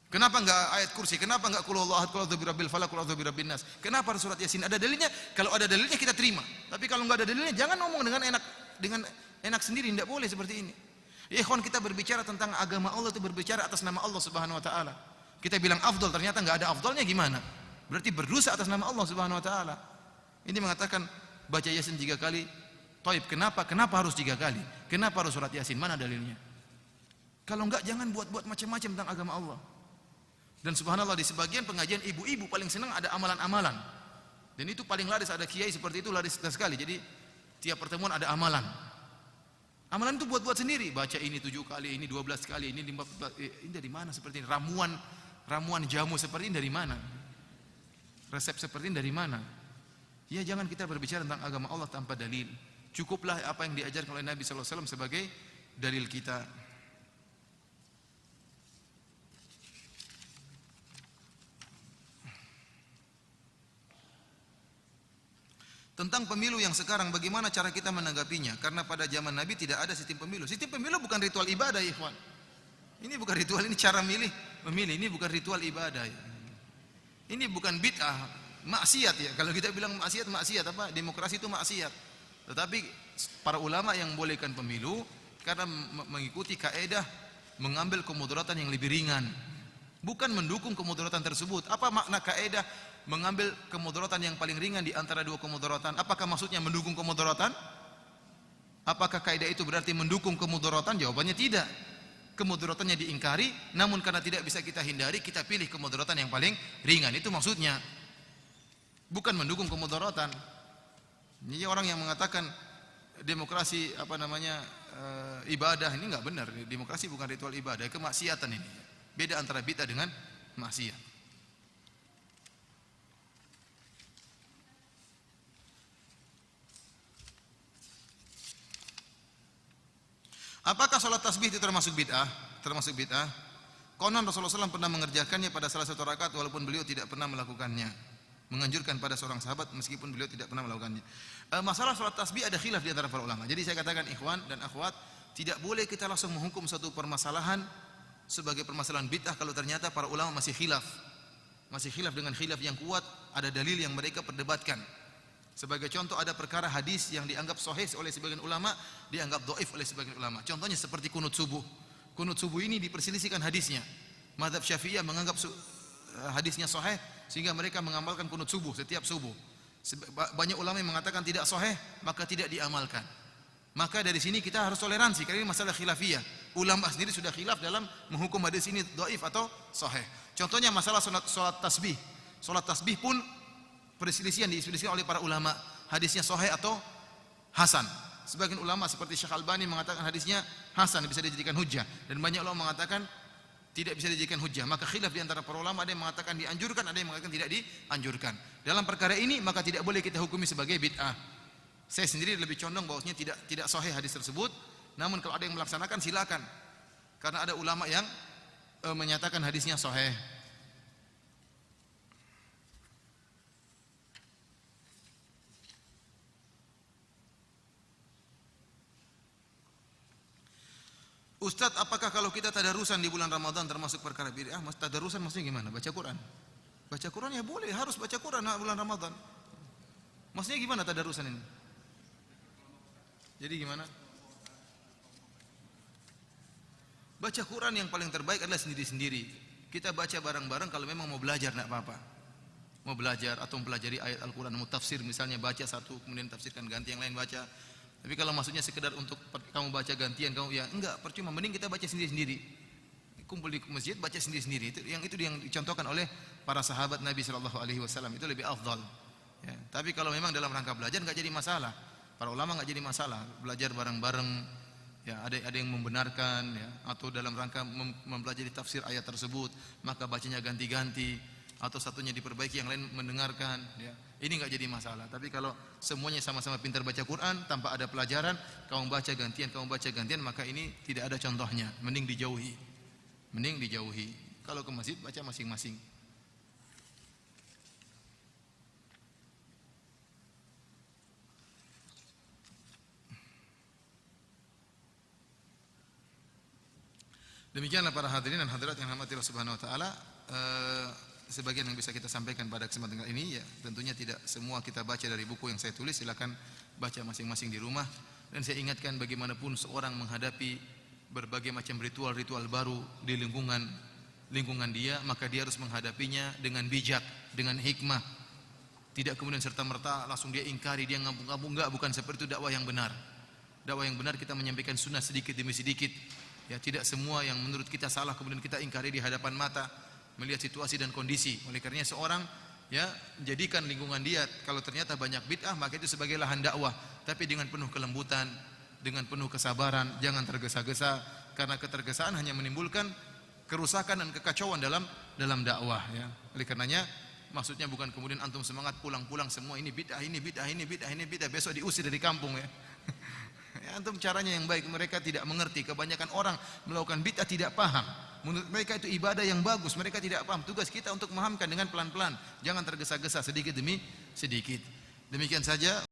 Kenapa enggak ayat kursi? Kenapa enggak qul huwallahu ahad, qul a'udzu birabbil falaq, qul a'udzu birabbin nas? Kenapa harus surat Yasin? Ada dalilnya? Kalau ada dalilnya kita terima. Tapi kalau enggak ada dalilnya jangan ngomong dengan enak sendiri, tidak boleh seperti ini. Ya ikhwan, kita berbicara tentang agama Allah itu berbicara atas nama Allah Subhanahu wa taala. Kita bilang afdal, ternyata enggak ada afdalnya, gimana? Berarti berdosa atas nama Allah Subhanahu wa taala. Ini mengatakan baca Yasin 3 kali. Taib, kenapa harus 3 kali? Kenapa harus surat Yasin? Mana dalilnya? Kalau enggak jangan buat-buat macam-macam tentang agama Allah. Dan subhanallah di sebagian pengajian ibu-ibu paling senang ada amalan-amalan. Dan itu paling laris, ada kiai seperti itu laris sekali. Jadi tiap pertemuan ada amalan. Amalan itu buat-buat sendiri. Baca ini 7 kali, ini 12 kali, ini 15. Ini dari mana seperti ini? Ramuan jamu seperti ini dari mana? Resep seperti ini dari mana? Ya jangan kita berbicara tentang agama Allah tanpa dalil. Cukuplah apa yang diajarkan oleh Nabi sallallahu alaihi wasallam sebagai dalil kita. Tentang pemilu yang sekarang, bagaimana cara kita menanggapinya? Karena pada zaman Nabi tidak ada sistem pemilu. Sistem pemilu bukan ritual ibadah, ya ikhwan. Ini bukan ritual, ini cara memilih. Ini bukan ritual ibadah. Ya. Ini bukan bid'ah, maksiat ya. Kalau kita bilang maksiat apa? Demokrasi itu maksiat. Tetapi para ulama yang membolehkan pemilu karena mengikuti kaedah mengambil kemudaratan yang lebih ringan, bukan mendukung kemudaratan tersebut. Apa makna kaedah mengambil kemudaratan yang paling ringan di antara dua kemudaratan? Apakah maksudnya mendukung kemudaratan? Apakah kaidah itu berarti mendukung kemudaratan? Jawabannya tidak. Kemudaratannya diingkari, namun karena tidak bisa kita hindari, kita pilih kemudaratan yang paling ringan. Itu maksudnya. Bukan mendukung kemudaratan. Jadi orang yang mengatakan demokrasi ibadah ini enggak benar. Demokrasi bukan ritual ibadah, kemaksiatan ini. Beda antara bid'ah dengan maksiat. Apakah sholat tasbih itu termasuk bid'ah? Termasuk bid'ah. Konon Rasulullah SAW pernah mengerjakannya pada salah satu rakaat walaupun beliau tidak pernah melakukannya. Menganjurkan pada seorang sahabat meskipun beliau tidak pernah melakukannya. Masalah sholat tasbih ada khilaf di antara para ulama. Jadi saya katakan ikhwan dan akhwat, tidak boleh kita langsung menghukum satu permasalahan sebagai permasalahan bid'ah kalau ternyata para ulama masih khilaf. Masih khilaf dengan khilaf yang kuat, ada dalil yang mereka perdebatkan. Sebagai contoh ada perkara hadis yang dianggap sahih oleh sebagian ulama, dianggap dhaif oleh sebagian ulama. Contohnya seperti kunut subuh. Kunut subuh ini diperselisihkan hadisnya. Mazhab Syafi'iyah menganggap hadisnya sahih sehingga mereka mengamalkan kunut subuh setiap subuh. Banyak ulama yang mengatakan tidak sahih, maka tidak diamalkan. Maka dari sini kita harus toleransi karena ini masalah khilafiyah. Ulama sendiri sudah khilaf dalam menghukum hadis ini dhaif atau sahih. Contohnya masalah salat tasbih. Salat tasbih pun perselisihan diselisihkan oleh para ulama, hadisnya sahih atau hasan. Sebagian ulama seperti Syekh Albani mengatakan hadisnya hasan, bisa dijadikan hujjah, dan banyak ulama mengatakan tidak bisa dijadikan hujjah. Maka khilaf di antara para ulama, ada yang mengatakan dianjurkan, ada yang mengatakan tidak dianjurkan. Dalam perkara ini maka tidak boleh kita hukumi sebagai bid'ah. Saya sendiri lebih condong bahwasanya tidak sahih hadis tersebut, namun kalau ada yang melaksanakan silakan. Karena ada ulama yang menyatakan hadisnya sahih. Ustadz, apakah kalau kita tadarusan di bulan Ramadan termasuk perkara bid'ah? Tadarusan maksudnya gimana? Baca Quran? Baca Quran ya boleh, harus baca Quran bulan Ramadan. Maksudnya gimana tadarusan ini? Jadi gimana? Baca Quran yang paling terbaik adalah sendiri-sendiri. Kita baca bareng-bareng kalau memang mau belajar, enggak apa-apa. Mau belajar atau mempelajari ayat Al-Quran, mau tafsir misalnya, baca satu kemudian tafsirkan, ganti yang lain baca. Tapi kalau maksudnya sekedar untuk kamu baca gantian, kamu ya enggak, percuma, mending kita baca sendiri-sendiri. Kumpul di masjid baca sendiri-sendiri. Itu yang dicontohkan oleh para sahabat Nabi sallallahu alaihi wasallam, itu lebih afdal. Ya, tapi kalau memang dalam rangka belajar enggak jadi masalah. Para ulama enggak jadi masalah, belajar bareng-bareng. Ya, ada yang membenarkan ya, atau dalam rangka mempelajari tafsir ayat tersebut, maka bacanya ganti-ganti atau satunya diperbaiki, yang lain mendengarkan ya. Ini enggak jadi masalah. Tapi kalau semuanya sama-sama pintar baca Quran tanpa ada pelajaran, kamu baca gantian, maka ini tidak ada contohnya. Mending dijauhi. Mending dijauhi. Kalau ke masjid baca masing-masing. Demikianlah para hadirin dan hadirat yang dirahmati Allah Subhanahu wa taala, sebagian yang bisa kita sampaikan pada kesempatan kali ini ya, tentunya tidak semua kita baca dari buku yang saya tulis, silakan baca masing-masing di rumah. Dan saya ingatkan, bagaimanapun seorang menghadapi berbagai macam ritual-ritual baru di lingkungan dia, maka dia harus menghadapinya dengan bijak, dengan hikmah. Tidak kemudian serta-merta langsung dia ingkari, dia ngabung-ngabung, enggak, bukan seperti itu dakwah yang benar. Dakwah yang benar kita menyampaikan sunnah sedikit demi sedikit. Ya, tidak semua yang menurut kita salah kemudian kita ingkari di hadapan mata, melihat situasi dan kondisi. Oleh karenanya seorang ya jadikan lingkungan dia, kalau ternyata banyak bid'ah maka itu sebagai lahan dakwah, tapi dengan penuh kelembutan, dengan penuh kesabaran, jangan tergesa-gesa, karena ketergesaan hanya menimbulkan kerusakan dan kekacauan dalam dakwah ya. Oleh karenanya Maksudnya bukan kemudian antum semangat pulang-pulang semua ini bid'ah, ini bid'ah, ini bid'ah, ini bid'ah, besok diusir dari kampung ya. Ya, antum caranya yang baik, mereka tidak mengerti. Kebanyakan orang melakukan bid'ah tidak paham. Menurut mereka itu ibadah yang bagus, mereka tidak paham. Tugas kita untuk memahamkan dengan pelan-pelan, jangan tergesa-gesa sedikit demi sedikit. Demikian saja.